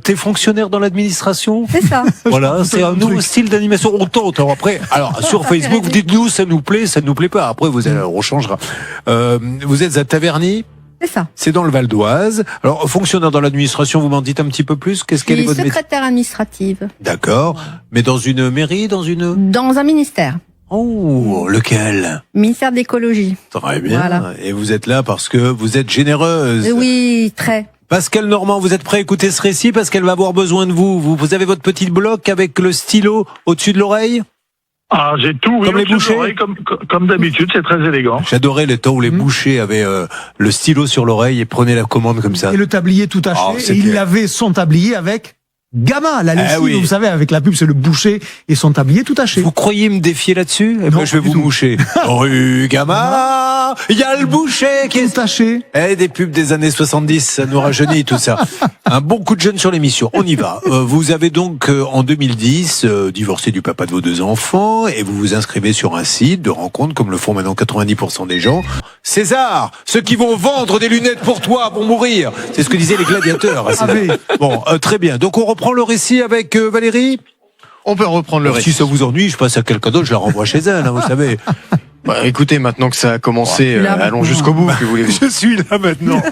T'es fonctionnaire dans l'administration? C'est ça. Voilà, c'est un nouveau style d'animation. On tente. Après, alors, sur Facebook, vous dites-nous, ça nous plaît, ça ne nous plaît pas. Après, on changera. Vous êtes à Taverny? C'est ça. C'est dans le Val d'Oise. Alors, fonctionnaire dans l'administration, vous m'en dites un petit peu plus? Quelle est votre métier? Secrétaire administrative. D'accord. Mais dans une mairie, dans un ministère. Oh, lequel? Ministère de l'écologie. Très bien. Voilà. Et vous êtes là parce que vous êtes généreuse. Oui, très. Pascal Normand, vous êtes prêt à écouter ce récit parce qu'elle va avoir besoin de vous. Vous avez votre petit bloc avec le stylo au-dessus de l'oreille? Ah, j'ai tout, oui, comme les bouchers, comme d'habitude, c'est très élégant. J'adorais les temps où les bouchers avaient le stylo sur l'oreille et prenaient la commande comme ça. Et le tablier tout taché. Et il avait son tablier avec Gamma, la lessive, vous savez, avec la pub, c'est le boucher et son tablier tout taché. Vous croyez me défier là-dessus? Eh ben, je vais vous moucher. Rue Gamma, il y a le boucher qui est taché. Des pubs des années 70, ça nous rajeunit tout ça. Un bon coup de jeune sur l'émission. On y va. Vous avez donc, en 2010, divorcé du papa de vos 2 enfants et vous vous inscrivez sur un site de rencontre comme le font maintenant 90% des gens. César, ceux qui vont vendre des lunettes pour toi vont mourir. C'est ce que disaient les gladiateurs. Bon, très bien. Donc on reprend le récit avec Valérie. On peut reprendre le récit. Si ça vous ennuie, je passe à quelqu'un d'autre, je la renvoie chez elle, vous savez. Bah, écoutez, maintenant que ça a commencé, allons jusqu'au bout, que voulez-vous? Je suis là maintenant.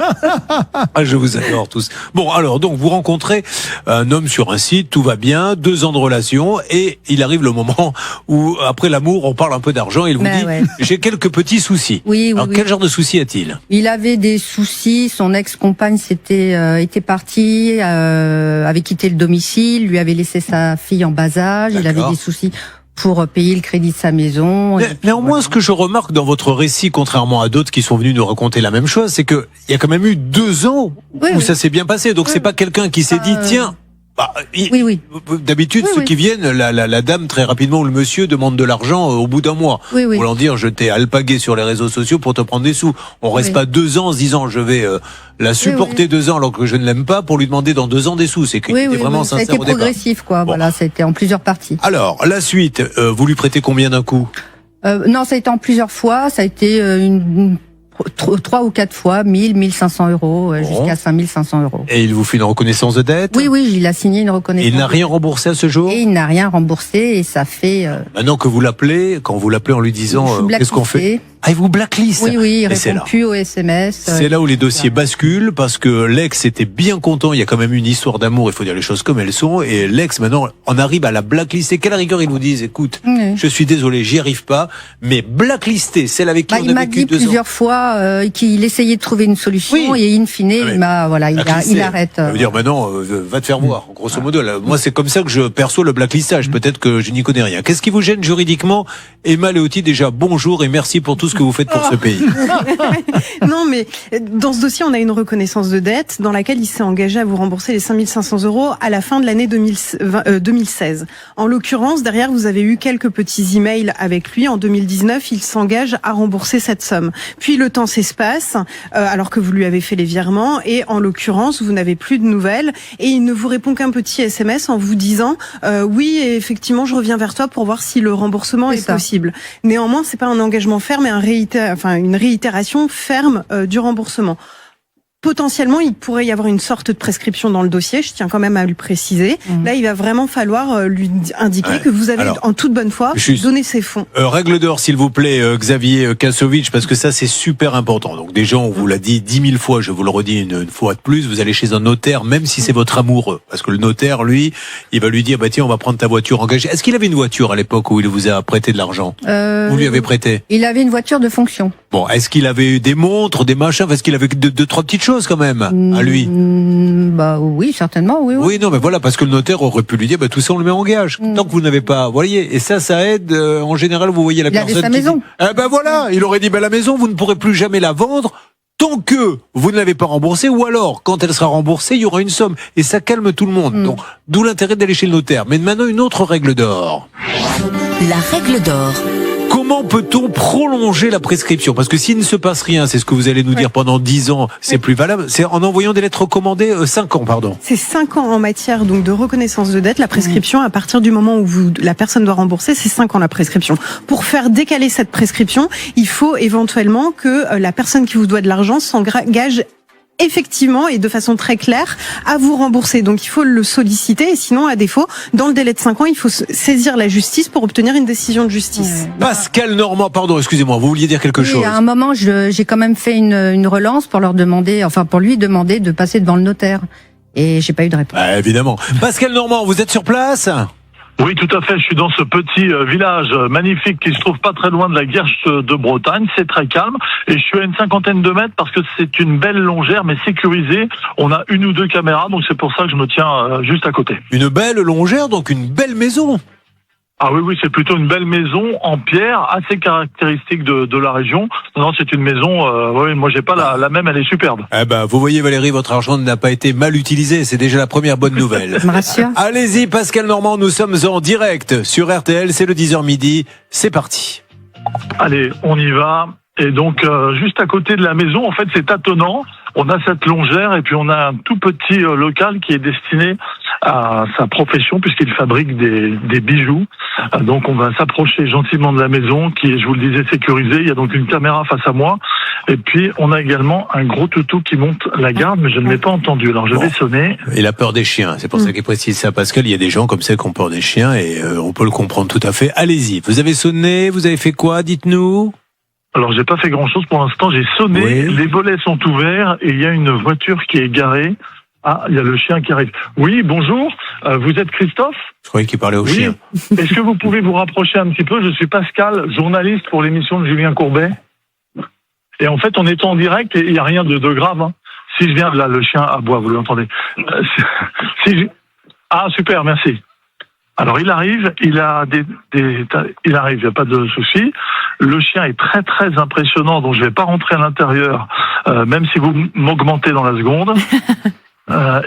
Je vous adore tous. Bon, alors, donc, vous rencontrez un homme sur un site, tout va bien, 2 ans de relation, et il arrive le moment où, après l'amour, on parle un peu d'argent, et il vous dit, j'ai quelques petits soucis. Oui, alors, quel genre de soucis a-t-il? Il avait des soucis, son ex-compagne était partie, avait quitté le domicile, lui avait laissé sa fille en bas âge, il avait des soucis pour payer le crédit de sa maison. Néanmoins, ce que je remarque dans votre récit, contrairement à d'autres qui sont venus nous raconter la même chose, c'est que il y a quand même eu 2 ans où ça s'est bien passé. Donc c'est pas quelqu'un qui s'est dit tiens. D'habitude, ceux qui viennent, la dame très rapidement ou le monsieur demande de l'argent au bout d'un mois. Voulant dire, je t'ai alpagué sur les réseaux sociaux pour te prendre des sous. On reste pas 2 ans en se disant, je vais la supporter 2 ans alors que je ne l'aime pas pour lui demander dans 2 ans des sous. C'est qu'il était vraiment sincère au départ. Ça a été progressif, quoi. Bon. Voilà, ça a été en plusieurs parties. Alors, la suite, vous lui prêtez combien d'un coup? Non, ça a été en plusieurs fois. Ça a été 3 ou 4 fois, 1500 euros, jusqu'à 5500 euros. Et il vous fait une reconnaissance de dette? Oui, il a signé une reconnaissance. Et il n'a rien remboursé à ce jour? Et il n'a rien remboursé et ça fait... Maintenant que vous l'appelez, quand vous l'appelez en lui disant qu'est-ce qu'on fait? Ah, il vous blacklist. Oui, il Et c'est répond là. plus aux SMS. C'est là où les dossiers basculent parce que l'ex était bien content. Il y a quand même une histoire d'amour. Il faut dire les choses comme elles sont. Et l'ex, maintenant, on arrive à la blacklister. Quelle rigueur ils nous disent, écoute, je suis désolé, j'y arrive pas, mais blacklister, celle avec qui on il a m'a vécu dit 2 ans. plusieurs fois qu'il essayait de trouver une solution et in fine, il arrête. Ça veut dire maintenant, va te faire voir. Grosso modo, là, moi c'est comme ça que je perçois le blacklistage. Peut-être que je n'y connais rien. Qu'est-ce qui vous gêne juridiquement? Emma Leotti, déjà bonjour et merci pour tout ce que vous faites pour ce pays. Non, mais dans ce dossier, on a une reconnaissance de dette dans laquelle il s'est engagé à vous rembourser les 5 500 € à la fin de l'année 2016. En l'occurrence, derrière, vous avez eu quelques petits emails avec lui. En 2019, il s'engage à rembourser cette somme. Puis le temps s'espace, alors que vous lui avez fait les virements, et en l'occurrence, vous n'avez plus de nouvelles, et il ne vous répond qu'un petit SMS en vous disant oui, effectivement, je reviens vers toi pour voir si le remboursement est possible. Néanmoins, c'est pas un engagement ferme, mais une réitération ferme du remboursement. Potentiellement, il pourrait y avoir une sorte de prescription dans le dossier. Je tiens quand même à lui préciser. Là, il va vraiment falloir lui indiquer que vous avez, en toute bonne foi, donné ces fonds. Règle d'or, s'il vous plaît, Xavier Kasovic, parce que ça, c'est super important. Donc, déjà, on vous l'a dit 10 000 fois, je vous le redis une fois de plus, vous allez chez un notaire, même si c'est votre amoureux. Parce que le notaire, lui, il va lui dire, bah tiens, on va prendre ta voiture engagée. Est-ce qu'il avait une voiture à l'époque où il vous a prêté de l'argent? Vous lui avez prêté? Il avait une voiture de fonction. Bon, est-ce qu'il avait eu des montres, des machins? Est-ce qu'il avait deux, trois petites choses quand même à lui? Bah oui, certainement, oui. Oui, non, mais voilà, parce que le notaire aurait pu lui dire, bah tout ça on le met en gage. Tant que vous n'avez pas, vous voyez, et ça aide. En général, vous voyez la personne. Il avait sa maison. Eh ben voilà, il aurait dit, bah la maison, vous ne pourrez plus jamais la vendre tant que vous ne l'avez pas remboursée, ou alors quand elle sera remboursée, il y aura une somme, et ça calme tout le monde. Donc, d'où l'intérêt d'aller chez le notaire. Mais maintenant, une autre règle d'or. La règle d'or. Comment peut-on prolonger la prescription? Parce que s'il ne se passe rien, c'est ce que vous allez nous dire pendant 10 ans, c'est plus valable. C'est en envoyant des lettres recommandées, 5 ans, pardon. C'est 5 ans en matière donc de reconnaissance de dette. La prescription, à partir du moment où la personne doit rembourser, c'est 5 ans la prescription. Pour faire décaler cette prescription, il faut éventuellement que la personne qui vous doit de l'argent s'engage effectivement et de façon très claire à vous rembourser. Donc il faut le solliciter, et sinon, à défaut, dans le délai de 5 ans, il faut saisir la justice pour obtenir une décision de justice. Pascal Normand, pardon, excusez-moi, vous vouliez dire quelque chose? À un moment, j'ai quand même fait une relance pour leur demander, pour lui demander de passer devant le notaire. Et j'ai pas eu de réponse. Évidemment. Pascal Normand, vous êtes sur place? Oui, tout à fait. Je suis dans ce petit village magnifique qui se trouve pas très loin de la Guerche de Bretagne. C'est très calme. Et je suis à une 50aine de mètres parce que c'est une belle longère, mais sécurisée. On a 1 ou 2 caméras, donc c'est pour ça que je me tiens juste à côté. Une belle longère, donc une belle maison. Ah oui, c'est plutôt une belle maison en pierre, assez caractéristique de la région. Non, c'est une maison, moi j'ai pas la même, elle est superbe. Eh ben, vous voyez Valérie, votre argent n'a pas été mal utilisé, c'est déjà la première bonne nouvelle. Je me rassure. Allez-y Pascal Normand, nous sommes en direct sur RTL, c'est le 10h midi, c'est parti. Allez, on y va. Et donc, juste à côté de la maison, en fait, c'est tâtonnant. On a cette longère et puis on a un tout petit local qui est destiné à sa profession puisqu'il fabrique des bijoux. Donc on va s'approcher gentiment de la maison qui est, je vous le disais, sécurisée. Il y a donc une caméra face à moi. Et puis on a également un gros toutou qui monte la garde, mais je ne l'ai pas entendu. Alors je vais sonner. Il a peur des chiens, c'est pour ça qu'il précise ça, Pascal. Il y a des gens comme ça qui ont peur des chiens et on peut le comprendre tout à fait. Allez-y, vous avez sonné, vous avez fait quoi, dites-nous? Alors j'ai pas fait grand-chose pour l'instant, j'ai sonné, les volets sont ouverts et il y a une voiture qui est garée. Ah, il y a le chien qui arrive. Oui, bonjour, vous êtes Christophe? Je croyais qu'il parlait au chien. Est-ce que vous pouvez vous rapprocher un petit peu? Je suis Pascal, journaliste pour l'émission de Julien Courbet. Et en fait, on est en direct et il n'y a rien de grave. Hein. Si je viens de là, le chien aboie, vous l'entendez. Ah, super, merci. Alors il arrive, il arrive, il n'y a pas de souci. Le chien est très très impressionnant, donc je ne vais pas rentrer à l'intérieur, même si vous m'augmentez dans la seconde.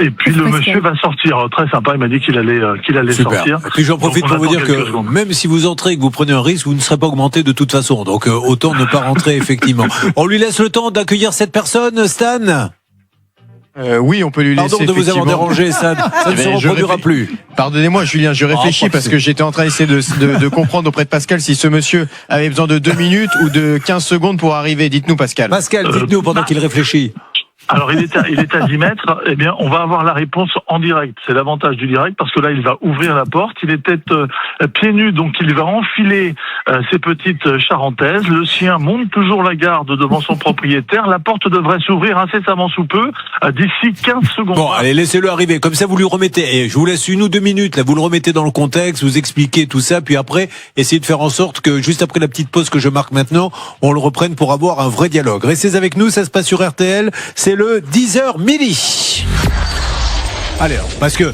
Et puis le monsieur va sortir, très sympa. Il m'a dit qu'il allait sortir. Et puis j'en profite pour vous dire que même si vous entrez et que vous prenez un risque, vous ne serez pas augmenté de toute façon. Donc autant ne pas rentrer effectivement. On lui laisse le temps d'accueillir cette personne, Stan. Oui, on peut lui laisser. Pardon de vous avoir dérangé, ça ne se reproduira plus. Pardonnez-moi, Julien, je réfléchis parce que j'étais en train d'essayer de comprendre auprès de Pascal si ce monsieur avait besoin de 2 minutes ou de 15 secondes pour arriver. Dites-nous, Pascal. Pascal, dites-nous pendant qu'il réfléchit. Alors, il est à 10 mètres. Eh bien, on va avoir la réponse en direct. C'est l'avantage du direct parce que là, il va ouvrir la porte. Il est peut-être pieds nus, donc il va enfiler ses petites charentaises. Le sien monte toujours la garde devant son propriétaire. La porte devrait s'ouvrir incessamment sous peu, d'ici 15 secondes. Bon, allez, laissez-le arriver. Comme ça, vous lui remettez. Et je vous laisse 1 ou 2 minutes. Là, vous le remettez dans le contexte, vous expliquez tout ça, puis après, essayez de faire en sorte que juste après la petite pause que je marque maintenant, on le reprenne pour avoir un vrai dialogue. Restez avec nous. Ça se passe sur RTL. C'est le 10h midi. Allez, parce que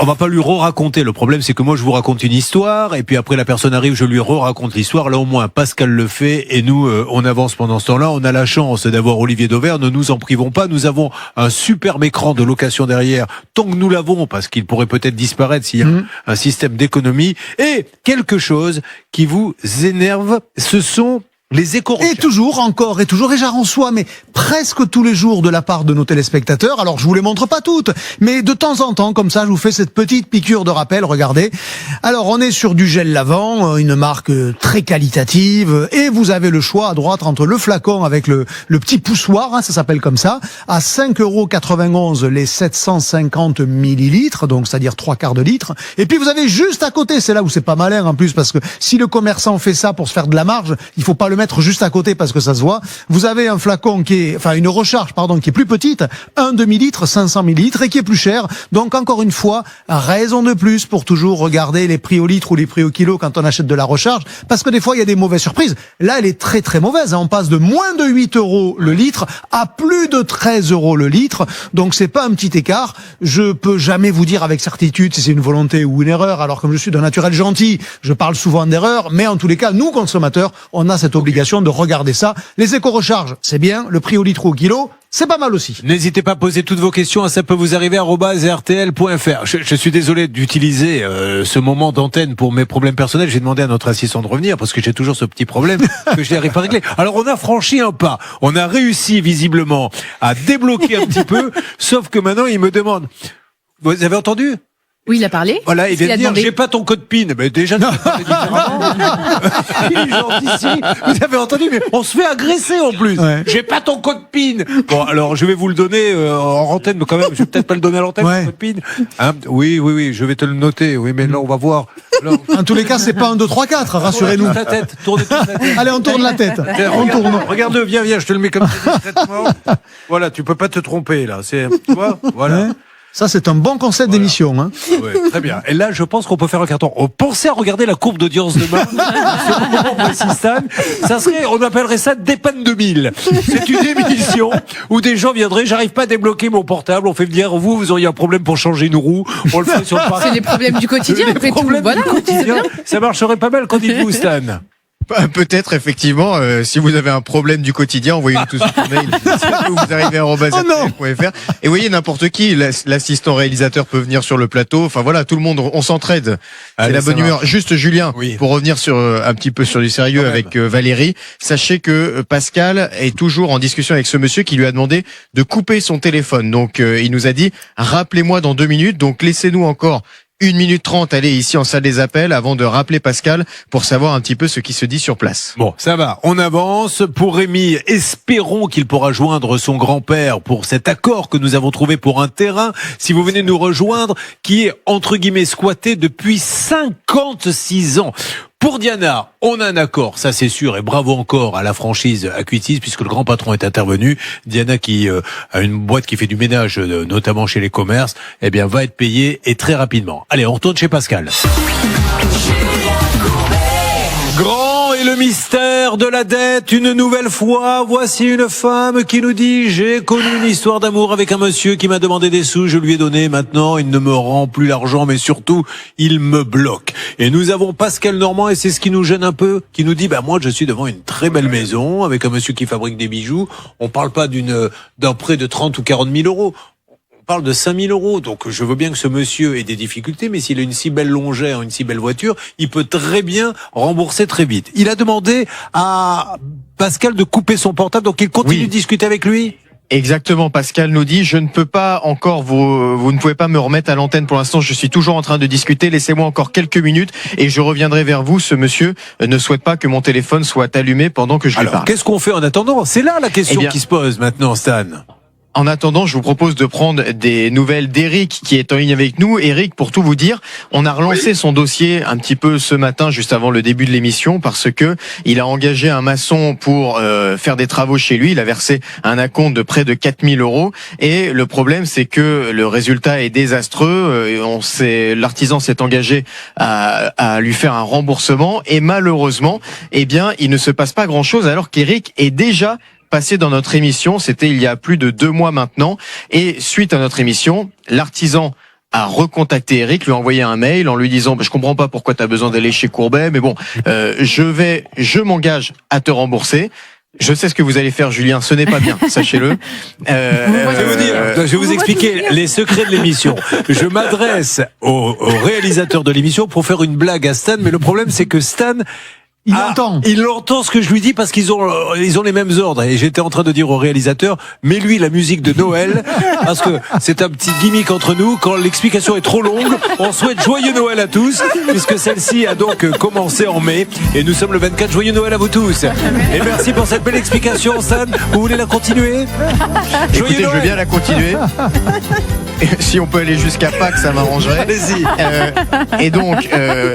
on va pas lui raconter. Le problème, c'est que moi, je vous raconte une histoire, et puis après, la personne arrive, je lui raconte l'histoire. Là, au moins, Pascal le fait, et nous, on avance pendant ce temps-là. On a la chance d'avoir Olivier Dauvert. Ne nous en privons pas. Nous avons un superbe écran de location derrière, tant que nous l'avons, parce qu'il pourrait peut-être disparaître s'il y a un système d'économie. Et quelque chose qui vous énerve, ce sont les éco-recherches. Et toujours, encore et toujours, et j'en reçois, mais presque tous les jours de la part de nos téléspectateurs. Alors, je vous les montre pas toutes, mais de temps en temps, comme ça, je vous fais cette petite piqûre de rappel. Regardez. Alors, on est sur du gel lavant, une marque très qualitative, et vous avez le choix à droite entre le flacon avec le petit poussoir, ça s'appelle comme ça, à 5,91 € les 750 millilitres, donc c'est-à-dire 3/4 de litre. Et puis, vous avez juste à côté, c'est là où c'est pas malin en plus, parce que si le commerçant fait ça pour se faire de la marge, il faut pas le mettre juste à côté parce que ça se voit. Vous avez un flacon une recharge, qui est plus petite, 1 demi-litre, 500 millilitres, et qui est plus cher. Donc, encore une fois, raison de plus pour toujours regarder les prix au litre ou les prix au kilo quand on achète de la recharge, parce que des fois, il y a des mauvaises surprises. Là, elle est très très mauvaise. On passe de moins de 8 € le litre à plus de 13 € le litre. Donc, c'est pas un petit écart. Je peux jamais vous dire avec certitude si c'est une volonté ou une erreur. Alors, comme je suis d'un naturel gentil, je parle souvent d'erreur, mais en tous les cas, nous, consommateurs, on a cette obligation de regarder ça. Les éco-recharges, c'est bien. Le prix au litre ou au kilo, c'est pas mal aussi. N'hésitez pas à poser toutes vos questions, ça peut vous arriver @rtl.fr. Je suis désolé d'utiliser ce moment d'antenne pour mes problèmes personnels. J'ai demandé à notre assistant de revenir parce que j'ai toujours ce petit problème que je n'arrive pas à régler. Alors on a franchi un pas. On a réussi visiblement à débloquer un petit peu, sauf que maintenant il me demande. Vous avez entendu ? Oui, il a parlé. Voilà, il vient de dire, j'ai pas ton code PIN. Mais déjà, il est gentil, vous avez entendu, mais on se fait agresser en plus. Ouais. J'ai pas ton code PIN. Bon, alors, je vais vous le donner en antenne, mais quand même, je vais peut-être pas le donner à l'antenne, le code PIN. Hein, oui, je vais te le noter. Oui, mais là, on va voir. Alors... En tous les cas, c'est pas 1, 2, 3, 4, rassurez-nous. Tournez toute la tête. Allez, on tourne la tête. Regarde, viens, je te le mets comme ça discrètement. Voilà, tu peux pas te tromper, là. Tu vois, voilà. Ouais. Ça, c'est un bon concept d'émission. Hein. Ouais, très bien. Et là, je pense qu'on peut faire un carton. Pensez à regarder la courbe d'audience demain. Ça serait, on appellerait ça Dépanne 2000. C'est une émission où des gens viendraient, j'arrive pas à débloquer mon portable, on fait venir, vous auriez un problème pour changer une roue, on le fait sur le parc. C'est les problèmes du quotidien, après tout. Voilà, du quotidien. Ça marcherait pas mal, qu'en dites-vous, Stan? Peut-être effectivement, si vous avez un problème du quotidien, envoyez-nous tout de suite un mail. Vous arrivez à @rtl.fr. Et voyez, n'importe qui, l'assistant réalisateur peut venir sur le plateau. Enfin voilà, tout le monde, on s'entraide. C'est la bonne humeur. Juste Julien, pour revenir sur un petit peu sur du sérieux avec Valérie, sachez que Pascal est toujours en discussion avec ce monsieur qui lui a demandé de couper son téléphone. Donc il nous a dit, rappelez-moi dans 2 minutes. Donc laissez-nous encore 1 minute 30, allez ici en salle des appels avant de rappeler Pascal pour savoir un petit peu ce qui se dit sur place. Bon, ça va, on avance. Pour Rémi, espérons qu'il pourra joindre son grand-père pour cet accord que nous avons trouvé pour un terrain, si vous venez nous rejoindre, qui est entre guillemets squatté depuis 56 ans. Pour Diana, on a un accord, ça c'est sûr, et bravo encore à la franchise Acuitis, puisque le grand patron est intervenu. Diana, qui a une boîte qui fait du ménage, notamment chez les commerces, eh bien va être payée, et très rapidement. Allez, on retourne chez Pascal. Grand est le mystère de la dette. Une nouvelle fois, voici une femme qui nous dit: j'ai connu une histoire d'amour avec un monsieur qui m'a demandé des sous, je lui ai donné, maintenant il ne me rend plus l'argent, mais surtout il me bloque. Et nous avons Pascal Normand, et c'est ce qui nous gêne un peu, qui nous dit: moi je suis devant une très belle maison avec un monsieur qui fabrique des bijoux. On parle pas d'un prêt de 30 ou 40 000 euros. On parle de 5 000 euros. Donc, je veux bien que ce monsieur ait des difficultés, mais s'il a une si belle longère, une si belle voiture, il peut très bien rembourser très vite. Il a demandé à Pascal de couper son portable, donc il continue de discuter avec lui. Exactement, Pascal nous dit: je ne peux pas encore, vous ne pouvez pas me remettre à l'antenne pour l'instant, je suis toujours en train de discuter, laissez-moi encore quelques minutes et je reviendrai vers vous. Ce monsieur ne souhaite pas que mon téléphone soit allumé pendant que je lui parle. Alors, qu'est-ce qu'on fait en attendant? C'est là la question qui se pose maintenant, Stan. En attendant, je vous propose de prendre des nouvelles d'Eric qui est en ligne avec nous. Eric, pour tout vous dire, on a relancé son dossier un petit peu ce matin, juste avant le début de l'émission, parce que il a engagé un maçon pour faire des travaux chez lui. Il a versé un acompte de près de 4000 €. Et le problème, c'est que le résultat est désastreux. L'artisan s'est engagé à lui faire un remboursement. Et malheureusement, eh bien, il ne se passe pas grand-chose alors qu'Eric est déjà passé dans notre émission, c'était il y a plus de 2 mois maintenant, et suite à notre émission, l'artisan a recontacté Eric, lui a envoyé un mail en lui disant je comprends pas pourquoi tu as besoin d'aller chez Courbet, mais bon, je m'engage à te rembourser. Je sais ce que vous allez faire, Julien, ce n'est pas bien, sachez-le. Je vais vous expliquer les secrets de l'émission. Je m'adresse au réalisateur de l'émission pour faire une blague à Stan, mais le problème c'est que Stan il entend ce que je lui dis parce qu'ils ont les mêmes ordres. Et j'étais en train de dire au réalisateur, mais lui la musique de Noël, parce que c'est un petit gimmick entre nous. Quand l'explication est trop longue, on souhaite joyeux Noël à tous, puisque celle-ci a donc commencé en mai. Et nous sommes le 24. Joyeux Noël à vous tous. Et merci pour cette belle explication, Stan. Vous voulez la continuer? Écoutez, je veux bien la continuer. Si on peut aller jusqu'à Pâques, ça m'arrangerait. Allez-y. Et donc,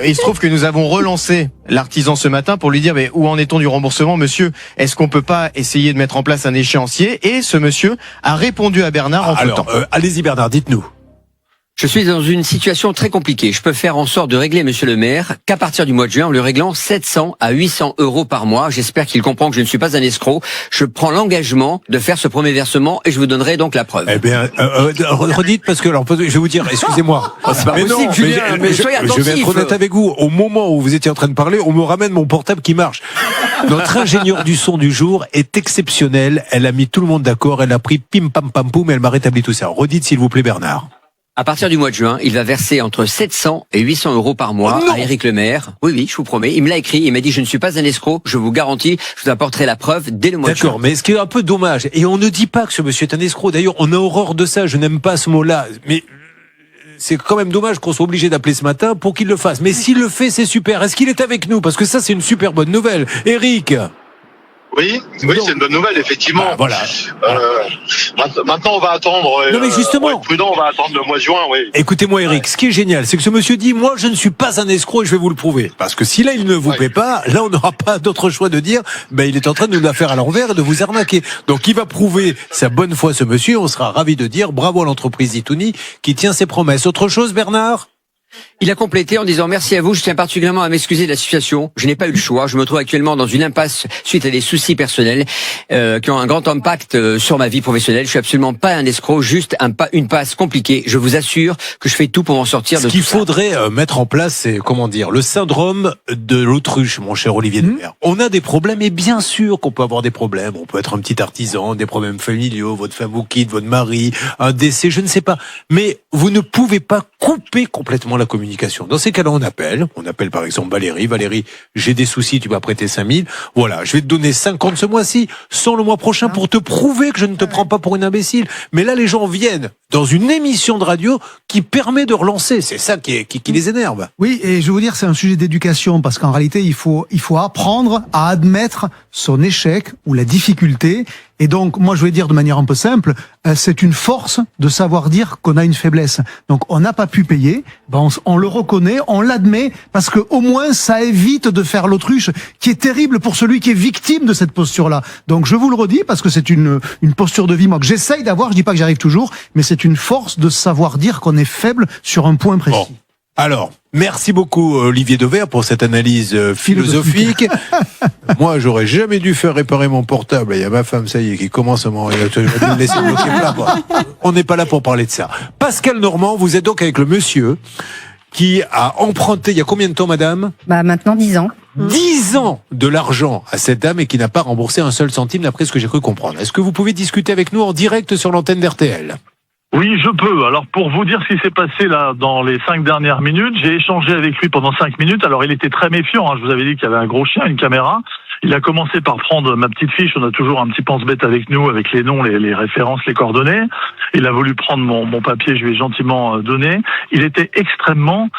il se trouve que nous avons relancé l'artisan ce matin pour lui dire mais où en est-on du remboursement, monsieur? Est-ce qu'on peut pas essayer de mettre en place un échéancier? Et ce monsieur a répondu à Bernard en tout temps. Allez-y Bernard, dites-nous. Je suis dans une situation très compliquée. Je peux faire en sorte de régler monsieur le maire qu'à partir du mois de juin, en lui réglant 700 à 800 € par mois. J'espère qu'il comprend que je ne suis pas un escroc. Je prends l'engagement de faire ce premier versement et je vous donnerai donc la preuve. Eh bien, redites parce que alors je vais vous dire, excusez-moi. C'est pas possible, Julien, mais soyez attentif. Je vais être honnête avec vous. Au moment où vous étiez en train de parler, on me ramène mon portable qui marche. Notre ingénieure du son du jour est exceptionnelle. Elle a mis tout le monde d'accord. Elle a pris pim pam pam poum et elle m'a rétabli tout ça. Redites s'il vous plaît, Bernard. À partir du mois de juin, il va verser entre 700 et 800 € par mois à Éric Lemaire. Oui, je vous promets. Il me l'a écrit. Il m'a dit, je ne suis pas un escroc. Je vous garantis, je vous apporterai la preuve dès le mois de juin. D'accord, mais ce qui est un peu dommage, et on ne dit pas que ce monsieur est un escroc. D'ailleurs, on a horreur de ça. Je n'aime pas ce mot-là. Mais c'est quand même dommage qu'on soit obligé d'appeler ce matin pour qu'il le fasse. Mais s'il le fait, c'est super. Est-ce qu'il est avec nous? Parce que ça, c'est une super bonne nouvelle. Éric. Oui, c'est une bonne nouvelle, effectivement. Ah, voilà. Maintenant, on va attendre. Non, mais justement. On va être prudent, on va attendre le mois de juin, oui. Écoutez-moi, Eric, ce qui est génial, c'est que ce monsieur dit, moi, je ne suis pas un escroc et je vais vous le prouver. Parce que si là, il ne vous paie pas, là, on n'aura pas d'autre choix de dire, il est en train de nous la faire à l'envers et de vous arnaquer. Donc, il va prouver sa bonne foi, ce monsieur. On sera ravis de dire bravo à l'entreprise Itouni qui tient ses promesses. Autre chose, Bernard? Il a complété en disant merci à vous, je tiens particulièrement à m'excuser de la situation. Je n'ai pas eu le choix. Je me trouve actuellement dans une impasse suite à des soucis personnels qui ont un grand impact sur ma vie professionnelle. Je suis absolument pas un escroc, juste une passe compliquée. Je vous assure que je fais tout pour m'en sortir de tout ça. Ce qu'il faudrait mettre en place, c'est le syndrome de l'autruche, mon cher Olivier Devers. On a des problèmes et bien sûr qu'on peut avoir des problèmes. On peut être un petit artisan, des problèmes familiaux, votre femme vous quitte, votre mari, un décès, je ne sais pas. Mais vous ne pouvez pas couper complètement la communication. Dans ces cas-là, on appelle par exemple Valérie, j'ai des soucis, tu vas prêter 5000. Voilà, je vais te donner 50 ce mois-ci, 100 le mois prochain pour te prouver que je ne te prends pas pour une imbécile. Mais là, les gens viennent dans une émission de radio qui permet de relancer. C'est ça qui les énerve. Oui, et je veux vous dire, c'est un sujet d'éducation parce qu'en réalité, il faut apprendre à admettre son échec ou la difficulté. Et donc, moi, je vais dire de manière un peu simple, c'est une force de savoir dire qu'on a une faiblesse. Donc, on n'a pas pu payer, on le reconnaît, on l'admet, parce que au moins, ça évite de faire l'autruche, qui est terrible pour celui qui est victime de cette posture-là. Donc, je vous le redis, parce que c'est une posture de vie, moi, que j'essaye d'avoir, je dis pas que j'y arrive toujours, mais c'est une force de savoir dire qu'on est faible sur un point précis. Bon. Alors, merci beaucoup Olivier Devers pour cette analyse philosophique. Moi, j'aurais jamais dû faire réparer mon portable. Il y a ma femme, ça y est, qui commence à m'en... On n'est pas là pour parler de ça. Pascal Normand, vous êtes donc avec le monsieur qui a emprunté, il y a combien de temps, madame? Maintenant 10 ans. 10 ans de l'argent à cette dame et qui n'a pas remboursé un seul centime d'après ce que j'ai cru comprendre. Est-ce que vous pouvez discuter avec nous en direct sur l'antenne d'RTL? Oui, je peux. Alors, pour vous dire ce qui s'est passé là dans les 5 dernières minutes, j'ai échangé avec lui pendant 5 minutes. Alors, il était très méfiant. Je vous avais dit qu'il y avait un gros chien, une caméra. Il a commencé par prendre ma petite fiche. On a toujours un petit pense-bête avec nous, avec les noms, les références, les coordonnées. Il a voulu prendre mon papier, je lui ai gentiment donné. Il était extrêmement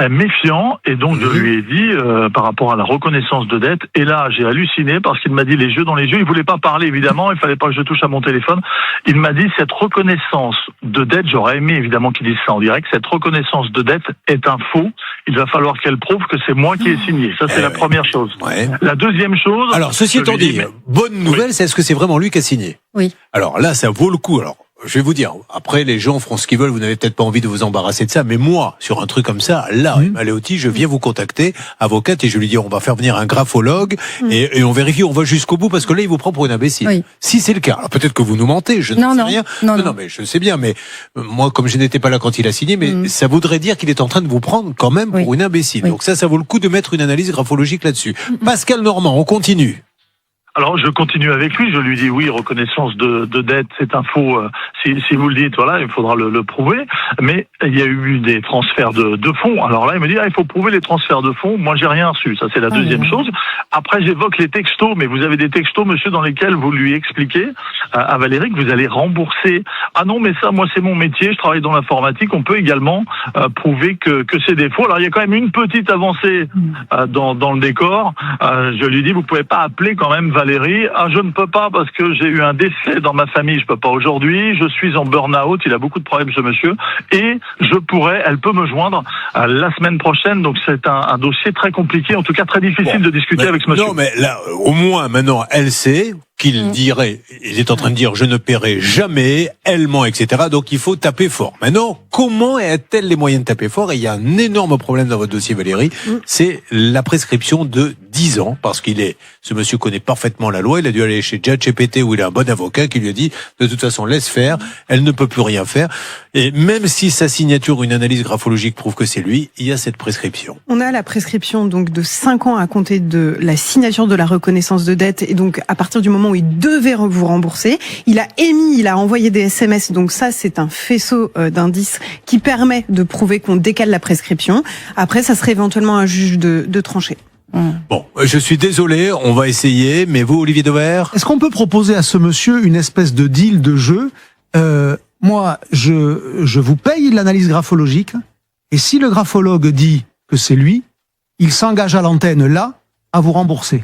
méfiant et donc je lui ai dit par rapport à la reconnaissance de dette. Et là, j'ai halluciné parce qu'il m'a dit les yeux dans les yeux. Il voulait pas parler évidemment. Il fallait pas que je touche à mon téléphone. Il m'a dit cette reconnaissance de dette. J'aurais aimé évidemment qu'il dise ça en direct. Cette reconnaissance de dette est un faux. Il va falloir qu'elle prouve que c'est moi qui ai signé. Ça, c'est la première chose. Ouais. La deuxième chose... Alors, ceci étant dit, bonne nouvelle, c'est est-ce que c'est vraiment lui qui a signé? Oui. Alors là, ça vaut le coup. Alors, je vais vous dire, après, les gens feront ce qu'ils veulent, vous n'avez peut-être pas envie de vous embarrasser de ça, mais moi, sur un truc comme ça, là, Emma Leotti, je viens vous contacter, avocate, et je lui dis, on va faire venir un graphologue, et on vérifie, on va jusqu'au bout, parce que là, il vous prend pour une imbécile. Oui. Si c'est le cas, alors peut-être que vous nous mentez, je ne sais rien. Non, mais je sais bien, mais moi, comme je n'étais pas là quand il a signé, mais ça voudrait dire qu'il est en train de vous prendre quand même pour une imbécile. Donc ça vaut le coup de mettre une analyse graphologique là-dessus. Pascal Normand, on continue. Alors je continue avec lui, je lui dis oui, reconnaissance de dette, c'est un faux. Si vous le dites, voilà, il faudra le prouver. Mais il y a eu des transferts de fonds. Alors là, il me dit il faut prouver les transferts de fonds. Moi, j'ai rien reçu. Ça, c'est la deuxième chose. Après, j'évoque les textos, mais vous avez des textos, monsieur, dans lesquels vous lui expliquez à Valérie que vous allez rembourser. Ah non, mais ça, moi, c'est mon métier. Je travaille dans l'informatique. On peut également prouver que c'est des faux. Alors il y a quand même une petite avancée dans le décor. Je lui dis vous pouvez pas appeler quand même Valérie. Ah, je ne peux pas parce que j'ai eu un décès dans ma famille. Je peux pas aujourd'hui. Je suis en burn-out. Il a beaucoup de problèmes, ce monsieur. Et elle peut me joindre la semaine prochaine. Donc c'est un dossier très compliqué, en tout cas très difficile de discuter avec ce monsieur. Non, mais là, au moins, maintenant, elle sait qu'il dirait, il est en train de dire je ne paierai jamais, elle ment, etc. Donc il faut taper fort. Maintenant, comment a-t-elle les moyens de taper fort? Et il y a un énorme problème dans votre dossier, Valérie, c'est la prescription de 10 ans, parce ce monsieur connaît parfaitement la loi, il a dû aller chez ChatGPT où il a un bon avocat qui lui a dit de toute façon laisse faire, elle ne peut plus rien faire. Et même si sa signature, une analyse graphologique prouve que c'est lui, il y a cette prescription. On a la prescription donc de 5 ans à compter de la signature de la reconnaissance de dette, et donc à partir du moment où il devait vous rembourser, il a envoyé des SMS, donc ça c'est un faisceau d'indices qui permet de prouver qu'on décale la prescription. Après, ça serait éventuellement un juge de trancher. Bon, je suis désolé, on va essayer, mais vous, Olivier Dauvert? Est-ce qu'on peut proposer à ce monsieur une espèce de deal de jeu? Moi, je vous paye l'analyse graphologique, et si le graphologue dit que c'est lui, il s'engage à l'antenne là à vous rembourser.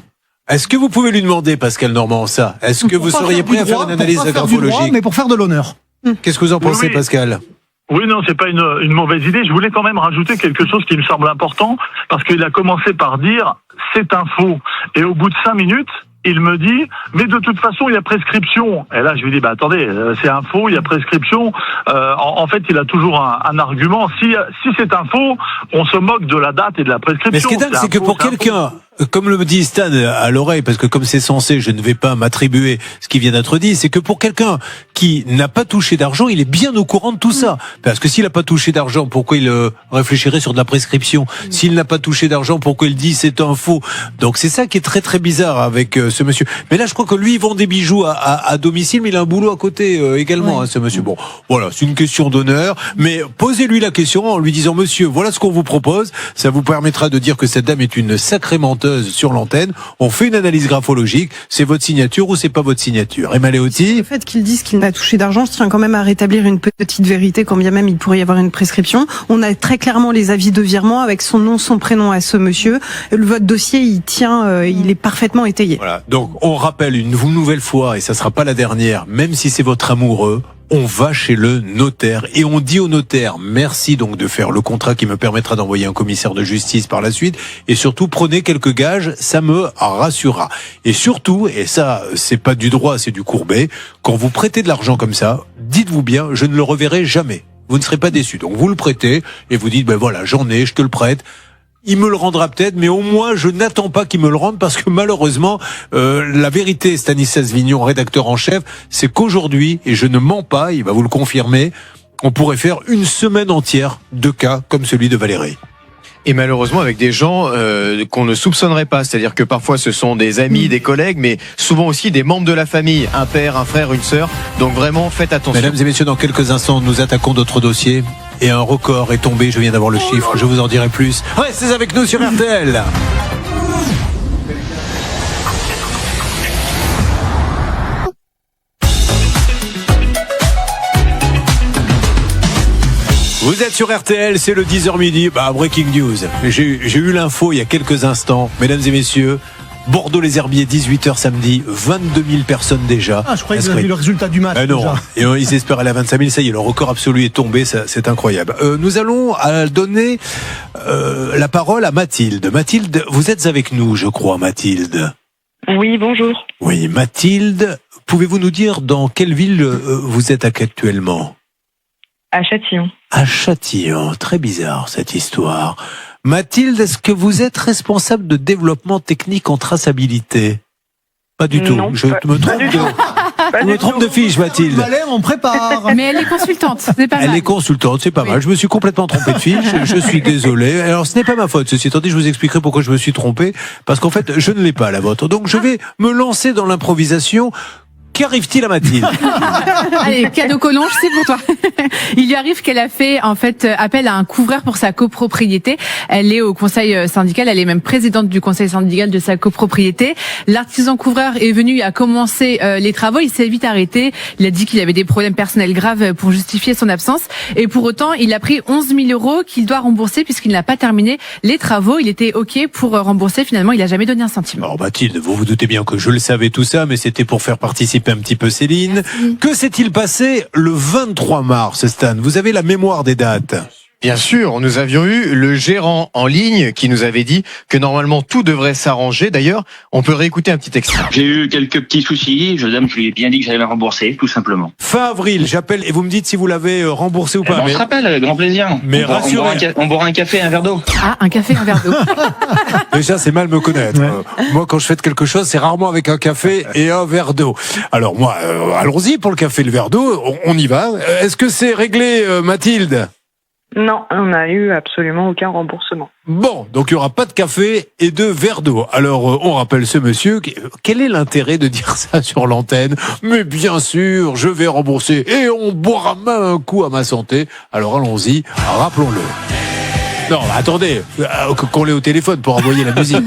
Est-ce que vous pouvez lui demander, Pascal Normand, ça? Est-ce que vous seriez prêt à faire une analyse graphologique? Mais pour faire de l'honneur. Qu'est-ce que vous en pensez, Pascal? Oui, non, c'est pas une mauvaise idée. Je voulais quand même rajouter quelque chose qui me semble important, parce qu'il a commencé par dire c'est un faux. Et au bout de 5 minutes, il me dit, mais de toute façon, il y a prescription. Et là, je lui dis, attendez, c'est un faux, il y a prescription. En fait, il a toujours un argument. Si c'est un faux, on se moque de la date et de la prescription. Mais ce qui est dingue, c'est que pour quelqu'un, comme le dit Stan à l'oreille, parce que comme c'est censé, je ne vais pas m'attribuer ce qui vient d'être dit, c'est que pour quelqu'un qui n'a pas touché d'argent, il est bien au courant de tout ça. Parce que s'il n'a pas touché d'argent, pourquoi il réfléchirait sur de la prescription? S'il n'a pas touché d'argent, pourquoi il dit c'est un faux? Donc c'est ça qui est très très bizarre avec ce monsieur. Mais là, je crois que lui, il vend des bijoux à domicile, mais il a un boulot à côté également, ce monsieur. Bon, voilà, c'est une question d'honneur, mais posez-lui la question en lui disant, monsieur, voilà ce qu'on vous propose, ça vous permettra de dire que cette dame est une sacrée menteuse sur l'antenne, on fait une analyse graphologique, c'est votre signature ou c'est pas votre signature. Emma Leotti? Le fait qu'il dise qu'il n'a touché d'argent, je tiens quand même à rétablir une petite vérité, quand bien même il pourrait y avoir une prescription. On a très clairement les avis de virement avec son nom, son prénom à ce monsieur. Votre dossier, il tient, il est parfaitement étayé. Voilà. Donc, on rappelle une nouvelle fois, et ça sera pas la dernière, même si c'est votre amoureux, on va chez le notaire et on dit au notaire merci donc de faire le contrat qui me permettra d'envoyer un commissaire de justice par la suite, et surtout prenez quelques gages, ça me rassurera. Et surtout, et ça c'est pas du droit, c'est du Courbet, quand vous prêtez de l'argent comme ça, dites-vous bien, je ne le reverrai jamais. Vous ne serez pas déçus. Donc vous le prêtez et vous dites voilà, j'en ai, je te le prête. Il me le rendra peut-être, mais au moins je n'attends pas qu'il me le rende, parce que malheureusement, la vérité, Stanislas Vignon, rédacteur en chef, c'est qu'aujourd'hui, et je ne mens pas, il va vous le confirmer, on pourrait faire une semaine entière de cas comme celui de Valérie. Et malheureusement avec des gens qu'on ne soupçonnerait pas, c'est-à-dire que parfois ce sont des amis, des collègues, mais souvent aussi des membres de la famille, un père, un frère, une sœur. Donc vraiment, faites attention. Mesdames et messieurs, dans quelques instants, nous attaquons d'autres dossiers. Et un record est tombé, je viens d'avoir le chiffre, je vous en dirai plus. Restez avec nous sur RTL. Vous êtes sur RTL, c'est le 10h midi. Breaking news. J'ai eu l'info il y a quelques instants. Mesdames et messieurs, Bordeaux-les-Herbiers, 18h samedi, 22 000 personnes déjà. Je croyais que vous avez vu le résultat du match. Non, et ils espèrent aller à 25 000. Ça y est, le record absolu est tombé. C'est incroyable. Nous allons donner la parole à Mathilde. Mathilde, vous êtes avec nous, je crois, Mathilde. Oui, bonjour. Oui, Mathilde, pouvez-vous nous dire dans quelle ville vous êtes actuellement ? À Châtillon. À Châtillon, très bizarre cette histoire. Mathilde, est-ce que vous êtes responsable de développement technique en traçabilité ? Pas du tout. Non, Je me trompe de fiche, Mathilde. On prépare. Mais elle est consultante, c'est pas mal. Elle est consultante, c'est pas mal. Je me suis complètement trompé de fiche. Je suis désolé. Alors, ce n'est pas ma faute. Ceci étant dit, je vous expliquerai pourquoi je me suis trompé. Parce qu'en fait, je ne l'ai pas, la vôtre. Donc, je vais me lancer dans l'improvisation. Qu'arrive-t-il à Mathilde ? Allez, cadeau Collonges, c'est pour toi. Il lui arrive qu'elle a fait en fait appel à un couvreur pour sa copropriété. Elle est au conseil syndical, elle est même présidente du conseil syndical de sa copropriété. L'artisan couvreur est venu à commencer les travaux, il s'est vite arrêté. Il a dit qu'il avait des problèmes personnels graves pour justifier son absence. Et pour autant, il a pris 11 000 € qu'il doit rembourser puisqu'il n'a pas terminé les travaux. Il était OK pour rembourser. Finalement, il n'a jamais donné un centime. Alors Mathilde, vous vous doutez bien que je le savais tout ça, mais c'était pour faire participer un petit peu Céline. Merci. Que s'est-il passé le 23 mars, Stan ? Vous avez la mémoire des dates ? Bien sûr, nous avions eu le gérant en ligne qui nous avait dit que normalement tout devrait s'arranger. D'ailleurs, on peut réécouter un petit extrait. J'ai eu quelques petits soucis. Je lui ai bien dit que j'allais me rembourser, tout simplement. Fin avril, j'appelle et vous me dites si vous l'avez remboursé ou pas. On se rappelle, avec grand plaisir. Mais rassurez. On boira un café et un verre d'eau. Ah, un café et un verre d'eau. Déjà, c'est mal me connaître. Ouais. Moi, quand je fais quelque chose, c'est rarement avec un café et un verre d'eau. Alors moi, allons-y pour le café et le verre d'eau. On y va. Est-ce que c'est réglé, Mathilde ? Non, on n'a eu absolument aucun remboursement. Bon, donc il n'y aura pas de café et de verre d'eau. Alors, on rappelle ce monsieur. Quel est l'intérêt de dire ça sur l'antenne ? Mais bien sûr, je vais rembourser et on boira même un coup à ma santé. Alors allons-y, rappelons-le. Non, attendez, qu'on l'ait au téléphone pour envoyer la musique.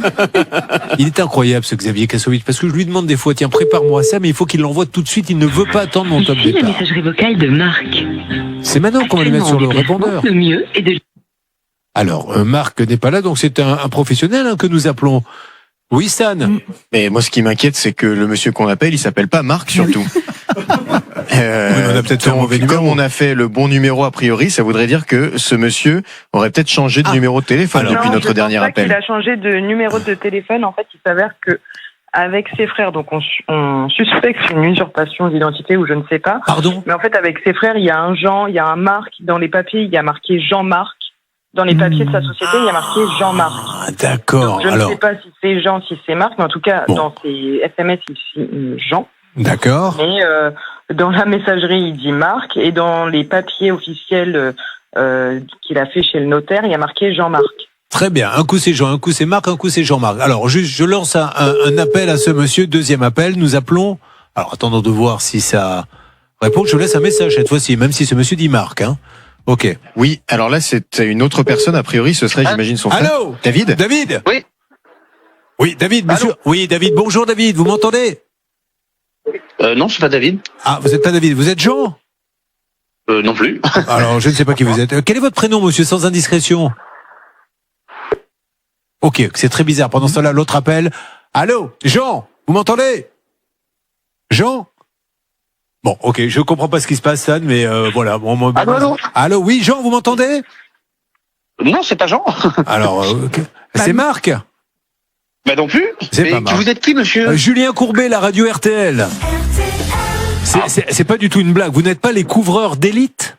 Il est incroyable ce Xavier Kassovitch, parce que je lui demande des fois, tiens, prépare-moi ça, mais il faut qu'il l'envoie tout de suite, il ne veut pas attendre mon top départ. Ici la messagerie vocale de Marc. C'est maintenant qu'on va le mettre sur le répondeur. Le mieux est de... Alors, Marc n'est pas là, donc c'est un professionnel que nous appelons. Oui, Stan. Mais moi, ce qui m'inquiète, c'est que le monsieur qu'on appelle, il s'appelle pas Marc, surtout. Oui, on a peut-être fait un mauvais numéro. Comme on a fait le bon numéro a priori, ça voudrait dire que ce monsieur aurait peut-être changé de numéro de téléphone depuis notre dernier appel. Il a changé de numéro de téléphone. En fait, il s'avère que avec ses frères, donc on suspecte une usurpation d'identité ou je ne sais pas. Pardon ? Mais en fait, avec ses frères, il y a un Jean, il y a un Marc. Dans les papiers, il y a marqué Jean-Marc. Dans les papiers de sa société, il y a marqué Jean-Marc. Ah, d'accord. Donc, je ne sais pas si c'est Jean, si c'est Marc, mais en tout cas, dans ses SMS, il dit Jean. D'accord. Mais dans la messagerie, il dit Marc, et dans les papiers officiels qu'il a fait chez le notaire, il y a marqué Jean-Marc. Très bien. Un coup c'est Jean, un coup c'est Marc, un coup c'est Jean-Marc. Alors, juste, je lance un appel à ce monsieur. Deuxième appel. Nous appelons. Alors, attendons de voir si ça répond. Je laisse un message cette fois-ci, même si ce monsieur dit Marc, hein. Ok. Oui, alors là, c'est une autre personne, a priori, ce serait, j'imagine, son frère. Allô ? David ? David ? Oui. Oui, David, monsieur. Allô ? Oui, David. Bonjour, David. Vous m'entendez ? Non, je suis pas David. Ah, vous êtes pas David. Vous êtes Jean ? Non plus. Alors, je ne sais pas qui vous êtes. Quel est votre prénom, monsieur, sans indiscrétion ? Ok, c'est très bizarre. Pendant ce temps-là, l'autre appel. Allô ? Jean ? Vous m'entendez ? Jean ? Bon, ok, je comprends pas ce qui se passe, Stan, mais voilà. Bon, allô ? Allô, oui, Jean, vous m'entendez ? Non, c'est pas Jean. Alors, c'est Marc ? Bah non plus. C'est mais pas Marc. Vous êtes qui, monsieur ? Julien Courbet, la radio RTL. C'est pas du tout une blague. Vous n'êtes pas les couvreurs d'élite ?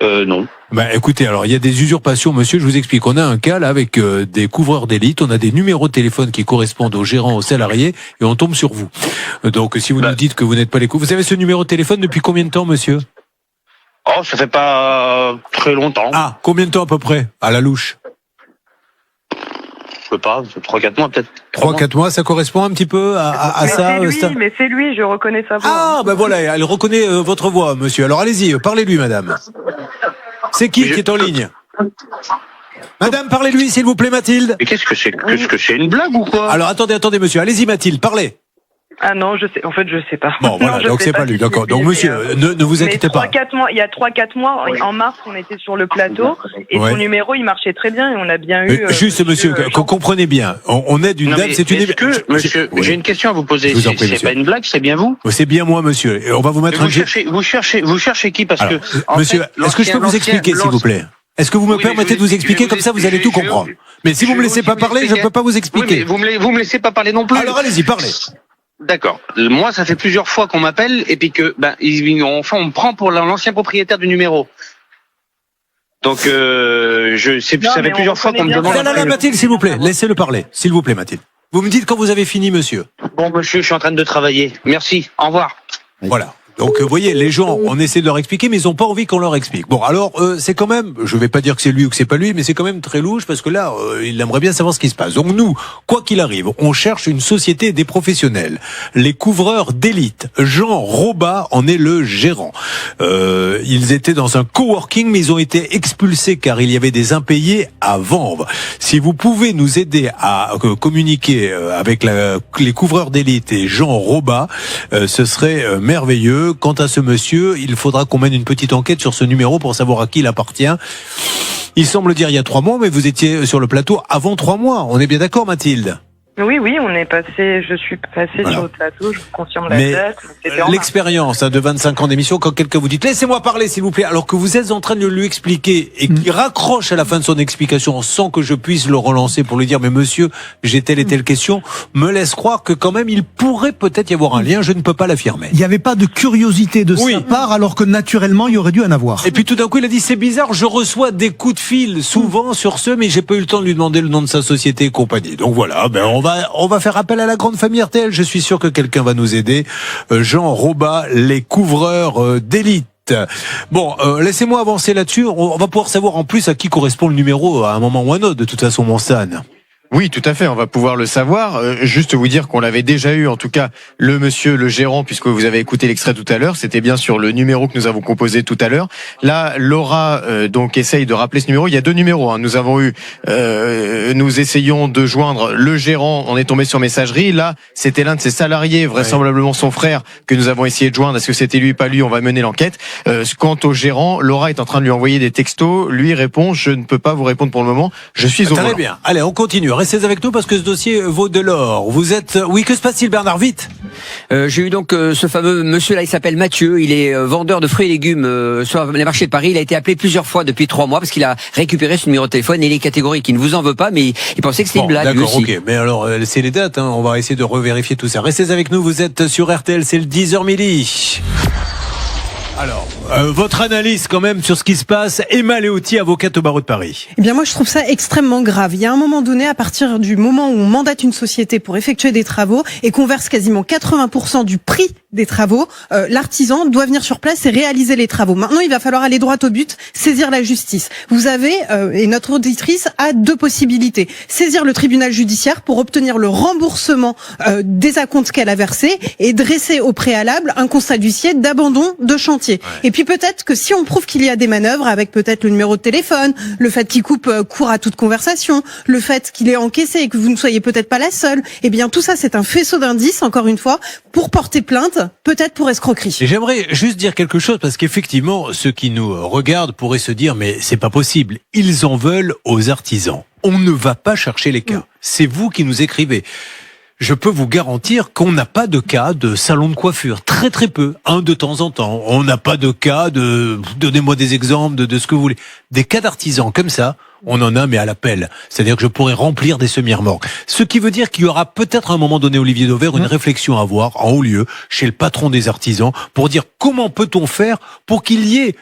Non. Bah écoutez, alors il y a des usurpations, monsieur, je vous explique. On a un cas là avec des couvreurs d'élite, on a des numéros de téléphone qui correspondent aux gérants, aux salariés, et on tombe sur vous. Donc si vous nous dites que vous n'êtes pas les couvreurs... Vous avez ce numéro de téléphone depuis combien de temps, monsieur ? Oh, ça fait pas très longtemps. Ah, combien de temps à peu près ? À la louche ? Je sais pas, 3-4 mois peut-être. 3-4 mois, ça correspond un petit peu à ça Mais c'est lui, je reconnais sa voix. Ah, ben voilà, elle reconnaît votre voix, monsieur. Alors allez-y, parlez-lui, madame. C'est qui est en ligne ? Madame, parlez-lui, s'il vous plaît, Mathilde. Mais qu'est-ce que c'est une blague ou quoi ? Alors attendez, monsieur. Allez-y, Mathilde, parlez. Ah non, je sais. En fait, je sais pas. Bon, voilà, Non, donc c'est pas lui, d'accord. Donc monsieur, ne vous inquiétez pas. Il y a 3-4 mois, en mars, on était sur le plateau et Ouais. son numéro, il marchait très bien et on a bien eu. Juste, monsieur, comprenez bien. On aide une Non, dame, mais c'est une. est-ce que, monsieur, Oui. j'ai une question à vous poser. Je vous en prie, C'est monsieur. pas une blague, c'est bien vous? C'est bien moi, monsieur. Et on va vous mettre Mais un. vous cherchez qui? Parce Alors, que, en monsieur, fait, est-ce que je peux vous expliquer, s'il vous plaît? Est-ce que vous me Oui, mais permettez de vous expliquer, comme ça vous allez tout comprendre? Mais si vous me laissez pas parler, je peux pas vous expliquer. Oui, mais vous me laissez pas parler non plus. Alors allez-y, parlez. D'accord. Moi, ça fait plusieurs fois qu'on m'appelle et puis que, on me prend pour l'ancien propriétaire du numéro. Donc, ça fait plusieurs fois qu'on me demande. Non, Mathilde, s'il vous plaît, laissez-le parler. S'il vous plaît, Mathilde. Vous me dites quand vous avez fini, monsieur. Bon, monsieur, je suis en train de travailler. Merci. Au revoir. Voilà. Donc, vous voyez, les gens, on essaie de leur expliquer, mais ils ont pas envie qu'on leur explique. Bon, alors, c'est quand même, je vais pas dire que c'est lui ou que c'est pas lui, mais c'est quand même très louche parce que là, il aimerait bien savoir ce qui se passe. Donc nous, quoi qu'il arrive, on cherche une société et des professionnels. Les couvreurs d'élite. Jean Roba en est le gérant. Ils étaient dans un coworking, mais ils ont été expulsés car il y avait des impayés à vendre. Si vous pouvez nous aider à communiquer avec les couvreurs d'élite et Jean Roba, ce serait merveilleux. Quant à ce monsieur, il faudra qu'on mène une petite enquête sur ce numéro pour savoir à qui il appartient. Il semble dire il y a 3 mois, mais vous étiez sur le plateau avant 3 mois. On est bien d'accord, Mathilde? Oui, je suis passé sur le plateau, je vous confirme la date. C'était en mars. L'expérience de 25 ans d'émission, quand quelqu'un vous dit « Laissez-moi parler, s'il vous plaît », alors que vous êtes en train de lui expliquer et qu'il raccroche à la fin de son explication sans que je puisse le relancer pour lui dire « Mais monsieur, j'ai telle et telle question », me laisse croire que quand même, il pourrait peut-être y avoir un lien, je ne peux pas l'affirmer. Il n'y avait pas de curiosité de sa part, alors que naturellement, il y aurait dû en avoir. Et puis tout d'un coup, il a dit « C'est bizarre, je reçois des coups de fil souvent sur ce, mais j'ai pas eu le temps de lui demander le nom de sa société et compagnie. » Donc voilà, on va faire appel à la grande famille RTL. Je suis sûr que quelqu'un va nous aider. Jean Roba, les couvreurs d'élite. Bon, laissez-moi avancer là-dessus. On va pouvoir savoir en plus à qui correspond le numéro à un moment ou à un autre. De toute façon, mon Stan. Oui, tout à fait, on va pouvoir le savoir. Juste vous dire qu'on l'avait déjà eu, en tout cas, le monsieur, le gérant, puisque vous avez écouté l'extrait tout à l'heure. C'était bien sur le numéro que nous avons composé tout à l'heure. Là, Laura donc essaye de rappeler ce numéro. Il y a 2 numéros. Hein. Nous avons eu, nous essayons de joindre le gérant. On est tombé sur messagerie. Là, c'était l'un de ses salariés, vraisemblablement son frère, que nous avons essayé de joindre. Est-ce que c'était lui, pas lui? On va mener l'enquête. Quant au gérant, Laura est en train de lui envoyer des textos. Lui répond: je ne peux pas vous répondre pour le moment. Je suis au volant. Très bien. Allez, on continue. Restez avec nous parce que ce dossier vaut de l'or. Vous êtes... Oui, que se passe-t-il, Bernard? Vite. J'ai eu donc ce fameux monsieur là, il s'appelle Mathieu, il est vendeur de fruits et légumes sur les marchés de Paris. Il a été appelé plusieurs fois depuis 3 mois parce qu'il a récupéré ce numéro de téléphone et il est catégorique. Il ne vous en veut pas, mais il pensait que c'était une blague. D'accord, lui aussi. ok. Mais alors, c'est les dates, hein. On va essayer de revérifier tout ça. Restez avec nous, vous êtes sur RTL, c'est le 10h midi. Alors, votre analyse quand même sur ce qui se passe. Emma Léoty, avocate au barreau de Paris. Eh bien moi je trouve ça extrêmement grave. Il y a un moment donné, à partir du moment où on mandate une société pour effectuer des travaux et qu'on verse quasiment 80% du prix des travaux, l'artisan doit venir sur place et réaliser les travaux. Maintenant, il va falloir aller droit au but, saisir la justice. Vous avez, et notre auditrice a 2 possibilités. Saisir le tribunal judiciaire pour obtenir le remboursement des acomptes qu'elle a versés et dresser au préalable un constat d'huissier d'abandon de chantier. Et puis peut-être que si on prouve qu'il y a des manœuvres avec peut-être le numéro de téléphone, le fait qu'il coupe court à toute conversation, le fait qu'il est encaissé et que vous ne soyez peut-être pas la seule, eh bien tout ça c'est un faisceau d'indices, encore une fois, pour porter plainte, peut-être pour escroquerie. Et j'aimerais juste dire quelque chose parce qu'effectivement, ceux qui nous regardent pourraient se dire mais c'est pas possible, ils en veulent aux artisans. On ne va pas chercher les cas. C'est vous qui nous écrivez. Je peux vous garantir qu'on n'a pas de cas de salon de coiffure. Très très peu. De temps en temps. On n'a pas de cas de... Donnez-moi des exemples de ce que vous voulez. Des cas d'artisans comme ça, on en a mais à l'appel. C'est-à-dire que je pourrais remplir des semi-remorques. Ce qui veut dire qu'il y aura peut-être à un moment donné, Olivier Dauvert, une réflexion à avoir en haut lieu chez le patron des artisans pour dire comment peut-on faire pour qu'il y ait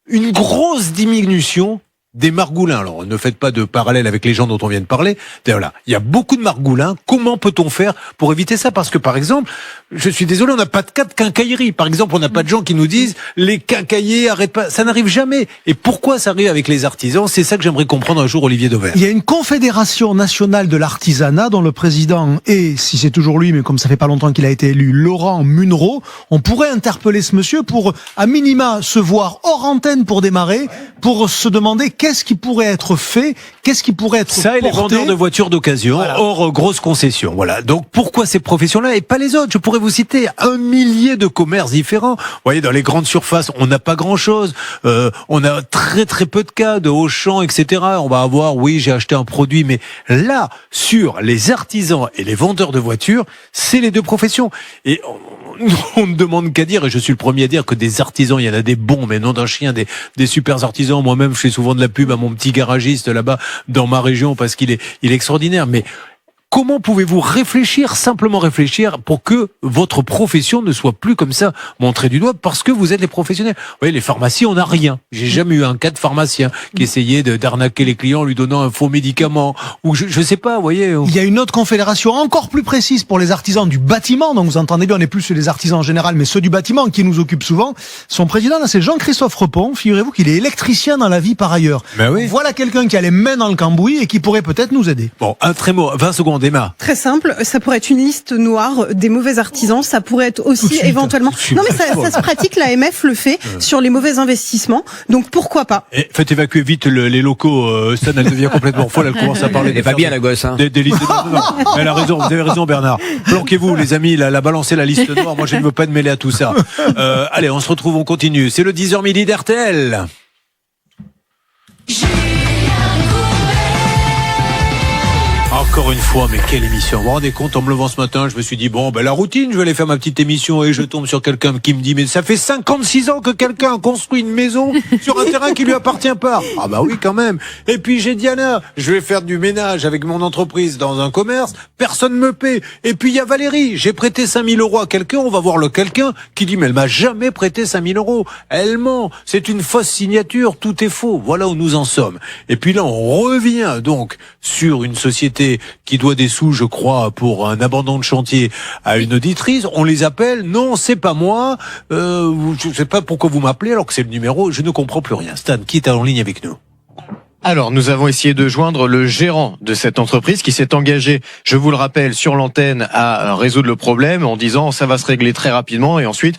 une grosse diminution des margoulins. Alors, ne faites pas de parallèle avec les gens dont on vient de parler. D'ailleurs, là, il y a beaucoup de margoulins. Comment peut-on faire pour éviter ça? Parce que, par exemple, je suis désolé, on n'a pas de cas de quincaillerie. Par exemple, on n'a pas de gens qui nous disent les quincailliers arrêtent pas. Ça n'arrive jamais. Et pourquoi ça arrive avec les artisans? C'est ça que j'aimerais comprendre un jour, Olivier Dauvert. Il y a une confédération nationale de l'artisanat dont le président est, si c'est toujours lui, mais comme ça fait pas longtemps qu'il a été élu, Laurent Munro. On pourrait interpeller ce monsieur pour, à minima, se voir hors antenne pour démarrer, pour se demander quelle qu'est-ce qui pourrait être fait, qu'est-ce qui pourrait être ça et les vendeurs de voitures d'occasion, hors grosse concession. Voilà. Donc pourquoi ces professions-là et pas les autres? Je pourrais vous citer 1 millier de commerces différents. Vous voyez, dans les grandes surfaces, on n'a pas grand-chose. On a très très peu de cas de Auchan, etc. On va avoir, oui, j'ai acheté un produit, mais là, sur les artisans et les vendeurs de voitures, c'est les deux professions. Et on ne demande qu'à dire, et je suis le premier à dire que des artisans, il y en a des bons, mais non d'un chien, des super artisans. Moi-même, je fais souvent de la pub à mon petit garagiste là-bas dans ma région parce qu'il est extraordinaire. Mais comment pouvez-vous simplement réfléchir pour que votre profession ne soit plus comme ça, montrée du doigt, parce que vous êtes les professionnels? Vous voyez, les pharmacies, on n'a rien. J'ai jamais eu un cas de pharmacien qui essayait d'arnaquer les clients en lui donnant un faux médicament, ou je sais pas, vous voyez. Il y a une autre confédération encore plus précise pour les artisans du bâtiment, donc vous entendez bien, on n'est plus sur les artisans en général, mais ceux du bâtiment qui nous occupent souvent. Son président, là, c'est Jean-Christophe Repon. Figurez-vous qu'il est électricien dans la vie par ailleurs. Ben oui. Voilà quelqu'un qui a les mains dans le cambouis et qui pourrait peut-être nous aider. Bon, un trémot, 20 secondes. Emma. Très simple, ça pourrait être une liste noire des mauvais artisans, ça pourrait être aussi éventuellement... Non mais ça se pratique, l'AMF le fait sur les mauvais investissements, donc pourquoi pas? Et faites évacuer vite les locaux, Stan, elle devient complètement folle, elle commence à parler... Elle est pas bien la gosse, hein. Des listes... Non, elle a raison, vous avez raison Bernard. Planquez-vous les amis, elle a balancé la liste noire, moi je ne veux pas me mêler à tout ça. Allez, on se retrouve, on continue, c'est le 10h midi d'RTL. Encore une fois, mais quelle émission. Vous vous rendez compte, en me levant ce matin, je me suis dit, bon, la routine, je vais aller faire ma petite émission et je tombe sur quelqu'un qui me dit, mais ça fait 56 ans que quelqu'un a construit une maison sur un terrain qui lui appartient pas. Ah bah oui, quand même. Et puis j'ai Diana, je vais faire du ménage avec mon entreprise dans un commerce, personne me paie. Et puis il y a Valérie, j'ai prêté 5 000 € à quelqu'un, on va voir le quelqu'un qui dit, mais elle m'a jamais prêté 5 000 €. Elle ment, c'est une fausse signature, tout est faux. Voilà où nous en sommes. Et puis là, on revient donc sur une société qui doit des sous, je crois, pour un abandon de chantier à une auditrice. On les appelle, non, c'est pas moi, je sais pas pourquoi vous m'appelez alors que c'est le numéro, je ne comprends plus rien. Stan, qui est en ligne avec nous? Alors, nous avons essayé de joindre le gérant de cette entreprise qui s'est engagé, je vous le rappelle, sur l'antenne à résoudre le problème en disant ça va se régler très rapidement et ensuite,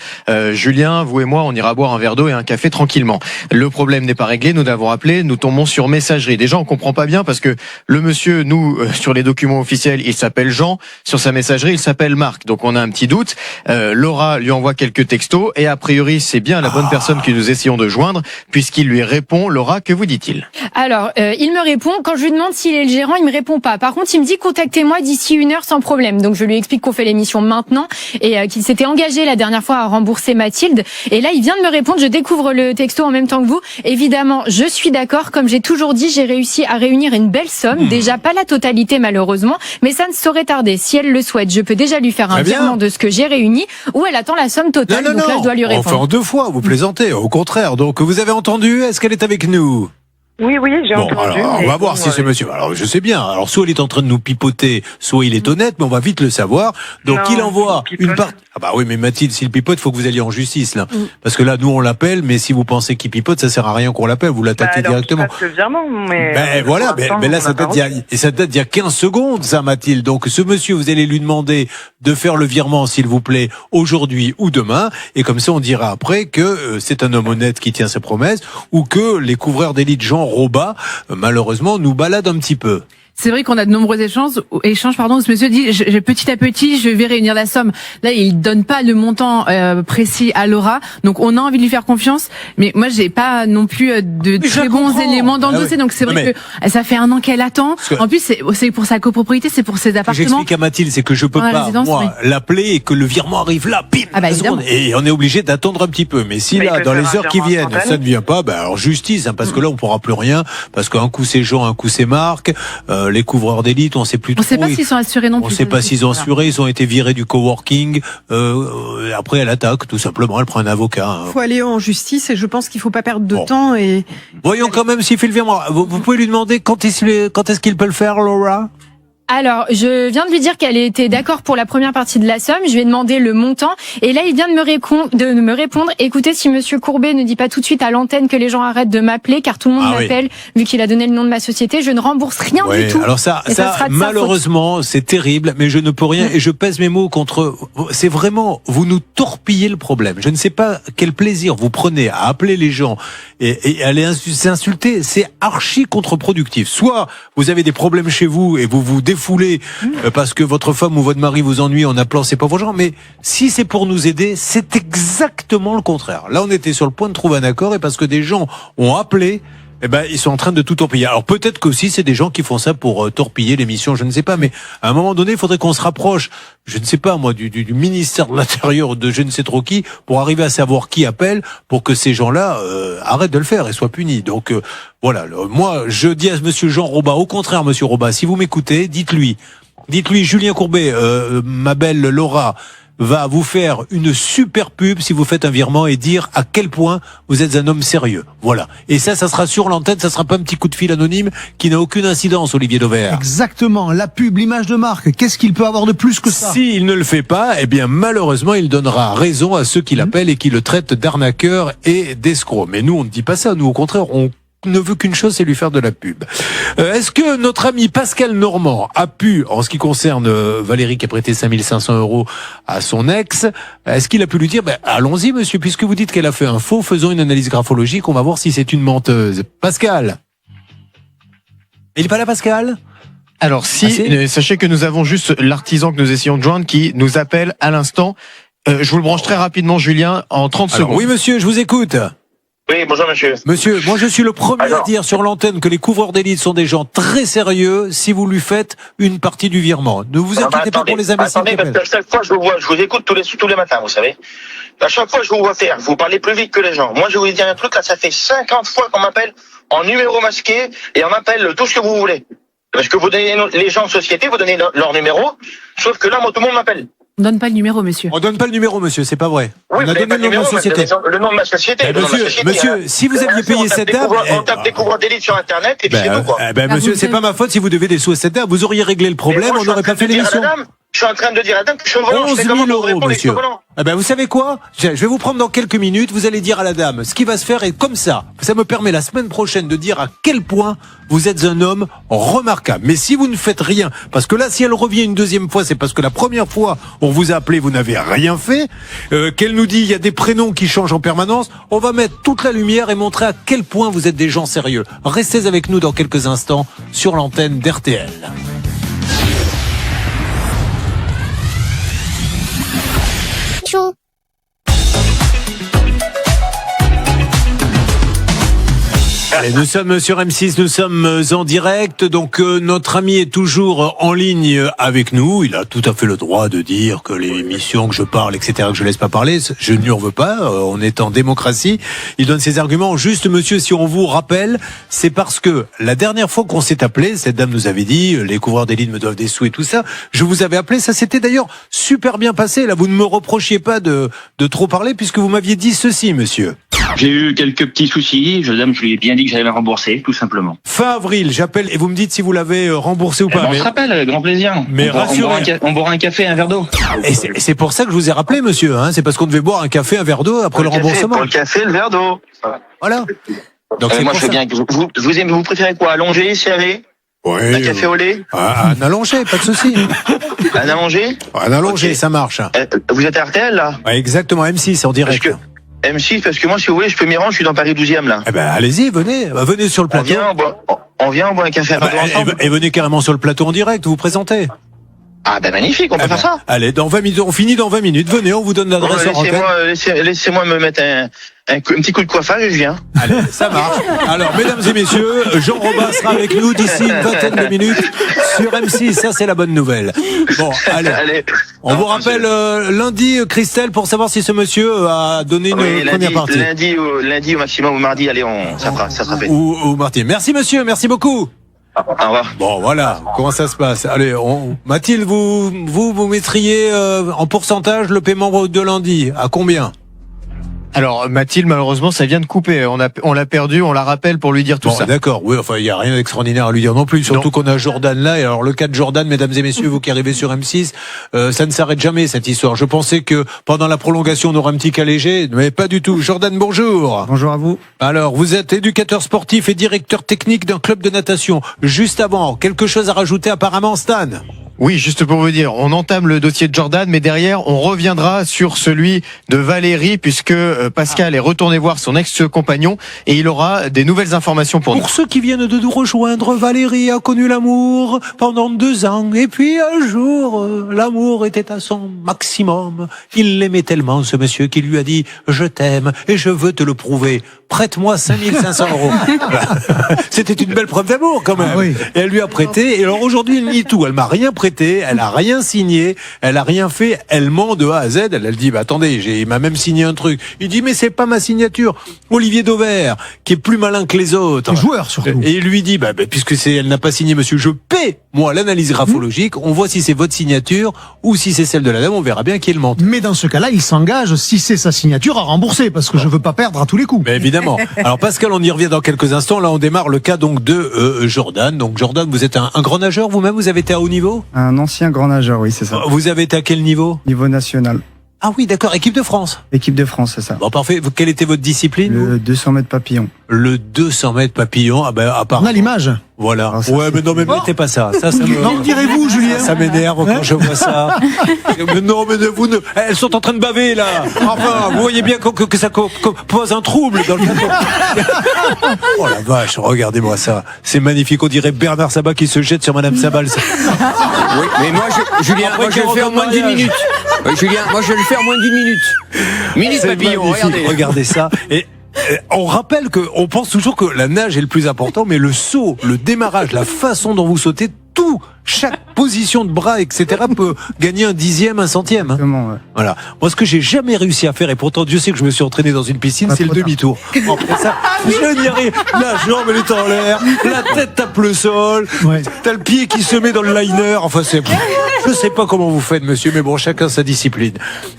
Julien, vous et moi, on ira boire un verre d'eau et un café tranquillement. Le problème n'est pas réglé, nous l'avons appelé, nous tombons sur messagerie. Déjà, on comprend pas bien parce que le monsieur, nous, sur les documents officiels, il s'appelle Jean, sur sa messagerie, il s'appelle Marc. Donc, on a un petit doute. Laura lui envoie quelques textos et a priori, c'est bien la bonne personne que nous essayons de joindre puisqu'il lui répond. Laura, que vous dit-il? Alors, il me répond, quand je lui demande s'il est le gérant, il me répond pas. Par contre, il me dit contactez-moi d'ici 1 heure sans problème. Donc je lui explique qu'on fait l'émission maintenant et qu'il s'était engagé la dernière fois à rembourser Mathilde. Et là, il vient de me répondre, je découvre le texto en même temps que vous. Évidemment, je suis d'accord. Comme j'ai toujours dit, j'ai réussi à réunir une belle somme. Déjà pas la totalité malheureusement, mais ça ne saurait tarder. Si elle le souhaite, je peux déjà lui faire un virement de ce que j'ai réuni ou elle attend la somme totale. Non, donc là, je dois lui répondre. On fait en 2 fois, vous plaisantez. Au contraire. Donc vous avez entendu, est-ce qu'elle est avec nous? Oui, j'ai entendu. Alors, on va voir si ce monsieur... Alors, je sais bien. Alors, soit il est en train de nous pipoter, soit il est honnête, mais on va vite le savoir. Donc, il envoie une partie... Ah bah oui, mais Mathilde, s'il pipote, il faut que vous alliez en justice, là. Parce que là, nous, on l'appelle, mais si vous pensez qu'il pipote, ça sert à rien qu'on l'appelle, vous l'attaquez directement. Voilà, mais là, ça date d'il y a 15 secondes, ça, Mathilde. Donc, ce monsieur, vous allez lui demander de faire le virement, s'il vous plaît, aujourd'hui ou demain. Et comme ça, on dira après que c'est un homme honnête qui tient ses promesses, ou que les couvreurs d'élite Jean Roba, malheureusement, nous baladent un petit peu. C'est vrai qu'on a de nombreux échanges où ce monsieur dit petit à petit je vais réunir la somme. Là il donne pas le montant précis à Laura, donc on a envie de lui faire confiance, mais moi j'ai pas non plus de très bons éléments dans le dossier, donc c'est vrai que ça fait 1 an qu'elle attend. En plus c'est pour sa copropriété, c'est pour ses appartements. J'explique à Mathilde, c'est que je peux pas l'appeler et que le virement arrive là, bim, et on est obligé d'attendre un petit peu. Mais si là dans les heures qui viennent ça ne vient pas, alors justice, parce que là on pourra plus rien, parce qu'un coup c'est Jean, un coup c'est Marc. Les couvreurs d'élite, on sait plus trop. On sait pas s'ils sont assurés non plus. On sait pas s'ils sont assurés, ils ont été virés du coworking. Après, elle attaque, tout simplement, elle prend un avocat. Il faut aller en justice et je pense qu'il faut pas perdre de temps. Et voyons quand même s'il fait le virement. Vous pouvez lui demander quand est-ce qu'il peut le faire, Laura? Alors, je viens de lui dire qu'elle était d'accord pour la première partie de la somme. Je lui ai demandé le montant. Et là, il vient de me répondre. Écoutez, si monsieur Courbet ne dit pas tout de suite à l'antenne que les gens arrêtent de m'appeler, car tout le monde m'appelle, vu qu'il a donné le nom de ma société, je ne rembourse rien du tout. Alors ça malheureusement, c'est terrible, mais je ne peux rien et je pèse mes mots contre. C'est vraiment, vous nous torpillez le problème. Je ne sais pas quel plaisir vous prenez à appeler les gens et à les insulter. C'est archi contre-productif. Soit vous avez des problèmes chez vous et vous vous défoulez parce que votre femme ou votre mari vous ennuie en appelant ces pauvres gens. Mais si c'est pour nous aider, c'est exactement le contraire. Là, on était sur le point de trouver un accord et parce que des gens ont appelé, ils sont en train de tout torpiller. Alors peut-être qu'aussi c'est des gens qui font ça pour torpiller l'émission, je ne sais pas, mais à un moment donné, il faudrait qu'on se rapproche, je ne sais pas moi, du ministère de l'Intérieur, de je ne sais trop qui, pour arriver à savoir qui appelle, pour que ces gens-là arrêtent de le faire et soient punis. Donc voilà, moi je dis à monsieur Jean Roba, au contraire monsieur Roba, si vous m'écoutez, dites-lui Julien Courbet, ma belle Laura, va vous faire une super pub si vous faites un virement et dire à quel point vous êtes un homme sérieux. Voilà. Et ça sera sur l'antenne, ça sera pas un petit coup de fil anonyme qui n'a aucune incidence, Olivier Dauvert. Exactement. La pub, l'image de marque. Qu'est-ce qu'il peut avoir de plus que ça? S'il ne le fait pas, malheureusement, il donnera raison à ceux qui l'appellent et qui le traitent d'arnaqueur et d'escroc. Mais nous, on ne dit pas ça. Nous, au contraire, on ne veut qu'une chose, c'est lui faire de la pub. Est-ce que notre ami Pascal Normand a pu, en ce qui concerne Valérie qui a prêté 5500 € à son ex, est-ce qu'il a pu lui dire, allons-y monsieur, puisque vous dites qu'elle a fait un faux, faisons une analyse graphologique, on va voir si c'est une menteuse. Pascal? Il est pas là, Pascal? Alors sachez que nous avons juste l'artisan que nous essayons de joindre qui nous appelle à l'instant. Je vous le branche très rapidement, Julien, en 30 secondes. Oui monsieur, je vous écoute. Oui, bonjour monsieur. Monsieur, moi je suis le premier à dire sur l'antenne que les couvreurs d'élite sont des gens très sérieux si vous lui faites une partie du virement. Ne vous inquiétez pas pour les imbéciles. Attendez, parce qu'à chaque fois je vous écoute tous les matins, vous savez. À chaque fois je vous vois faire, vous parlez plus vite que les gens. Moi je vais vous dire un truc, là ça fait 50 fois qu'on m'appelle en numéro masqué et on m'appelle tout ce que vous voulez. Parce que vous donnez les gens de société, vous donnez leur numéro, sauf que là moi tout le monde m'appelle. On donne pas le numéro, monsieur. On donne pas le numéro, monsieur, c'est pas vrai. Oui, on a donné le nom de la société. Le nom de ma société. Monsieur, si vous aviez payé cette dame... On tape des couvreurs d'élite sur Internet et puis c'est tout, quoi. Monsieur, c'est pas ma faute si vous devez des sous à cette dame. Vous auriez réglé le problème, on n'aurait pas fait l'émission. Je suis en train de dire à la dame que je suis volant. 11 000 €, monsieur. Vous savez quoi? Je vais vous prendre dans quelques minutes, vous allez dire à la dame, ce qui va se faire est comme ça. Ça me permet la semaine prochaine de dire à quel point vous êtes un homme remarquable. Mais si vous ne faites rien, parce que là, si elle revient une deuxième fois, c'est parce que la première fois, on vous a appelé, vous n'avez rien fait, qu'elle nous dit, il y a des prénoms qui changent en permanence, on va mettre toute la lumière et montrer à quel point vous êtes des gens sérieux. Restez avec nous dans quelques instants sur l'antenne d'RTL. Allez, nous sommes sur M6, nous sommes en direct, donc notre ami est toujours en ligne avec nous. Il a tout à fait le droit de dire que les émissions, que je parle, etc., que je laisse pas parler, je ne lui en veux pas, on est en démocratie. Il donne ses arguments. Juste, monsieur, si on vous rappelle, c'est parce que la dernière fois qu'on s'est appelé, cette dame nous avait dit, les couvreurs d'élite me doivent des sous et tout ça, je vous avais appelé, ça s'était d'ailleurs super bien passé. Là, vous ne me reprochiez pas de trop parler, puisque vous m'aviez dit ceci, monsieur. J'ai eu quelques petits soucis, je lui ai bien dit que j'allais la rembourser, tout simplement. Fin avril, j'appelle et vous me dites si vous l'avez remboursé ou pas. On se rappelle, avec grand plaisir. Mais rassurez. On boira un café et un verre d'eau. Et c'est pour ça que je vous ai rappelé, monsieur. C'est parce qu'on devait boire un café, un verre d'eau après le remboursement. Pour le café, le verre d'eau. Voilà. Donc moi, je veux bien que vous préférez quoi? Allonger, serrer? Oui. Un café au lait? Un allongé, pas de souci. Un allongé? Un allongé, ça marche. Vous êtes à RTL, là? Ouais, exactement, M6, en direct. M6, parce que moi, si vous voulez, je peux m'y rendre, je suis dans Paris 12e, là. Allez-y, venez sur le plateau. On vient, on boit un café à ensemble. Et venez carrément sur le plateau en direct, vous vous présentez. Ah magnifique, on peut faire ça. Allez, dans 20 minutes, on finit dans 20 minutes. Venez, on vous donne l'adresse en antenne. Laissez-moi me mettre un petit coup de coiffage et je viens. Allez, ça marche. Alors, mesdames et messieurs, Jean Robin sera avec nous d'ici une vingtaine de minutes sur M6. Ça, c'est la bonne nouvelle. Bon, allez. On vous rappelle lundi, Christelle, pour savoir si ce monsieur a donné une première partie. Lundi au maximum, ou mardi, allez, ça sera fait. Ou mardi. Merci monsieur, merci beaucoup. Au revoir. Bon, voilà, comment ça se passe. Allez, Mathilde, vous mettriez en pourcentage le paiement de lundi. À combien? Alors Mathilde, malheureusement, ça vient de couper. On l'a perdu, on la rappelle pour lui dire tout ça. D'accord, oui, enfin il y a rien d'extraordinaire à lui dire non plus, surtout qu'on a Jordan là. Et alors le cas de Jordan, mesdames et messieurs, vous qui arrivez sur M6, ça ne s'arrête jamais cette histoire. Je pensais que pendant la prolongation on aurait un petit cas léger, mais pas du tout. Jordan, bonjour. Bonjour à vous. Alors vous êtes éducateur sportif et directeur technique d'un club de natation. Juste avant, quelque chose à rajouter apparemment, Stan? Oui, juste pour vous dire, on entame le dossier de Jordan, mais derrière, on reviendra sur celui de Valérie, puisque Pascal est retourné voir son ex-compagnon et il aura des nouvelles informations pour nous. Pour ceux qui viennent de nous rejoindre, Valérie a connu l'amour pendant 2 ans. Et puis un jour, l'amour était à son maximum. Il l'aimait tellement, ce monsieur, qu'il lui a dit « Je t'aime et je veux te le prouver. Prête-moi 5500 €. C'était une belle preuve d'amour quand même. Ah oui. Et elle lui a prêté. Et alors aujourd'hui, elle nie tout. Elle m'a rien prêté. Elle a rien signé. Elle a rien fait. Elle ment de A à Z. Elle dit bah attendez, il m'a même signé un truc. Il dit mais c'est pas ma signature. Olivier Dauvert, qui est plus malin que les autres. Les joueurs surtout. Et il lui dit bah puisque elle n'a pas signé, monsieur, je paie moi l'analyse graphologique. On voit si c'est votre signature ou si c'est celle de la dame. On verra bien qui est le menteur. Mais dans ce cas-là, il s'engage, si c'est sa signature, à rembourser, parce que je veux pas perdre à tous les coups. Mais évidemment. Alors Pascal, on y revient dans quelques instants. Là, on démarre le cas donc de Jordan. Donc Jordan, vous êtes un grand nageur vous-même. Vous avez été à haut niveau? Un ancien grand nageur, oui, c'est ça. Vous avez été à quel niveau? Niveau national. Ah oui, d'accord. Équipe de France. Équipe de France, c'est ça. Bon, parfait. Quelle était votre discipline? Le 200 mètres papillon. Le 200 mètres papillon. Ah ben, à part. On a l'image. Voilà. Alors ça, ouais, mais non, mais mettez pas ça. Ça me... Non, direz-vous, Julien. Ça m'énerve quand je vois ça. Mais non, mais elles sont en train de baver, là. Enfin, vous voyez bien que ça pose un trouble dans le plateau. Oh la vache, regardez-moi ça. C'est magnifique. On dirait Bernard Sabat qui se jette sur Madame Sabal. Oui, mais moi, Julien, moi, je vais le faire en moins d'1 minute. Julien, moi, je vais le faire en moins d'1 minute. Minute papillon, regardez. Regardez ça. Et on rappelle on pense toujours que la nage est le plus important, mais le saut, le démarrage, la façon dont vous sautez, chaque position de bras, etc. peut gagner 1/10, 1/100. Exactement, ouais. Voilà. Moi, ce que j'ai jamais réussi à faire, et pourtant Dieu sait que je me suis entraîné dans une piscine, c'est le demi-tour. Après ça, je n'y arrive. La jambe elle est en l'air, la tête tape le sol, t'as le pied qui se met dans le liner. Enfin, je sais pas comment vous faites, monsieur, mais bon, chacun sa discipline.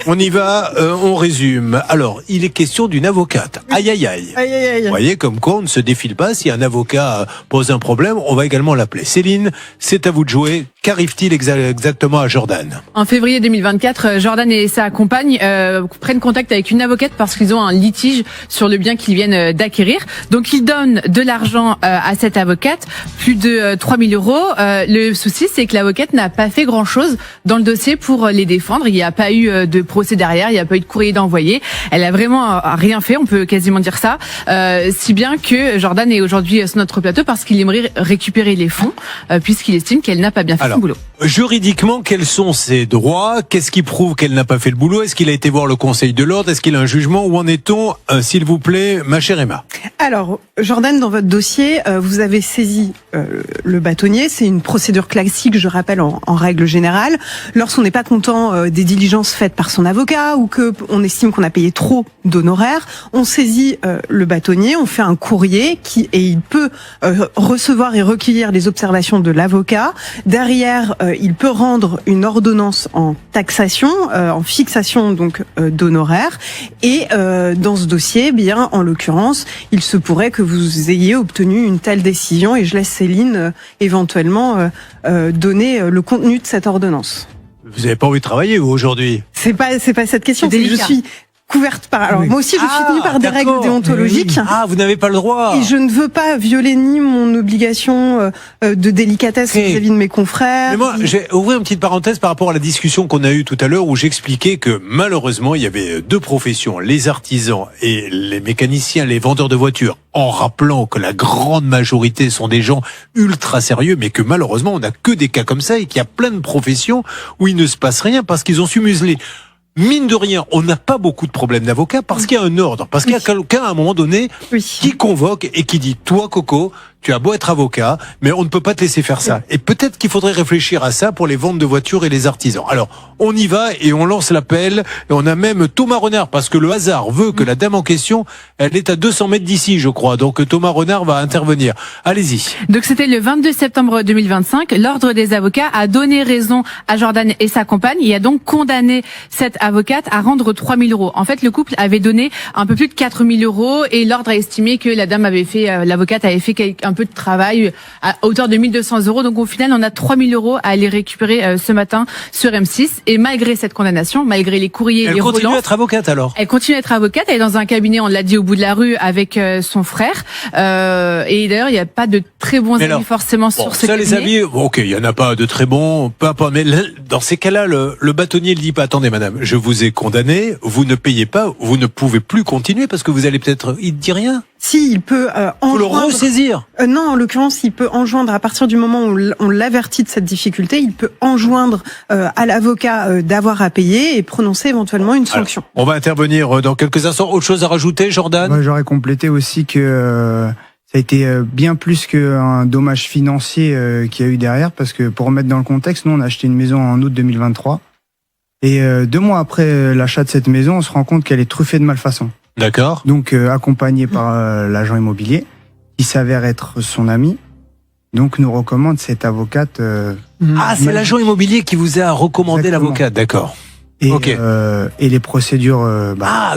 On y va, on résume. Alors, il est question d'une avocate. Aïe, aïe, aïe. Aïe, aïe, aïe. Vous voyez, comme quoi on ne se défile pas. Si un avocat pose un problème, on va également l'appeler. Céline, c'est à vous de jouer. Qu'arrive-t-il exactement à Jordan? En février 2024, Jordan et sa compagne prennent contact avec une avocate parce qu'ils ont un litige sur le bien qu'ils viennent d'acquérir. Donc ils donnent de l'argent à cette avocate, plus de 3 000 €. Le souci, c'est que l'avocate n'a pas fait grand-chose dans le dossier pour les défendre. Il n'y a pas eu de procès derrière, il n'y a pas eu de courrier d'envoyé. Elle a vraiment rien fait, on peut quasiment dire ça. Si bien que Jordan est aujourd'hui sur notre plateau parce qu'il aimerait récupérer les fonds puisqu'il estime qu'elle n'a pas bien fait son boulot. Juridiquement, quels sont ses droits? Qu'est-ce qui prouve qu'elle n'a pas fait le boulot? Est-ce qu'il a été voir le Conseil de l'ordre? Est-ce qu'il a un jugement? Où en est-on, s'il vous plaît, ma chère Emma? Alors, Jordan, dans votre dossier, vous avez saisi le bâtonnier. C'est une procédure classique, je rappelle, en règle générale. Lorsqu'on n'est pas content des diligences faites par son avocat ou que on estime qu'on a payé trop d'honoraires, on saisit le bâtonnier, on fait un courrier et il peut recevoir et recueillir les observations de l'avocat. Derrière, il peut rendre une ordonnance en taxation, en fixation donc d'honoraires. Et dans ce dossier, bien, en l'occurrence, il se pourrait que vous ayez obtenu une telle décision. Et je laisse Céline éventuellement donner le contenu de cette ordonnance. Vous n'avez pas envie de travailler, vous, aujourd'hui? C'est pas cette question. C'est je suis couverte par. Alors moi aussi, je suis tenue par des règles déontologiques. Oui. Ah, vous n'avez pas le droit. Et je ne veux pas violer ni mon obligation de délicatesse vis-à-vis de mes confrères. Mais moi, j'ai ouvert une petite parenthèse par rapport à la discussion qu'on a eue tout à l'heure où j'expliquais que malheureusement, il y avait 2 professions, les artisans et les mécaniciens, les vendeurs de voitures, en rappelant que la grande majorité sont des gens ultra sérieux, mais que malheureusement, on n'a que des cas comme ça et qu'il y a plein de professions où il ne se passe rien parce qu'ils ont su museler. Mine de rien, on n'a pas beaucoup de problèmes d'avocats parce qu'il y a un ordre, parce qu'il y a quelqu'un à un moment donné qui convoque et qui dit « Toi, Coco, tu as beau être avocat, mais on ne peut pas te laisser faire ça. Et peut-être qu'il faudrait réfléchir à ça pour les ventes de voitures et les artisans. Alors, on y va et on lance l'appel. Et on a même Thomas Renard, parce que le hasard veut que la dame en question, elle est à 200 mètres d'ici, je crois. Donc Thomas Renard va intervenir. Allez-y. Donc c'était le 22 septembre 2025. L'Ordre des avocats a donné raison à Jordan et sa compagne et a donc condamné cette avocate à rendre 3 000 euros. En fait, le couple avait donné un peu plus de 4 000 euros et l'Ordre a estimé que la dame avait fait, l'avocate avait fait un peu de travail à hauteur de 1 200 euros. Donc au final, on a 3 000 euros à aller récupérer ce matin sur M6. Et malgré cette condamnation, malgré les courriers, les relances... Elle continue à être avocate alors? Elle continue à être avocate. Elle est dans un cabinet, on l'a dit, au bout de la rue avec son frère. Et d'ailleurs, il n'y a pas de très bons avis forcément sur ce cabinet. Les avis, ok, il y en a pas de très bons, peu importe. Mais dans ces cas-là, le bâtonnier ne dit pas, attendez madame, je vous ai condamné, vous ne payez pas, vous ne pouvez plus continuer parce que vous allez peut-être... Il ne dit rien? Si, il peut faut le ressaisir. Non, en l'occurrence, il peut enjoindre, à partir du moment où on l'avertit de cette difficulté, il peut enjoindre à l'avocat d'avoir à payer et prononcer éventuellement une sanction. Alors, on va intervenir dans quelques instants. Autre chose à rajouter, Jordan? Moi, j'aurais complété aussi que ça a été bien plus qu'un dommage financier qu'il y a eu derrière, parce que pour remettre dans le contexte, nous, on a acheté une maison en août 2023. Et 2 mois après l'achat de cette maison, on se rend compte qu'elle est truffée de malfaçons. D'accord. Donc accompagné par l'agent immobilier, qui s'avère être son ami, donc nous recommande cette avocate. C'est l'agent immobilier qui vous a recommandé l'avocate, d'accord. Et, et les procédures.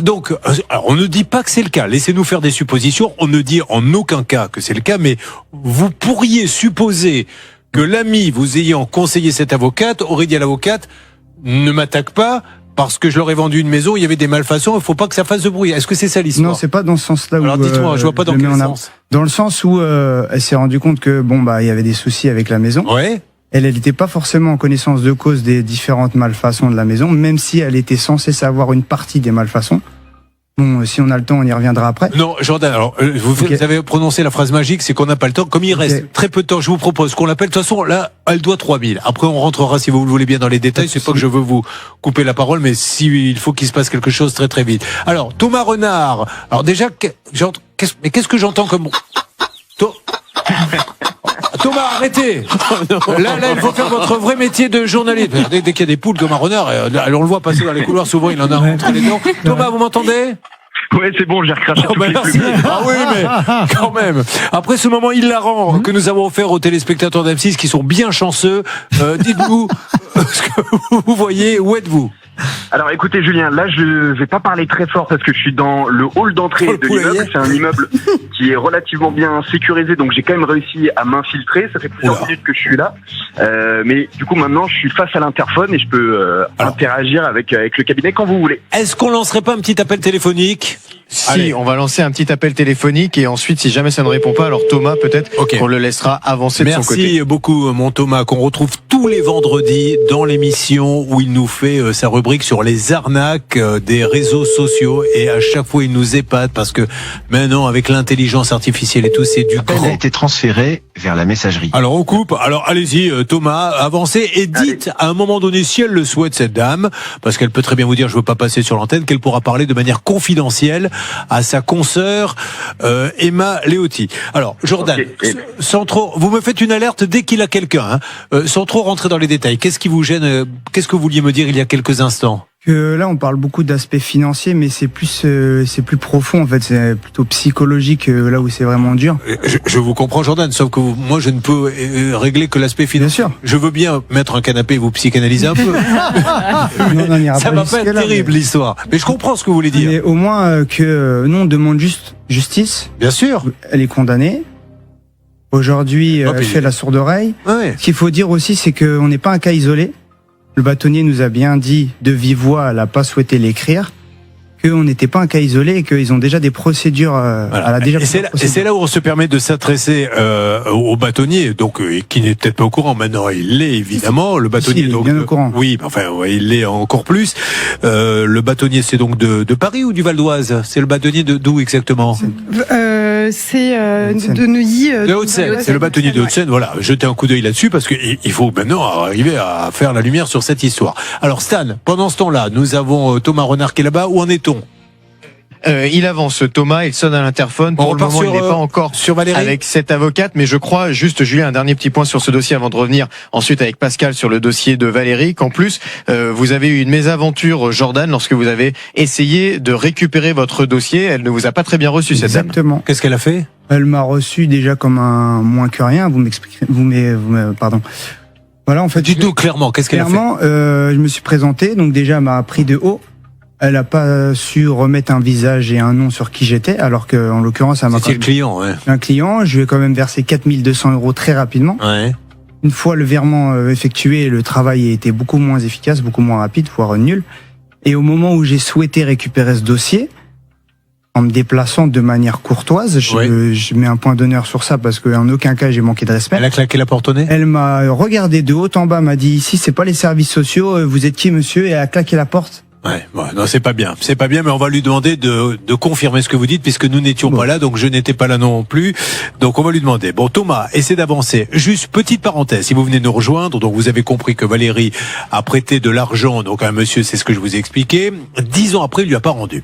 Donc, alors on ne dit pas que c'est le cas. Laissez-nous faire des suppositions. On ne dit en aucun cas que c'est le cas, mais vous pourriez supposer que l'ami vous ayant conseillé cette avocate aurait dit à l'avocate, ne m'attaque pas. Parce que je leur ai vendu une maison, il y avait des malfaçons, il faut pas que ça fasse de bruit. Est-ce que c'est ça l'histoire? Non, c'est pas dans ce sens-là. Alors dites-moi, je vois pas dans quel sens. Dans le sens où elle s'est rendue compte que il y avait des soucis avec la maison. Ouais. Elle n'était pas forcément en connaissance de cause des différentes malfaçons de la maison, même si elle était censée savoir une partie des malfaçons. Bon, si on a le temps, on y reviendra après. Non, Jordan, alors, vous avez prononcé la phrase magique, c'est qu'on n'a pas le temps. Comme il reste très peu de temps, je vous propose qu'on l'appelle. De toute façon, là, elle doit 3 000. Après, on rentrera, si vous le voulez bien, dans les détails. C'est pas que je veux vous couper la parole, mais il faut qu'il se passe quelque chose très très vite. Alors, Thomas Renard. Alors déjà, qu'est-ce que j'entends comme... Thomas, arrêtez. Là, il faut faire votre vrai métier de journaliste. Dès qu'il y a des poules, Thomas Renard, on le voit passer dans les couloirs, souvent il en a rentré les dents. Thomas, vous m'entendez? Ouais, c'est bon, j'ai recraché toutes les merci. Ah oui, mais quand même. Après ce moment hilarant que nous avons offert aux téléspectateurs d'M6 qui sont bien chanceux, dites-nous ce que vous voyez, où êtes-vous? Alors écoutez Julien, là je vais pas parler très fort parce que je suis dans le hall d'entrée de l'immeuble. C'est un immeuble qui est relativement bien sécurisé, donc j'ai quand même réussi à m'infiltrer. Ça fait plusieurs minutes que je suis là, mais du coup maintenant je suis face à l'interphone et je peux interagir avec le cabinet quand vous voulez. Est-ce qu'on lancerait pas un petit appel téléphonique? Si, on va lancer un petit appel téléphonique et ensuite, si jamais ça ne répond pas, alors Thomas, peut-être qu'on le laissera avancer de son côté. Merci beaucoup, mon Thomas, qu'on retrouve tous les vendredis dans l'émission où il nous fait sa rubrique sur les arnaques des réseaux sociaux et à chaque fois il nous épate parce que maintenant, avec l'intelligence artificielle et tout, c'est du grand. Elle a été transférée vers la messagerie. Alors on coupe. Alors allez-y, Thomas, avancez et dites à un moment donné, si elle le souhaite, cette dame, parce qu'elle peut très bien vous dire, je veux pas passer sur l'antenne, qu'elle pourra parler de manière confidentielle à sa consoeur Emma Léoty. Alors Jordan, sans trop, vous me faites une alerte dès qu'il a quelqu'un, sans trop rentrer dans les détails. Qu'est-ce qui vous gêne? Qu'est-ce que vous vouliez me dire il y a quelques instants? Que là, on parle beaucoup d'aspects financiers, mais c'est plus profond en fait. C'est plutôt psychologique là où c'est vraiment dur. Je vous comprends, Jordan, sauf que moi, je ne peux régler que l'aspect financier. Bien sûr. Je veux bien mettre un canapé et vous psychanalyser un peu. Non, ça va pas être terrible l'histoire. Mais je comprends ce que vous voulez dire. Mais au moins que nous on demande juste justice. Bien sûr. Elle est condamnée. Aujourd'hui, elle fait la sourde oreille. Ouais. Ce qu'il faut dire aussi, c'est qu'on n'est pas un cas isolé. Le bâtonnier nous a bien dit de vive voix, elle n'a pas souhaité l'écrire, qu'on n'était pas un cas isolé et qu'ils ont déjà des procédures. Voilà. Et c'est là où on se permet de s'adresser au bâtonnier, donc qui n'est peut-être pas au courant. Maintenant, il l'est évidemment. Le bâtonnier, donc bien au courant. Oui, enfin, ouais, il l'est encore plus. Le bâtonnier, c'est donc de Paris ou du Val d'Oise? C'est le bâtonnier d'où exactement? C'est de Neuilly. De Haute-Seine. C'est le bâtonnier de Haute-Seine. Voilà, jetez un coup d'œil là-dessus parce qu'il faut maintenant arriver à faire la lumière sur cette histoire. Alors Stan, pendant ce temps-là, nous avons Thomas Renard qui est là-bas. Où en est-on? il avance Thomas, il sonne à l'interphone. Pour le moment, il n'est pas encore sur Valérie avec cette avocate, mais je crois, juste Julien, un dernier petit point sur ce dossier avant de revenir ensuite avec Pascal sur le dossier de Valérie, qu'en plus, vous avez eu une mésaventure, Jordan, lorsque vous avez essayé de récupérer votre dossier. Elle ne vous a pas très bien reçu, cette dame. Exactement. Qu'est-ce qu'elle a fait? Elle m'a reçu déjà comme un moins que rien. Vous m'expliquez, pardon. Voilà, en fait. Dites-nous clairement, qu'est-ce qu'elle a fait? Clairement, je me suis présenté, donc déjà, elle m'a pris de haut. Elle a pas su remettre un visage et un nom sur qui j'étais, alors que, en l'occurrence, elle m'a. C'était le client, ouais. Un client, je lui ai quand même versé 4200 € très rapidement. Ouais. Une fois le virement effectué, le travail a été beaucoup moins efficace, beaucoup moins rapide, voire nul. Et au moment où j'ai souhaité récupérer ce dossier, en me déplaçant de manière courtoise, je mets un point d'honneur sur ça parce qu'en aucun cas j'ai manqué de respect. Elle a claqué la porte au nez? Elle m'a regardé de haut en bas, m'a dit ici c'est pas les services sociaux, vous êtes qui monsieur? Et elle a claqué la porte. Ouais, bon, non, c'est pas bien, mais on va lui demander de confirmer ce que vous dites, puisque nous n'étions pas là, donc je n'étais pas là non plus, donc on va lui demander. Bon, Thomas, essaie d'avancer. Juste petite parenthèse, si vous venez nous rejoindre, donc vous avez compris que Valérie a prêté de l'argent, donc à un monsieur, c'est ce que je vous ai expliqué. 10 ans après, il lui a pas rendu.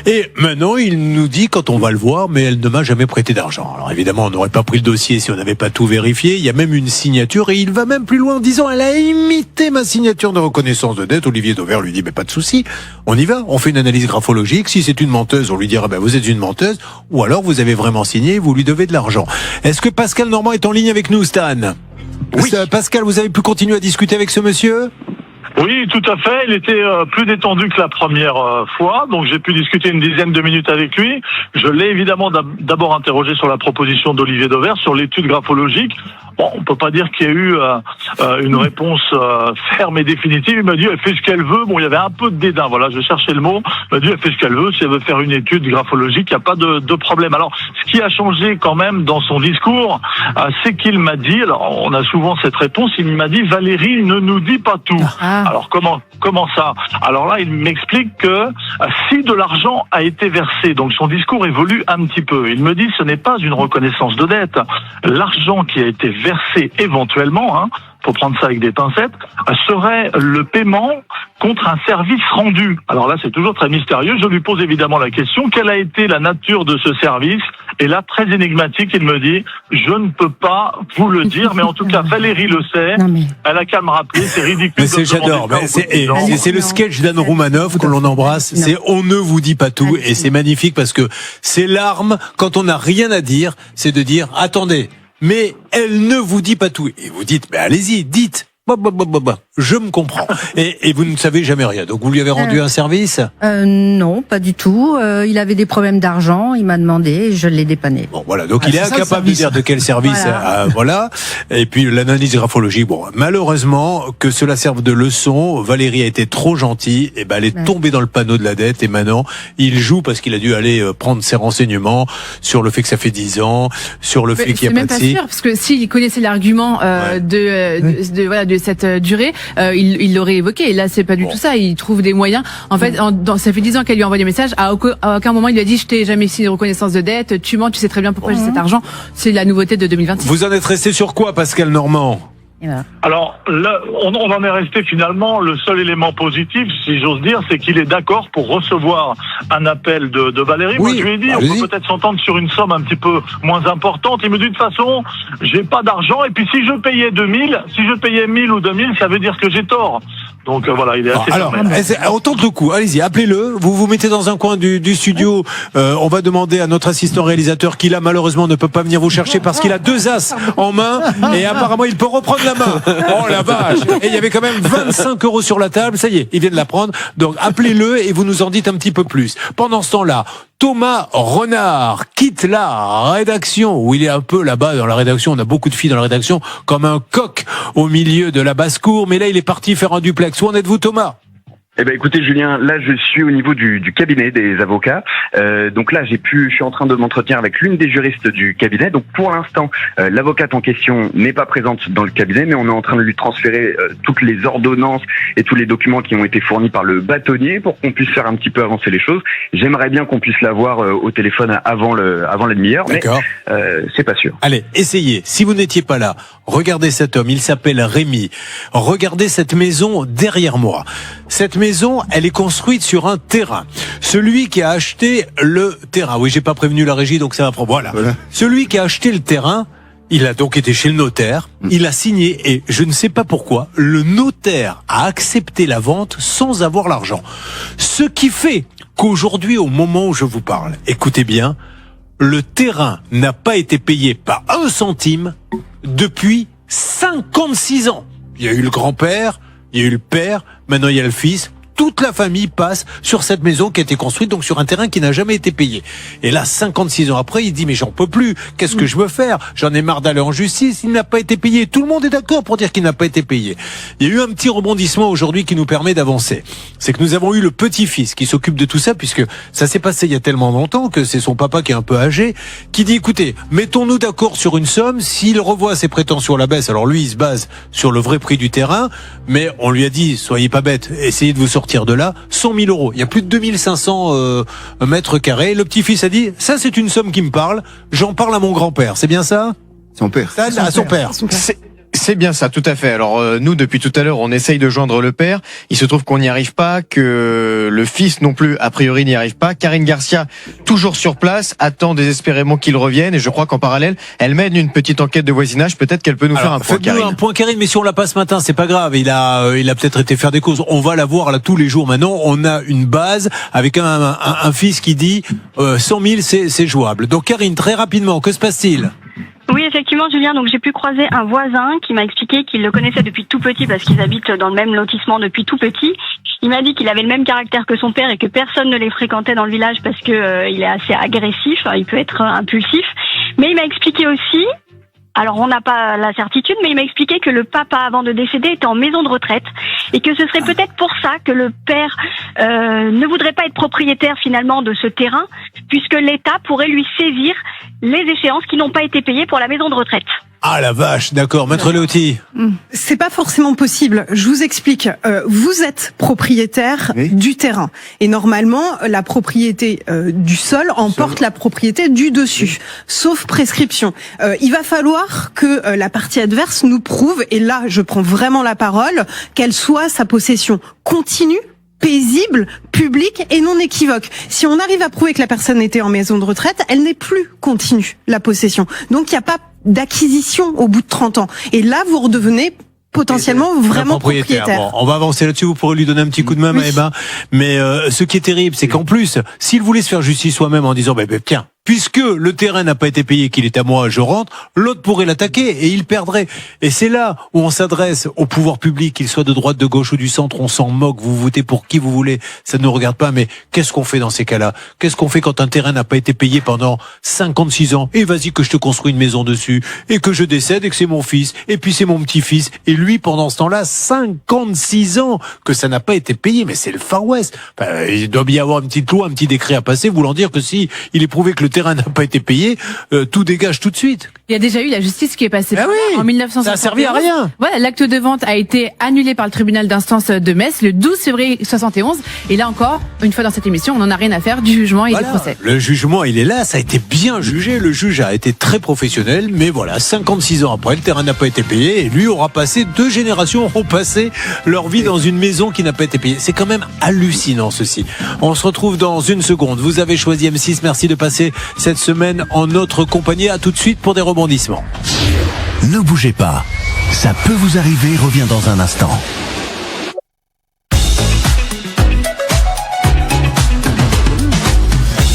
Et maintenant, il nous dit quand on va le voir, mais elle ne m'a jamais prêté d'argent. Alors évidemment, on n'aurait pas pris le dossier si on n'avait pas tout vérifié. Il y a même une signature, et il va même plus loin en disant, elle a imité ma signature de reconnaissance de dette. Olivier Dauvert lui dit, mais pas de souci. On y va, on fait une analyse graphologique. Si c'est une menteuse, on lui dira vous êtes une menteuse, ou alors vous avez vraiment signé, vous lui devez de l'argent. Est-ce que Pascal Normand est en ligne avec nous, Stan? Oui. Pascal, vous avez pu continuer à discuter avec ce monsieur? Oui, tout à fait. Il était plus détendu que la première fois, donc j'ai pu discuter une dizaine de minutes avec lui. Je l'ai évidemment d'abord interrogé sur la proposition d'Olivier Dauvert, sur l'étude graphologique. Bon, on peut pas dire qu'il y a eu une réponse ferme et définitive. Il m'a dit elle fait ce qu'elle veut. Bon, il y avait un peu de dédain. Voilà, je cherchais le mot. Il m'a dit elle fait ce qu'elle veut. Si elle veut faire une étude graphologique, il n'y a pas de problème. Alors, ce qui a changé quand même dans son discours, c'est qu'il m'a dit. Alors, on a souvent cette réponse. Il m'a dit Valérie ne nous dit pas tout. Alors comment ça? Alors là, il m'explique que si de l'argent a été versé, donc son discours évolue un petit peu. Il me dit ce n'est pas une reconnaissance de dette. L'argent qui a été versé éventuellement, faut prendre ça avec des pincettes, serait le paiement contre un service rendu. Alors là, c'est toujours très mystérieux. Je lui pose évidemment la question, quelle a été la nature de ce service? Et là, très énigmatique, il me dit, je ne peux pas vous le dire, mais en tout cas, Valérie le sait. Elle a qu'à me rappeler, c'est ridicule. Mais j'adore. C'est le sketch d'Anne Roumanoff que l'on embrasse. C'est on ne vous dit pas tout, et c'est magnifique parce que c'est l'arme quand on n'a rien à dire, c'est de dire attendez. Mais elle ne vous dit pas tout. Et vous dites, mais allez-y, dites. Je me comprends. Et vous ne savez jamais rien. Donc vous lui avez rendu un service? Non, pas du tout. Il avait des problèmes d'argent. Il m'a demandé et je l'ai dépanné. Bon, voilà. Donc il est incapable de dire de quel service. Voilà. Et puis l'analyse graphologique. Bon, malheureusement, que cela serve de leçon. Valérie a été trop gentille. Et elle est tombée dans le panneau de la dette. Et maintenant, il joue parce qu'il a dû aller prendre ses renseignements sur le fait que ça fait 10 ans, sur le fait qu'il n'y a pas de si. C'est même pas sûr, parce que s'il connaissait l'argument de cette durée, il l'aurait évoqué. Et là, c'est pas du tout ça. Il trouve des moyens. En fait, ça fait 10 ans qu'elle lui envoie des messages. À aucun moment, il lui a dit, je t'ai jamais signé de reconnaissance de dette. Tu mens, tu sais très bien pourquoi j'ai cet argent. C'est la nouveauté de 2026. Vous en êtes resté sur quoi, Pascal Normand? Alors là, on en est resté finalement, le seul élément positif, si j'ose dire, c'est qu'il est d'accord pour recevoir un appel de Valérie. Moi, je lui ai dit, on peut peut-être s'entendre sur une somme un petit peu moins importante. Il me dit, de toute façon, j'ai pas d'argent, et puis si je payais 2000, si je payais 1000 ou 2000, ça veut dire que j'ai tort. Donc voilà, il est assez fermé. On tente le coup, allez-y, appelez-le, vous vous mettez dans un coin du studio, on va demander à notre assistant réalisateur qui là malheureusement ne peut pas venir vous chercher parce qu'il a 2 as en main et apparemment il peut reprendre la main. Oh la vache. Et il y avait quand même 25 € sur la table, ça y est, il vient de la prendre. Donc appelez-le et vous nous en dites un petit peu plus. Pendant ce temps-là, Thomas Renard quitte la rédaction, où il est un peu là-bas dans la rédaction, on a beaucoup de filles dans la rédaction, comme un coq au milieu de la basse-cour, mais là il est parti faire un duplex. Où en êtes-vous, Thomas ? Eh ben écoutez Julien, là je suis au niveau du cabinet des avocats. Donc là je suis en train de m'entretenir avec l'une des juristes du cabinet. Donc pour l'instant, l'avocate en question n'est pas présente dans le cabinet, mais on est en train de lui transférer toutes les ordonnances et tous les documents qui ont été fournis par le bâtonnier pour qu'on puisse faire un petit peu avancer les choses. J'aimerais bien qu'on puisse l'avoir au téléphone avant la demi-heure, mais c'est pas sûr. Allez, essayez. Si vous n'étiez pas là, regardez cet homme, il s'appelle Rémi. Regardez cette maison derrière moi. Cette maison maison, elle est construite sur un terrain. Celui qui a acheté le terrain, oui, j'ai pas prévenu la régie, donc ça va prendre. Voilà. Celui qui a acheté le terrain, il a donc été chez le notaire, il a signé et je ne sais pas pourquoi, le notaire a accepté la vente sans avoir l'argent. Ce qui fait qu'aujourd'hui, au moment où je vous parle, écoutez bien, le terrain n'a pas été payé par 1 centime depuis 56 ans. Il y a eu le grand-père, il y a eu le père, maintenant il y a le fils. Toute la famille passe sur cette maison qui a été construite donc sur un terrain qui n'a jamais été payé. Et là, 56 ans après, il dit mais j'en peux plus. Qu'est-ce que je veux faire? J'en ai marre d'aller en justice. Il n'a pas été payé. Tout le monde est d'accord pour dire qu'il n'a pas été payé. Il y a eu un petit rebondissement aujourd'hui qui nous permet d'avancer. C'est que nous avons eu le petit-fils qui s'occupe de tout ça puisque ça s'est passé il y a tellement longtemps que c'est son papa qui est un peu âgé qui dit écoutez, mettons-nous d'accord sur une somme. S'il revoit ses prétentions à la baisse, alors lui il se base sur le vrai prix du terrain, mais on lui a dit soyez pas bêtes, essayez de vous sortir de là, 100 000 euros. Il y a plus de 2500 mètres carrés. Le petit-fils a dit, ça c'est une somme qui me parle, j'en parle à mon grand-père. C'est bien ça? Son père. À son père. C'est bien ça, tout à fait. Alors nous, depuis tout à l'heure, on essaye de joindre le père. Il se trouve qu'on n'y arrive pas, que le fils non plus, a priori, n'y arrive pas. Karine Garcia, toujours sur place, attend désespérément qu'il revienne. Et je crois qu'en parallèle, elle mène une petite enquête de voisinage. Peut-être qu'elle peut nous faire un point, Karine. Un point, Karine, mais si on l'a pas ce matin, c'est pas grave. Il a peut-être été faire des causes. On va la voir là tous les jours. Maintenant, on a une base avec un fils qui dit 100 000, c'est jouable. Donc Karine, très rapidement, que se passe-t-il? Oui, effectivement, Julien. Donc, j'ai pu croiser un voisin qui m'a expliqué qu'il le connaissait depuis tout petit parce qu'ils habitent dans le même lotissement depuis tout petit. Il m'a dit qu'il avait le même caractère que son père et que personne ne les fréquentait dans le village parce que il est assez agressif. Il peut être impulsif. Mais il m'a expliqué aussi, alors on n'a pas la certitude, mais il m'a expliqué que le papa, avant de décéder, était en maison de retraite et que ce serait peut-être pour ça que le père ne voudrait pas être propriétaire finalement de ce terrain, puisque l'État pourrait lui saisir les échéances qui n'ont pas été payées pour la maison de retraite. Ah la vache, d'accord. Maître Léoty. C'est pas forcément possible. Je vous explique. Vous êtes propriétaire du terrain. Et normalement, la propriété du sol emporte la propriété du dessus. Sauf prescription. Il va falloir que la partie adverse nous prouve, et là je prends vraiment la parole, qu'elle soit sa possession continue, paisible, publique et non équivoque. Si on arrive à prouver que la personne était en maison de retraite, elle n'est plus continue, la possession. Donc il n'y a pas d'acquisition au bout de 30 ans. Et là, vous redevenez potentiellement vraiment propriétaire. Bon, on va avancer là-dessus, vous pourrez lui donner un petit coup de main, Maëva. Mais ce qui est terrible, c'est qu'en plus, s'il voulait se faire justice soi-même en disant, tiens, puisque le terrain n'a pas été payé, qu'il est à moi, je rentre, l'autre pourrait l'attaquer et il perdrait. Et c'est là où on s'adresse au pouvoir public, qu'il soit de droite, de gauche ou du centre, on s'en moque, vous votez pour qui vous voulez, ça ne nous regarde pas, mais qu'est-ce qu'on fait dans ces cas-là? Qu'est-ce qu'on fait quand un terrain n'a pas été payé pendant 56 ans? Et vas-y que je te construis une maison dessus, et que je décède, et que c'est mon fils, et puis c'est mon petit-fils, et lui, pendant ce temps-là, 56 ans que ça n'a pas été payé, mais c'est le Far West. Enfin, il doit bien y avoir une petite loi, un petit décret à passer, voulant dire que si il est prouvé que le terrain n'a pas été payé, tout dégage tout de suite. Il y a déjà eu la justice qui est passée en 1971. Ça a servi à rien. Voilà, l'acte de vente a été annulé par le tribunal d'instance de Metz le 12 février 71. Et là encore, une fois dans cette émission, on n'en a rien à faire du jugement et du procès. Le jugement, il est là, ça a été bien jugé, le juge a été très professionnel, mais voilà, 56 ans après, le terrain n'a pas été payé et lui aura passé, 2 générations auront passé leur vie dans une maison qui n'a pas été payée. C'est quand même hallucinant ceci. On se retrouve dans une seconde. Vous avez choisi M6, merci de passer cette semaine en notre compagnie. À tout de suite pour des rebondissements. Ne bougez pas, ça peut vous arriver, reviens dans un instant.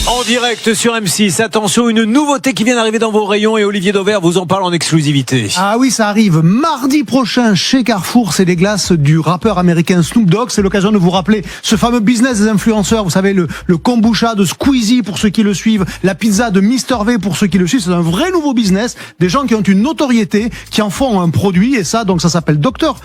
En direct sur M6, attention, une nouveauté qui vient d'arriver dans vos rayons et Olivier Dauvert vous en parle en exclusivité. Ah oui, ça arrive mardi prochain chez Carrefour, c'est les glaces du rappeur américain Snoop Dogg. C'est l'occasion de vous rappeler ce fameux business des influenceurs. Vous savez, le kombucha de Squeezie pour ceux qui le suivent, la pizza de Mr V pour ceux qui le suivent. C'est un vrai nouveau business, des gens qui ont une notoriété, qui en font un produit, et ça, donc ça s'appelle Dr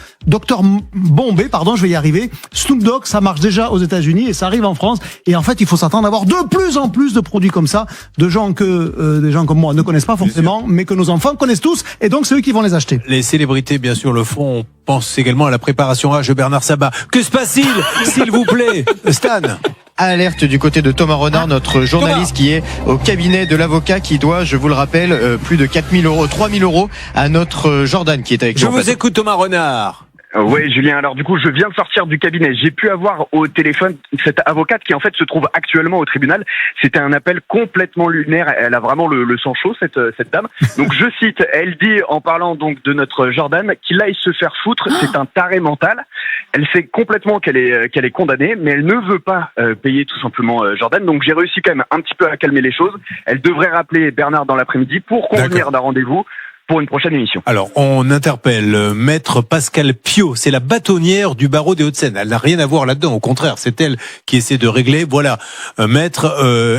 Bombay, je vais y arriver. Snoop Dogg, ça marche déjà aux États-Unis et ça arrive en France. Et en fait, il faut s'attendre à avoir de plus en plus de produits comme ça, de gens que des gens comme moi ne connaissent pas forcément, mais que nos enfants connaissent tous, et donc c'est eux qui vont les acheter. Les célébrités, bien sûr, le font. On pense également à la préparation H de Bernard Sabat. Que se passe-t-il, s'il vous plaît, Stan? Alerte du côté de Thomas Renard, notre journaliste qui est au cabinet de l'avocat qui doit, je vous le rappelle, plus de 3 000 euros à notre Jordan qui est avec nous. Je vous écoute, Thomas Renard. Ouais, Julien. Alors du coup, je viens de sortir du cabinet. J'ai pu avoir au téléphone cette avocate qui en fait se trouve actuellement au tribunal. C'était un appel complètement lunaire. Elle a vraiment le sang chaud, cette dame. Donc je cite, elle dit en parlant donc de notre Jordan qu'il aille se faire foutre. C'est un taré mental. Elle sait complètement qu'elle est condamnée, mais elle ne veut pas payer tout simplement Jordan. Donc j'ai réussi quand même un petit peu à calmer les choses. Elle devrait rappeler Bernard dans l'après-midi pour convenir d'un rendez-vous pour une prochaine émission. Alors, on interpelle Maître Pascal Piot. C'est la bâtonnière du barreau des Hauts-de-Seine. Elle n'a rien à voir là-dedans. Au contraire, c'est elle qui essaie de régler. Voilà. Maître,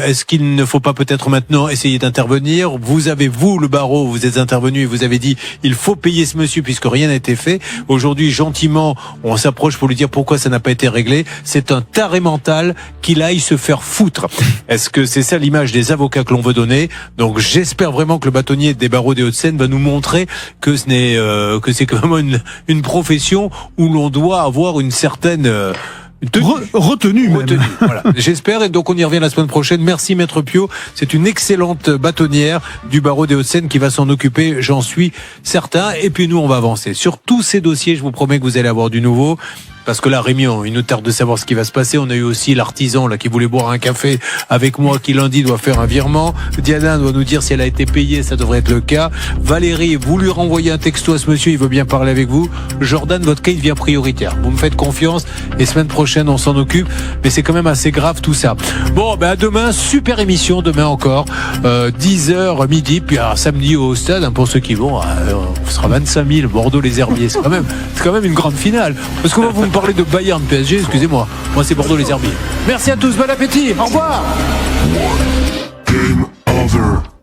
est-ce qu'il ne faut pas peut-être maintenant essayer d'intervenir? Vous, le barreau, vous êtes intervenu et vous avez dit, il faut payer ce monsieur puisque rien n'a été fait. Aujourd'hui, gentiment, on s'approche pour lui dire pourquoi ça n'a pas été réglé. C'est un taré mental qu'il aille se faire foutre. Est-ce que c'est ça l'image des avocats que l'on veut donner? Donc, j'espère vraiment que le bâtonnier des barreaux des Hauts-de-Seine va nous montrer que ce n'est que c'est quand même une profession où l'on doit avoir une certaine retenue. Voilà. J'espère, et donc on y revient la semaine prochaine. Merci Maître Piot, c'est une excellente bâtonnière du barreau des Hauts-de-Seine qui va s'en occuper, j'en suis certain. Et puis nous on va avancer sur tous ces dossiers. Je vous promets que vous allez avoir du nouveau. Parce que là, Rémi, il nous tarde de savoir ce qui va se passer. On a eu aussi l'artisan là qui voulait boire un café avec moi, qui lundi doit faire un virement. Diana doit nous dire si elle a été payée, ça devrait être le cas. Valérie, vous lui renvoyez un texto à ce monsieur, il veut bien parler avec vous. Jordan, votre cas, il devient prioritaire. Vous me faites confiance et semaine prochaine, on s'en occupe. Mais c'est quand même assez grave tout ça. Bon, ben à demain, super émission, demain encore. 10h midi, puis samedi au stade, hein, pour ceux qui vont, on sera 25 000, Bordeaux les Herbiers. C'est quand même une grande finale. Parce que vous me parlez de Bayern PSG, excusez-moi. Moi, c'est Bordeaux les Herbiers. Merci à tous, bon appétit. Au revoir. Game over.